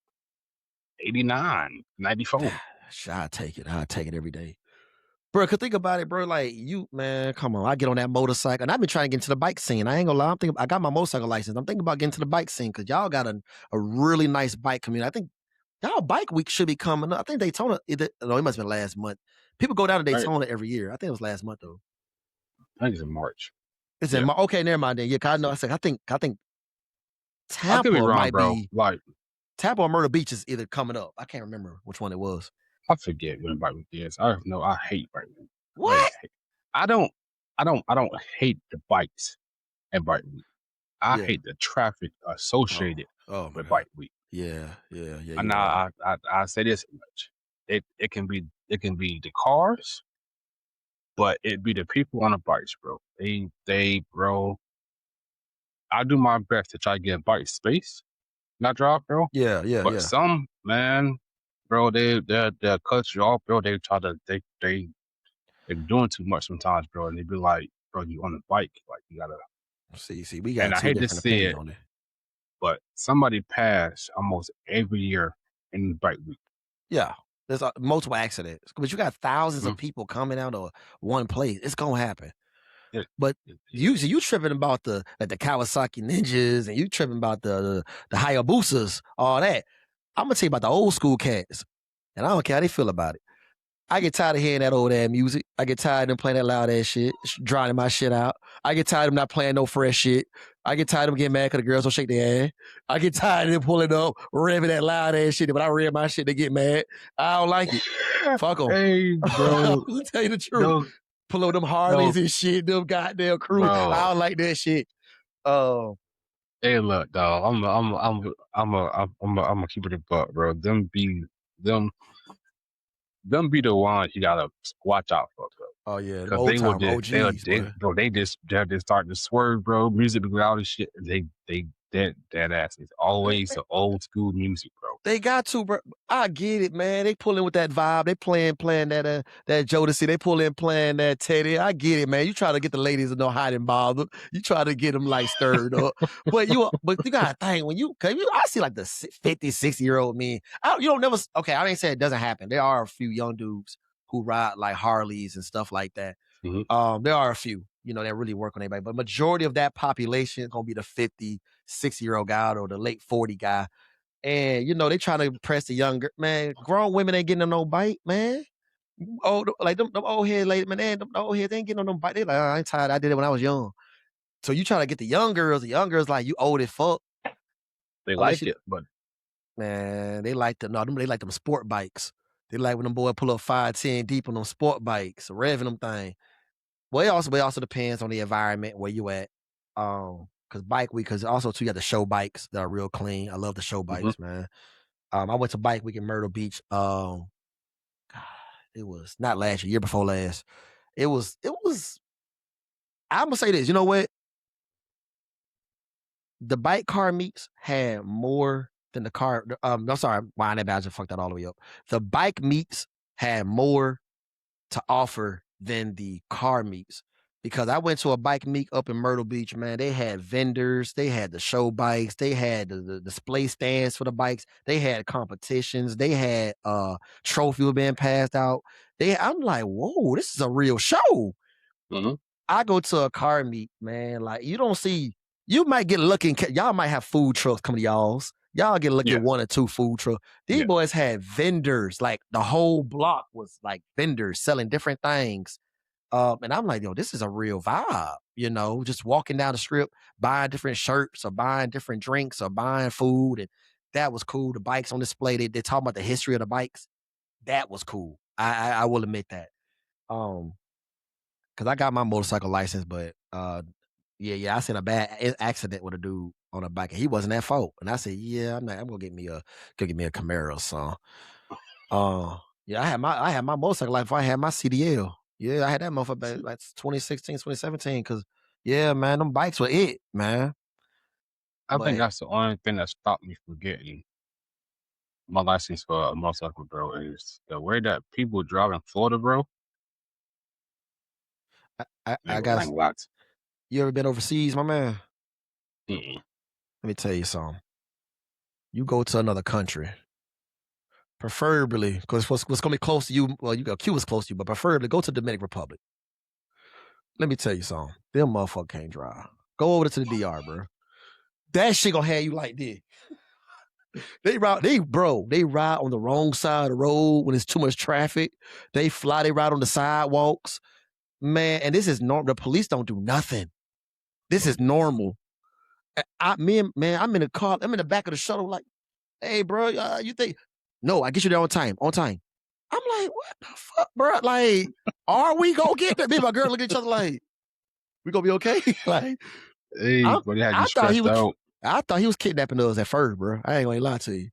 89, 94. I'll take it every day. Bro, cause think about it, bro. Like you, man, come on. I get on that motorcycle. And I've been trying to get into the bike scene. I ain't gonna lie. I got my motorcycle license. I'm thinking about getting to the bike scene because y'all got a really nice bike community. I think y'all bike week should be coming up. I think Daytona, it must have been last month. People go down to Daytona every year. I think it was last month though. I think it's in March. It's in March. Okay, never mind then. Yeah, I know. I think Tampa might be like Tampa or Myrtle Beach is either coming up. I can't remember which one it was. I forget when bike week is. I hate bike week. What? I don't hate the bikes and bike week. I hate the traffic associated with bike week. Yeah. And I say this much. It can be the cars, but it be the people on the bikes, bro. They bro. I do my best to try to get bike space, not drop, bro. Yeah. But some, man, bro, they'll cut you off, bro. They try to they're doing too much sometimes, bro. And they be like, bro, you on the bike, like you gotta see. We got. And I hate to say it, but somebody passed almost every year in the bike week. Yeah, there's multiple accidents, but you got thousands of people coming out of one place. It's gonna happen. But you tripping about the Kawasaki Ninjas, and you tripping about the Hayabusas, all that. I'm gonna tell you about the old school cats, and I don't care how they feel about it. I get tired of hearing that old ass music. I get tired of them playing that loud ass shit, drowning my shit out. I get tired of them not playing no fresh shit. I get tired of them getting mad because the girls don't shake their ass. I get tired of them pulling up, revving that loud ass shit. But I rev my shit, they get mad. I don't like it. Fuck them. Hey, bro. I'll tell you the truth. Pull up them Harleys and shit, them goddamn crew. Bro. I don't like that shit. Hey, look, dog. I'm a keep it a buck, bro. Them be the ones you gotta watch out for, bro. Oh yeah, because they will just, they just start to swerve, bro. Music be loud as shit. They Dead ass. It's always the old school music, bro. They got to, bro. I get it, man. They pull in with that vibe. They playing that Jodeci. They pull in playing that Teddy. I get it, man. You try to get the ladies to know how to bother. You try to get them like stirred up. But you gotta think I see like the 50, 60-year-old men. You don't never. Okay, I ain't saying it doesn't happen. There are a few young dudes who ride like Harleys and stuff like that. Mm-hmm. There are a few, that really work on anybody, but majority of that population is gonna be the 50, 60-year-old guy or the late 40 guy. And they trying to impress the younger man. Grown women ain't getting on no bike, man. Old like them old head lady, man. Them old heads ain't getting on no bike. They like, I ain't tired. I did it when I was young. So you try to get the young girls. The young girls like, you old as fuck. They All that like shit. it, but Man, they like they like them sport bikes. They like when them boys pull up 5, 10 deep on them sport bikes, revving them thing. Well, it also depends on the environment where you at. Cause bike week, cause also too, you have the show bikes that are real clean. I love the show bikes, man. I went to bike week in Myrtle Beach. God, it was not last year before last. It was. I'm gonna say this. You know what? The bike car meets had more than the car. I'm sorry, why I just fucked that all the way up. The bike meets had more to offer than the car meets. Because I went to a bike meet up in Myrtle Beach, man. They had vendors, they had the show bikes, they had the display stands for the bikes, they had competitions, they had trophies being passed out. I'm like, whoa, this is a real show. mm-hmm. I go to a car meet, man. Like you might get lucky. Y'all might have food trucks coming to y'all's. Y'all get lucky at 1 or 2 food trucks. These boys had vendors, like the whole block was like vendors selling different things. And I'm like, yo, this is a real vibe, just walking down the strip, buying different shirts or buying different drinks or buying food. And that was cool. The bikes on display, they talk about the history of the bikes. That was cool. I will admit that. Cause I got my motorcycle license, but I seen a bad accident with a dude on a bike and he wasn't at fault. And I said, yeah, I'm gonna get me a Camaro, son. Yeah, I had my motorcycle life. I had my CDL. Yeah, I had that motherfucker back like 2016, 2017. Cause yeah, man, them bikes were it, man. I think But that's the only thing that stopped me from getting my license for a motorcycle, bro, is the way that people drive in Florida, bro. I I got ain't lots. you ever been overseas, my man? Mm-mm. Let me tell you something. You go to another country, preferably, because what's gonna be close to you, well, you got Cuba's close to you, but preferably go to the Dominican Republic. Let me tell you something. Them motherfuckers can't drive. Go over to the DR, bro. That shit gonna have you like this. They ride on the wrong side of the road when there's too much traffic. They ride on the sidewalks. Man, and this is normal. The police don't do nothing. This is normal. I'm in the car. I'm in the back of the shuttle like, hey, bro, you think? No, I get you there on time. On time. I'm like, what the fuck, bro? Like, are we gonna get there? Me and my girl look at each other like, we gonna be okay? Like, Hey, but they had you I thought he stressed was. out. I thought he was kidnapping us at first, bro. I ain't gonna lie to you.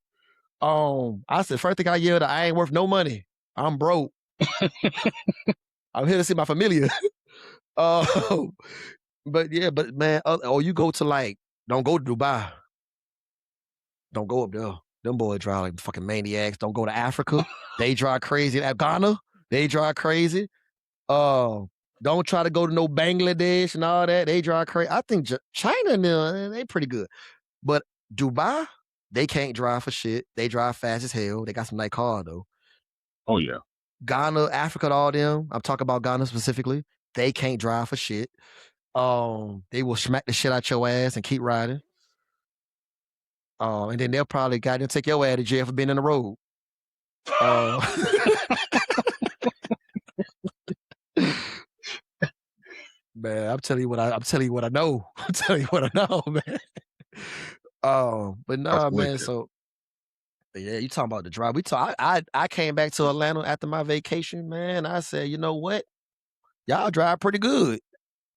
I said, first thing I yelled, I ain't worth no money. I'm broke. I'm here to see my familia. uh, but man, or you go to like, don't go to Dubai. Don't go up there. Them boys drive like fucking maniacs. Don't go to Africa. They drive crazy. At Ghana, they drive crazy. Don't try to go to no Bangladesh and all that. They drive crazy. I think China and them, they pretty good. But Dubai, they can't drive for shit. They drive fast as hell. They got some nice cars though. Oh yeah. Ghana, Africa, all them. I'm talking about Ghana specifically. They can't drive for shit. They will smack the shit out your ass and keep riding. And then they'll probably goddamn take your ass to jail for being in the road. Man, I'm telling you what I know. I'm telling you what I know, man. But That's nah, man. wicked. So yeah, you talking about the drive? I came back to Atlanta after my vacation, man. I said, you know what? Y'all drive pretty good.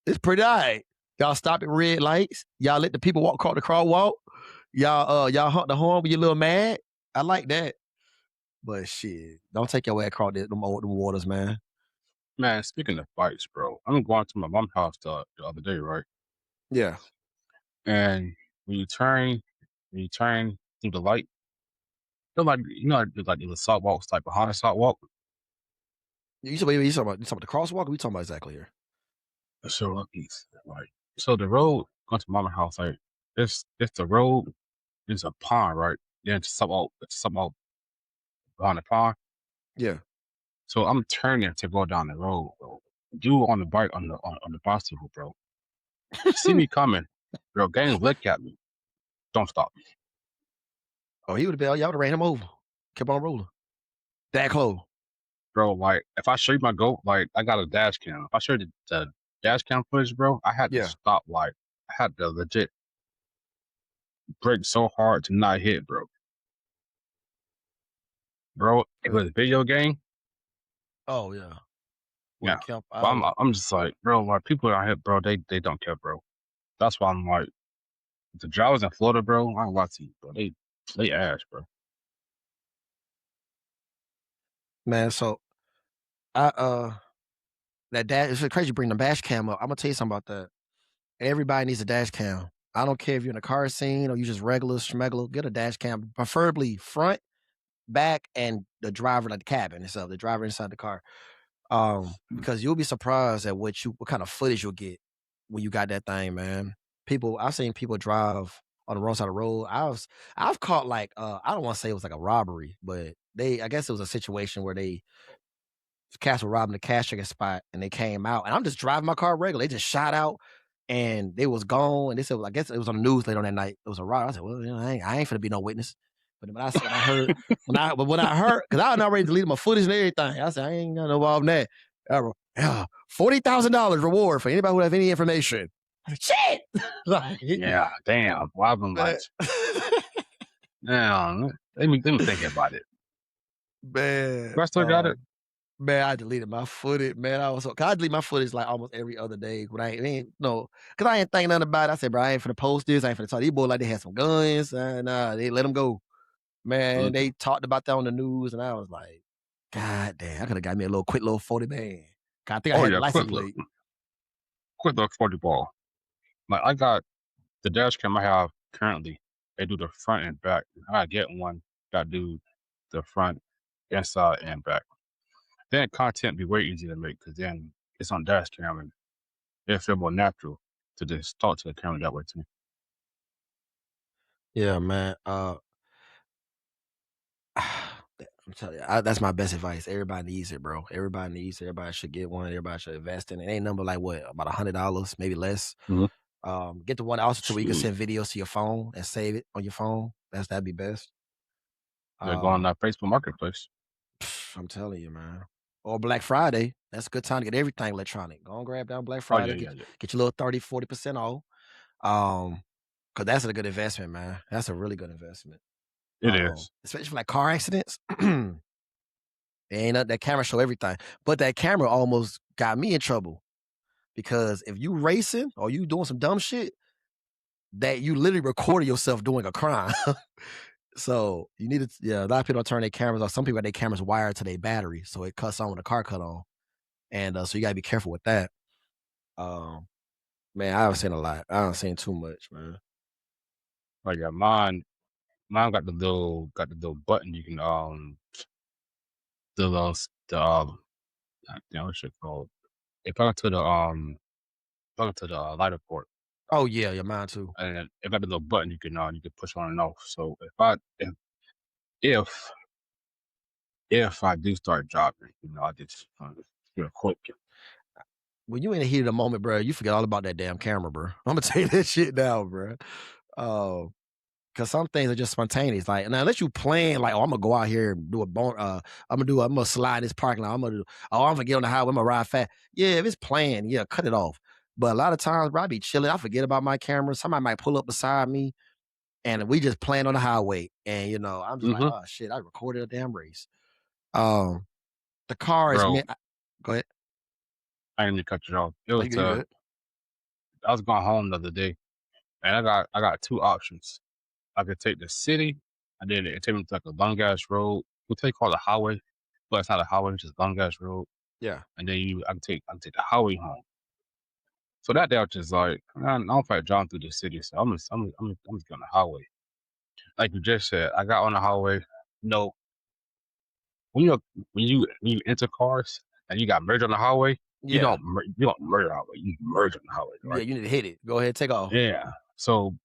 It's pretty all right. Y'all stop at red lights. Y'all let the people walk across the crosswalk. Y'all hunt the horn when you a little mad. I like that. But shit, don't take your way across them waters, man. Man, speaking of fights, bro, I'm going to my mom's house the other day, right? Yeah. And when you turn through the light, like the salt walks, like behind the salt walk. You talking about the crosswalk? Or we talking about exactly here? So like so the road going to mama house, like this the road. There's a pond, right? Then something out behind the pond. Yeah. So I'm turning to go down the road, bro. Dude on the bike on the bicycle, bro. See me coming, bro. Gang look at me. Don't stop me, Oh, he would have been. Y'all would have ran him over. Kept on rolling. That close. bro. Like if I show you my goat, like I got a dash cam. If I show you the dash cam footage, bro, I had to Yeah. stop. Like I had to legit brake so hard to not hit, bro. Bro, it Uh, was a video game. oh yeah. Yeah, What Camp but Island? I'm just like, bro. Like people out here, bro. They don't care, bro. That's why I'm like, the drivers in Florida, bro. I don't lie to you, bro. They ass, bro. Man, so I that dash it's crazy you bring the dash cam up. I'm gonna tell you something about that. Everybody needs a dash cam. I don't care if you're in a car scene or you just regular schmegular, get a dash cam, preferably front, back, and the driver, like the cabin itself, the driver inside the car. Because you'll be surprised at what kind of footage you'll get when you got that thing, man. I've seen people drive on the wrong side of the road. I've caught like I don't want to say it was like a robbery, but I guess it was a situation where cats were robbing the cash chicken spot and they came out and I'm just driving my car regular. They just shot out and they was gone. And they said, well, I guess it was on the news later on that night. It was a robbery. I said, well, I ain't finna be no witness. But when I heard, when I heard, because I had already deleted my footage and everything. I said, I ain't got no involved in that. Yeah, $40,000 reward for anybody who have any information. Shit! Like, Yeah, damn. Well, I've been like, man, damn. Let me think about it. man, Do I still got it? man, I deleted my footage, man. Cause I delete my footage like almost every other day when I ain't no, cause I ain't think nothing about it. I said, bro, I ain't finna post this. I ain't finna talk. These boys like they had some guns. Nah, they let them go. Man, Mm. they talked about that on the news, and I was like, God damn, I could have got me a quick little 40 band. I think I Oh had the yeah, license plate. quick look 40 ball. Like I got the dash cam I have currently. They do the front and back. I get one that do the front, inside, and back. Then content be way easier to make because then it's on dash cam and it feel more natural to just talk to the camera that way too. Yeah, man. I'm telling you, that's my best advice. Everybody needs it, bro. Everybody needs it. Everybody should get one. Everybody should invest in it. Ain't number like what, about $100, maybe less. Mm-hmm. Get the one also to where you can Shoot. send videos to your phone and save it on your phone. That'd be best. They're going on Um, that Facebook Marketplace. I'm telling you, man. Or Black Friday. That's a good time to get everything electronic. Go and grab down Black Oh Friday, yeah, yeah, yeah. get your little 30, 40% off. Cause that's a good investment, man. That's a really good investment. It is. Especially for like car accidents. That camera show everything. But that camera almost got me in trouble because if you racing or you doing some dumb shit, that you literally recorded yourself doing a crime. So you need to, yeah, a lot of people don't turn their cameras off. Some people got their cameras wired to their battery, so it cuts on when the car cut on. And so you gotta be careful with that. Um, man, I haven't seen a lot. I haven't seen too much, man. Oh yeah, mine got the little button you can the little what's it called? If I go to the lighter port, Oh yeah, yeah, mine too. and then it got the little button you can push on and off. So if if I do start dropping, I just quick. When you in the heat of the moment, bro, you forget all about that damn camera, bro. I'm gonna take that shit down, bro. Cause some things are just spontaneous. Like, now unless you plan, like, oh, I'm gonna go out here and do I'm gonna slide this parking lot. I'm gonna get on the highway, I'm gonna ride fast. Yeah, if it's planned, yeah, cut it off. But a lot of times, bro, I be chilling. I forget about my camera. Somebody might pull up beside me, and we just playing on the highway. And I'm just like, Mm-hmm. oh shit, I recorded a damn race. Um, the car is Bro, meant. Go ahead. I didn't mean to cut you off. It Oh, was you good? You good? I was going home the other day, and I got two options. I could take the city. I did it. It took me to like a long ass road. What they call a highway, but it's not a highway. It's just long ass road. Yeah. And then I can take the highway home. So that day I was just like, I don't feel like driving through the city, so I'm just on the highway. Like you just said, I got on the highway. No, when you enter cars and you got merge on the highway, Yeah. you don't merge on the highway. You merge on the highway, Yeah, right? you need to hit it. Go ahead, take off. Yeah. So,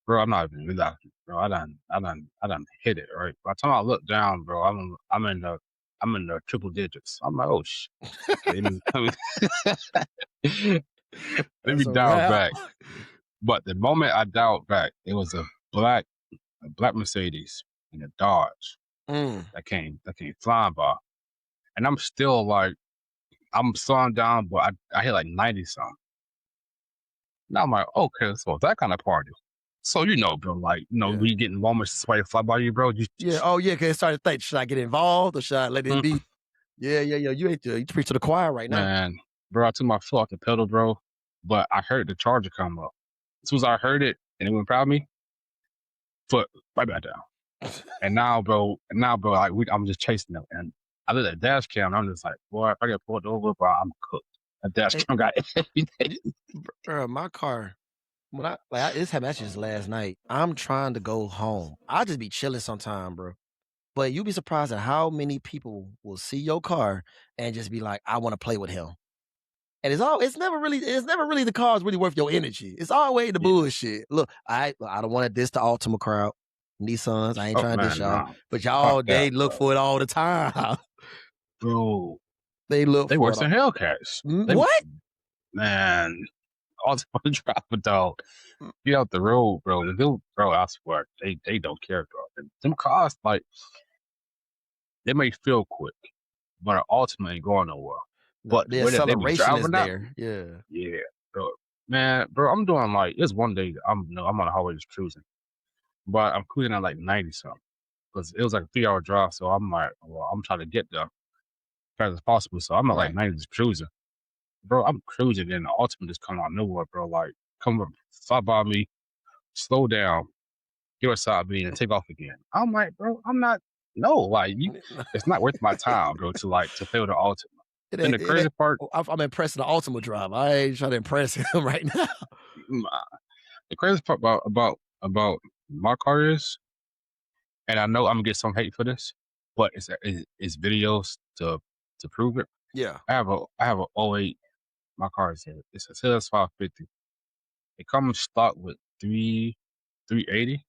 bro, I'm not even without you, bro. I done hit it, right? By the time I look down, bro, I'm in the triple digits. I'm like, oh okay, let me That's a dial wrap. back. But the moment I dialed back, it was black a black Mercedes and a Dodge Mm, that came flying by. And I'm still like, I'm slowing down, but I hit like 90 something. Now I'm like, okay, so that kind of party. So bro, like, yeah. when you getting moments somebody fly by you, bro, you Yeah. just Oh, yeah, 'cause it started to think, should I get involved or should I let it mm, be? Yeah, yeah, yeah. You preach to the choir right now. man, bro, I took my foot off the pedal, bro, but I heard the charger come up. As soon as I heard it and it went by me, foot right back down. And now, bro, like I'm just chasing them. And I look at the dash cam and I'm just like, boy, if I get pulled over, bro, I'm cooked. That dash Hey, cam got everything. bro, my car, when this happened actually just last night. I'm trying to go home. I just be chilling sometime, bro. But you'd be surprised at how many people will see your car and just be like, I want to play with him. And it's never really the car's really worth your energy. It's always the Yeah. bullshit. Look, I don't want to diss the Altima crowd. Nissans, I ain't Oh trying to diss man, y'all. nah. But Fuck y'all, that, they look bro. for it all the time. Bro, They look they for worse it all. than Hellcats. They What? man, all the driver dog. Mm, Get out the road, bro. Bro, I swear, they don't care, bro. And them cars, like, they may feel quick, but ultimately ain't going nowhere. no, But the the way that they be acceleration is driving that, there. Yeah. yeah, bro. Man, bro, I'm doing like it's one day I'm on the highway just cruising, but I'm cruising at like 90 something because it was like a 3 hour drive. So I'm like, well, I'm trying to get there as fast as possible. So I'm at like Right. 90 just cruising, bro. I'm cruising and the ultimate just coming out of nowhere, bro. Like come up, fly by me, slow down, give a side B, and take off again. I'm like, bro, I'm not. No, like it's not worth my time, bro. To play with the ultimate. Then the It ain't crazy part, I'm impressing the Altima driver. I ain't trying to impress him right now. mm, the crazy part about my car is, and I know I'm gonna get some hate for this, but it's videos to prove it. Yeah. I have a '08. My car is it's a CS 550. It comes stock with 380.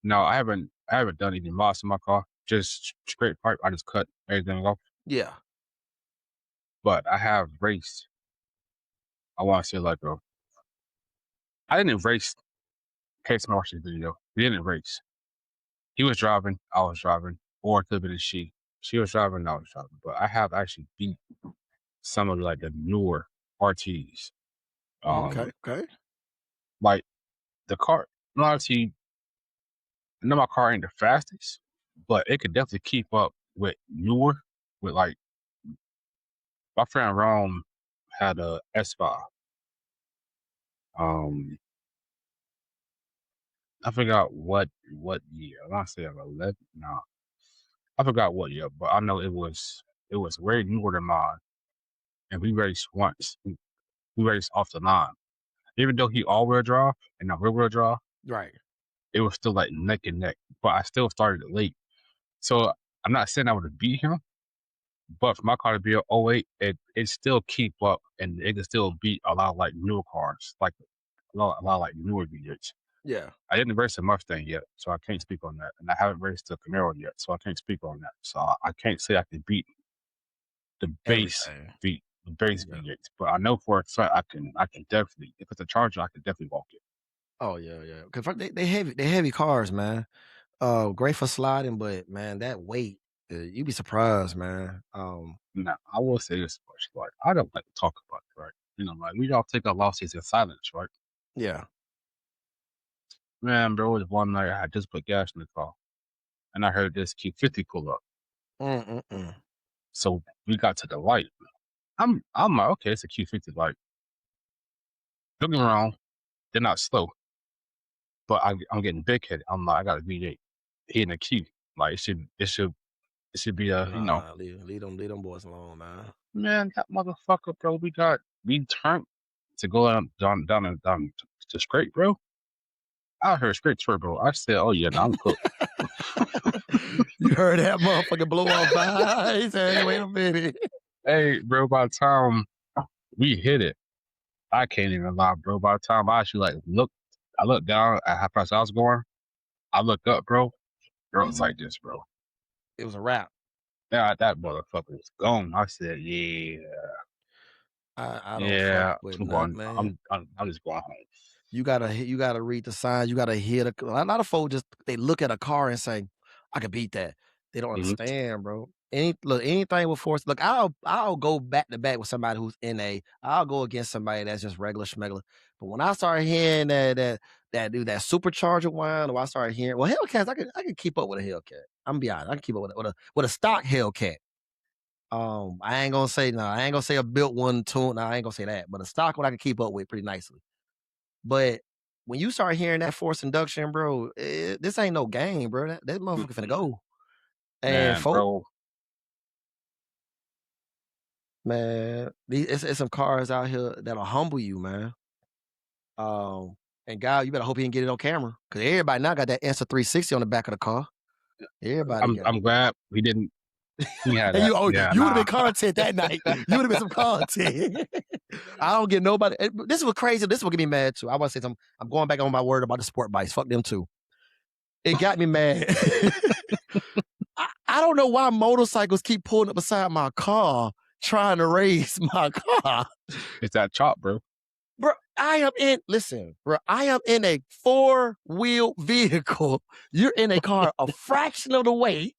Now I haven't done any mods to my car. Just straight pipe. I just cut everything off. Yeah. But I have raced. I want to say like I didn't race. Case my watch this video. We didn't race. He was driving. I was driving, or it could have been a she. She was driving. I was driving. But I have actually beat some of like the newer RTs. Okay. Um, Okay. like the car. Honestly, I know my car ain't the fastest, but it could definitely keep up with newer. With like my friend Rome had a S5. Um, I forgot what year. I want to say 11. No, I forgot what year, but I know it was way newer than mine. And we raced once. We raced off the line. Even though he all wheel drive and not rear wheel drive, Right. it was still like neck and neck. But I still started it late. So I'm not saying I would have beat him, but for my car to be an '08, it still keep up and it can still beat a lot of like newer cars, like a lot of like newer V8s. Yeah. I didn't race a Mustang yet, so I can't speak on that. And I haven't raced a Camaro yet, so I can't speak on that. So I can't say I can beat Everything. the base Yeah. V8s. But I know for a fact I can definitely, if it's a Charger, I can definitely walk it. Oh yeah, yeah. Cause they heavy cars, man. Great for sliding, but man, that weight, you'd be surprised, man. Now, I will say this much, like, I don't like to talk about it, right? Like, we all take our losses in silence, right? Yeah. Man, bro, it was one night I had just put gas in the car, and I heard this Q50 pull up. Mm-mm-mm. So we got to the light. I'm like, okay, it's a Q50 light. Don't get me wrong, they're not slow, but I'm getting big headed. I'm like, I got a V8 hitting a Q. Like, it should be a, Nah, leave them boys alone, man. man, that motherfucker, bro, we turned. to go down to straight, bro. I heard straight turbo. I said, "Oh yeah, no, I'm cooked." You heard that motherfucker blow off by. He said, "Hey, wait a minute." Hey, bro, by the time we hit it, I can't even lie, bro. By the time I actually I looked down at how fast I was going. I looked up, bro. Bro, it's like this, bro. It was a wrap. That motherfucker was gone. I said, "Yeah, I don't fuck yeah." with I'm nut, going. man. I'm just going home. You gotta read the signs. You gotta hear a lot of folks just they look at a car and say, "I could beat that." They don't Hmm. understand, bro. Anything with force. Look, I'll go back to back with somebody who's NA. I'll go against somebody that's just regular schmegular. But when I start hearing that do that supercharger whine, or I start hearing Hellcats, I can keep up with a Hellcat. I'm gonna be honest, I can keep up with a stock Hellcat. I ain't gonna say no. I ain't gonna say a built one tune. No, I ain't gonna say that. But a stock one I can keep up with pretty nicely. But when you start hearing that force induction, bro, this ain't no game, bro. That motherfucker finna go. And Man, folk, bro. man, it's some cars out here that'll humble you, man. Um, and God, you better hope he didn't get it on camera. Cause everybody now got that Answer 360 on the back of the car. Everybody got I'm it. glad we didn't. He had And that. Yeah, you would have nah. been content that night. You would have been some content. I don't get nobody. This was crazy. This will get me mad too. I want to say something. I'm going back on my word about the sport bikes. Fuck them too. It got me mad. I don't know why motorcycles keep pulling up beside my car trying to race my car. It's that chop, bro. Bro, I am in a 4-wheel vehicle. You're in a car a fraction of the weight.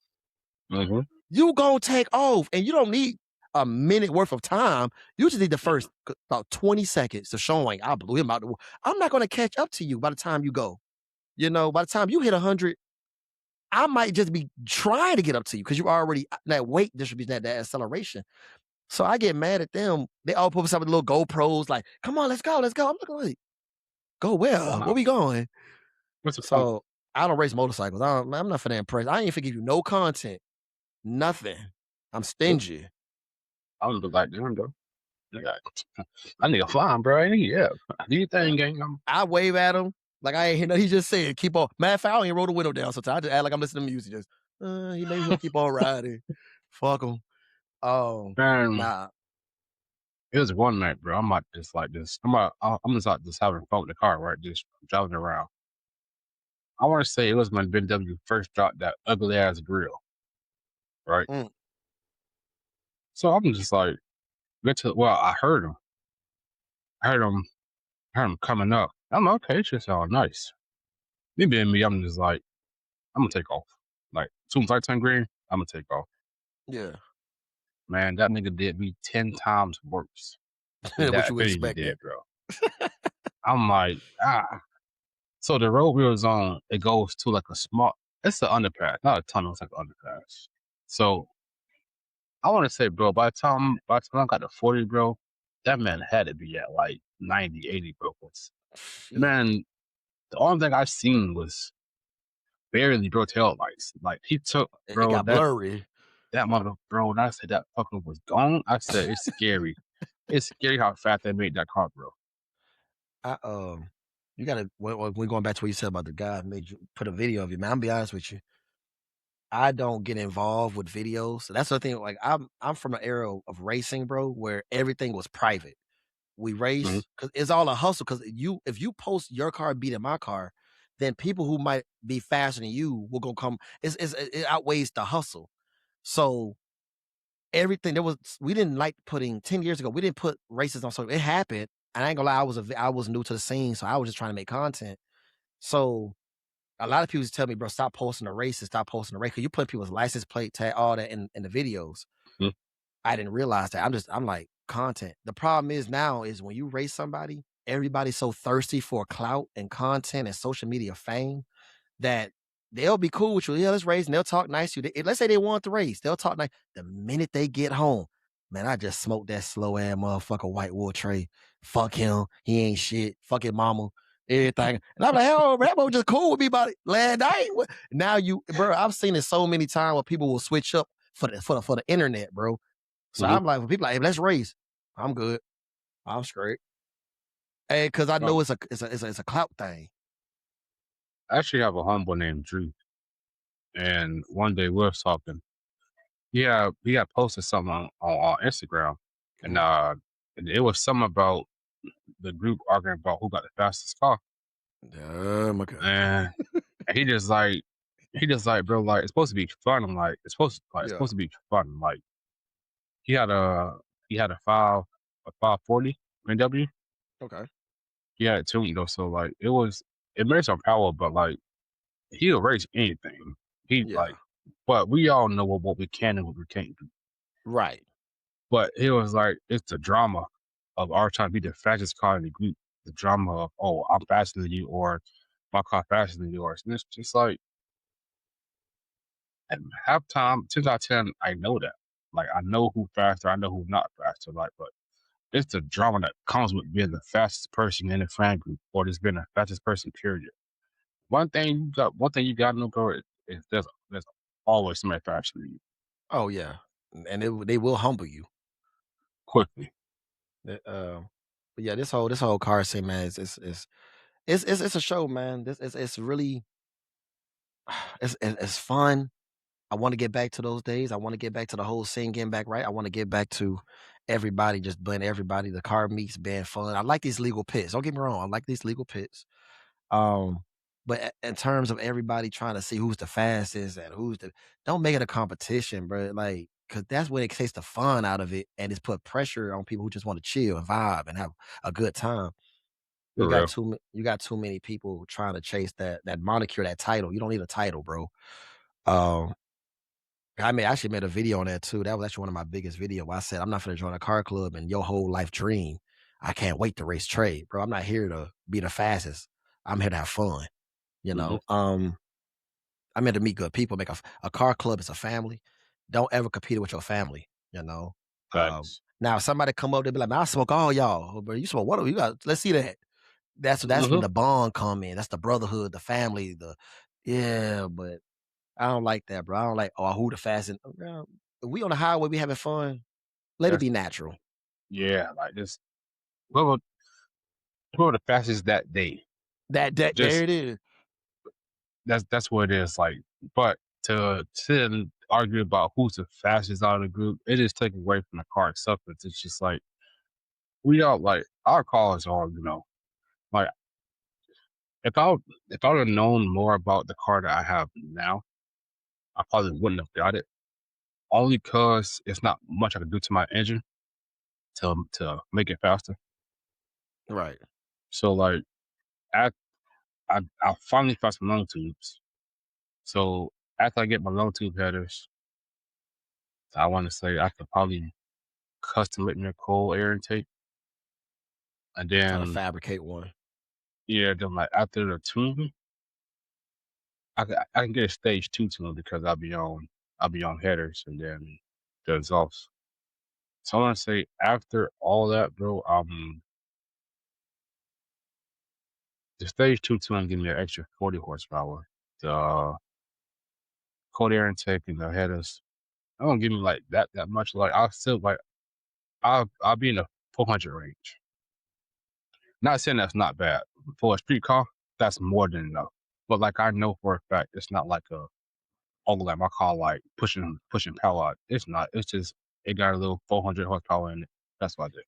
Hmm. You gonna take off and you don't need a minute worth of time. You just need the first about 20 seconds of showing I blew him out the wall. I'm not gonna catch up to you by the time you go. By the time you hit 100, I might just be trying to get up to you because you already that weight distribution, that acceleration. So I get mad at them. They all put up with little GoPros, like, come on, let's go, let's go. I'm like, go where? Going Where out. we going? What's the point? So I don't race motorcycles. I'm not for that impressed. I ain't finna give you no content. Nothing. I'm Nope. stingy. I don't look like them though. I need a flying, bro. Ain't he? Yeah. Do you think, gang? I wave at him like I ain't hear nothing. He just said, keep on. Matter of fact, I don't even roll the window down sometimes. I just act like I'm listening to music. Just, he maybe he'll keep on riding. Fuck him. Oh, Man, nah. it was one night, bro. I'm not just like this. I'm just like just having fun with the car, right? Just driving around. I want to say it was when BMW first dropped that ugly ass grill, right? Mm, So I'm just like, I heard him. I heard him coming up. I'm like, okay, it's just all nice. Me being me, I'm just like, I'm gonna take off. Like, as soon as I turn green, I'm gonna take off. yeah. Man, that nigga did me 10 times worse than What that you Infinity expected. did, bro. I'm like, ah. So the road we was on, it goes to like it's an underpass, not a tunnel, it's like an underpass. So I want to say, bro, by the time I got to 40, bro, that man had to be at like 90, 80, bro. Shit. Man, the only thing I seen was barely, bro, tail lights. Like he took, It bro, got blurry. that mother, bro. And I said that fucker was gone. I said it's scary. It's scary how fast they made that car, bro. I you gotta when we're going back to what you said about the guy who made you put a video of you, man. I'm be honest with you. I don't get involved with videos. So that's the thing. Like I'm from an era of racing, bro, where everything was private. We Mhm. race because it's all a hustle. Because if you post your car beating my car, then people who might be faster than you will go come. It outweighs the hustle. So everything there was we didn't like putting 10 years ago, we didn't put races on social. It happened. And I ain't gonna lie, I was new to the scene, so I was just trying to make content. So a lot of people tell me, bro, stop posting the races, stop posting the race. Cause you put people's license plate tag, all that in the videos. Mhm. I didn't realize that. I'm like, content. The problem is now is when you race somebody, everybody's so thirsty for clout and content and social media fame that they'll be cool with you. Yeah, let's race. And they'll talk nice to you. Let's say they want the race. They'll talk nice. The minute they get home, man, I just smoked that slow ass motherfucker White Wolf Trey. Fuck him. He ain't shit. Fuck his mama. Everything. And I'm like, hell, that was just cool with me about it last night. Now bro, I've seen it so many times where people will switch up for the internet, bro. So Mhm. I'm like, when people like, hey, let's race. I'm good. I'm straight. Hey, cause I Well, know it's a clout thing. I actually have a homeboy named Drew, and one day we were talking. Yeah, he had posted something on Instagram, and Mhm. and it was something about the group arguing about who got the fastest car, Oh my god. and he just like bro, like it's supposed to be fun. I'm like it's Yeah. supposed to be fun. Like he had a a 540 BMW. Okay. He had it tuned though, so like it made some power, but like he'll race anything. He like, Yeah. but we all know what we can and what we can't do. Right. But he was like, it's the drama of our trying to be the fastest car in the group. The drama of, oh, I'm faster than you, or my car faster than yours. And it's just like, at halftime, 10 out of 10, I know that. Like, I know who faster, I know who not faster. Like, but it's the drama that comes with being the fastest person in the fan group, or just being the fastest person, period. One thing you got to know, bro, is there's always somebody faster than you Oh yeah. And they will humble you. quickly. That, but yeah, this whole car scene, man, it's a show, man. This it's really it's fun. I want to get back to those days. I want to get back to the whole scene getting back right. I want to get back to everybody just blend everybody. The car meets being fun. I like these legal pits. Don't get me wrong. I like these legal pits. Um, but in terms of everybody trying to see who's the fastest and don't make it a competition, bro. Like, cause that's when it takes the fun out of it, and it's put pressure on people who just want to chill and vibe and have a good time. For real. You got too many people trying to chase that moniker, that title. You don't need a title, bro. Um, I actually made a video on that too. That was actually one of my biggest video. I said, I'm not gonna join a car club and your whole life dream. I can't wait to race trade, bro. I'm not here to be the fastest. I'm here to have fun. You Hmm. know, I'm here to meet good people. Make a car club is a family. Don't ever compete with your family. You know. Facts. Now if somebody come up, they be like, man, I smoke all y'all, but you smoke what? You got? Let's see that. That's when Hmm. the bond come in. That's the brotherhood, the family, the yeah. But I don't like that, bro. I don't like oh who the fastest. Bro, if we on the highway, we having fun. Let it That's be natural. yeah, like just whoever whoever the fastest that day. That there Just it is. that's what it is. Like, but to sit and argue about who's the fastest out of the group, it is taken away from the car itself. It's just like we all like our cars are, like if I if I would have known more about the car that I have now, I probably wouldn't have got it. Only because it's not much I can do to my engine to make it faster. Right. So like I I finally found some long tubes. So after I get my long tube headers, I want to say I could probably custom make me a cold air intake, and Try to then fabricate one. yeah, then like after the tune, I can get a stage two tune because I'll be on headers and then the exhaust. So I want to say after all that, bro, the stage two tune give me an extra 40 horsepower. The cold air intake and the headers, I don't give me like that much. Like I'll still like I'll be in the 400 range. Not saying that's not bad. For a street car, that's more than enough. But like I know for a fact it's not like oh like my car like pushing power out. It's not. It's just it got a little 400 horsepower in it. That's what I did.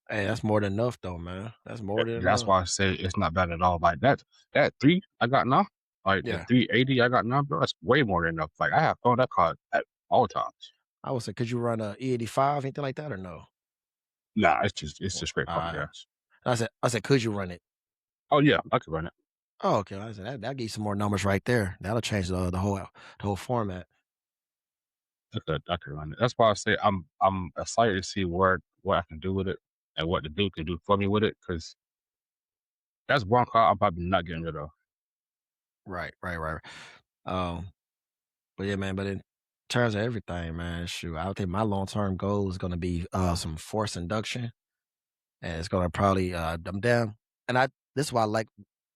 Hey, that's more than enough though, man. That's more than That's enough. why I say it's not bad at all. Like that three I got now, like the Yeah. 380 I got now, bro, that's way more than enough. Like I have fun with that car at all times. I would say, could you run a E85, anything like that, or no? Nah, it's Well, just straight pump alright. gas. I said, could you run it? Oh yeah, I could run it. Oh, okay. I said that give you some more numbers right there. That'll change the whole format. I could run it. That's why I say I'm excited to see what I can do with it and what the dude can do for me with it. Because that's one car I'm probably not getting rid of. Right, right, right. Um, but yeah, man. But in terms of everything, man, shoot, I think my long term goal is going to be some force induction, and it's going to probably dumb down. And this is why I like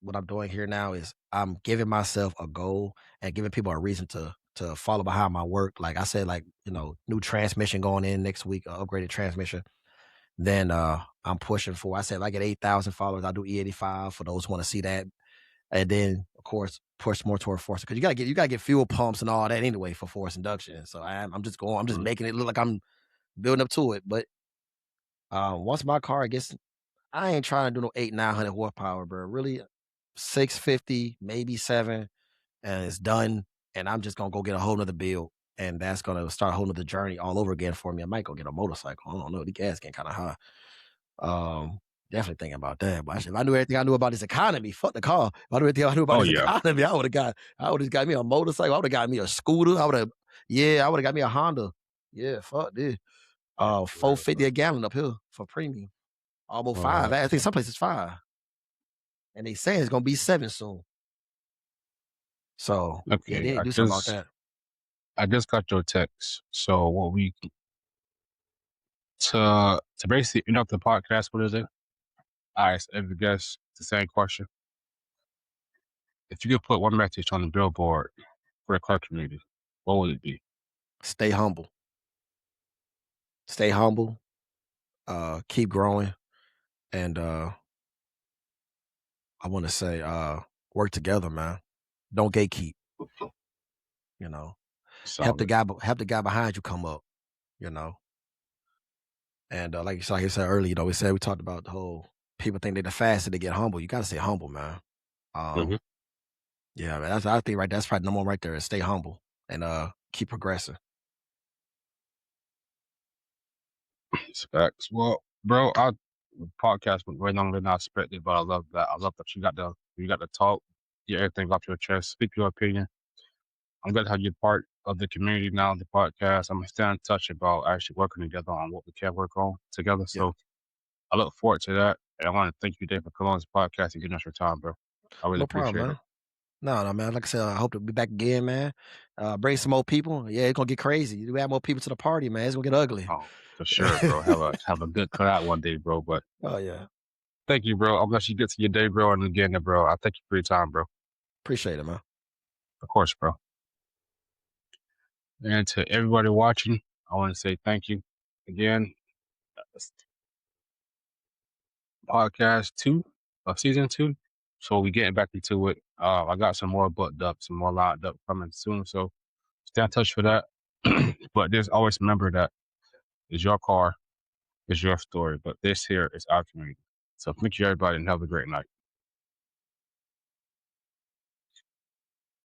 what I'm doing here now is I'm giving myself a goal and giving people a reason to follow behind my work. Like I said, like new transmission going in next week, upgraded transmission. Then I'm pushing for. I said if I get 8,000 followers, I'll do E85 for those who want to see that. And then of course push more toward force because you gotta get fuel pumps and all that anyway for force induction. So I'm just Mhm. making it look like I'm building up to it. But once my car gets, I ain't trying to do no 800-900 horsepower, bro. Really, 650, maybe 7, and it's done. And I'm just gonna go get a whole nother build, and that's gonna start a whole nother journey all over again for me. I might go get a motorcycle. I don't know. The gas getting kind of high. Um, Definitely thinking about that. But if I knew everything I knew about this economy, fuck the car. If I knew everything I knew about Oh this yeah. economy, I would have got me a motorcycle. I would have got me a scooter. I would have got me a Honda. Yeah, fuck this. Yeah, for real, 450 bro. a gallon up here for premium. Almost five. What? I think some places 5. And they say it's gonna be 7 soon. So yeah, they Okay, need to do something about that. I just got your text. So what we to basically end up the podcast, what is it? I asked every guest the same question. If you could put one message on the billboard for the car community, what would it be? Stay humble. Stay humble. Keep growing. And I wanna say, work together, man. Don't gatekeep, you know. Solid. Help the guy behind you come up, you know. And like I said earlier, we talked about the whole people think they're the fastest to get humble. You gotta stay humble, man. Mm-hmm. Yeah, man, I think that's probably number one right there is stay humble and keep progressing. Facts. Well, bro, our podcast went way longer than I expected, but I love that. I love that you got to talk, get everything off your chest, speak your opinion. I'm glad how you're part of the community now, the podcast. I'm gonna stay in touch about actually working together on what we can work on together. Yeah, So I look forward to that. And I want to thank you, Dave, for coming on this podcast and giving us your time, bro. I really no problem, appreciate it. man. No, man. Like I said, I hope to be back again, man. Bring some more people. Yeah, it's gonna get crazy. You add more people to the party, man. It's gonna get ugly. Oh, for sure, bro. Have a good cut out one day, bro. But Oh yeah, thank you, bro. I'm glad you get to your day, bro. And again, bro, I thank you for your time, bro. appreciate it, man. Of course, bro. And to everybody watching, I want to say thank you again. Podcast 2 of season 2. So we getting back into it. I got some more booked up, some more lined up coming soon. So stay in touch for that. But just always remember that it's your car, it's your story. But this here is our community. So thank you, everybody, and have a great night.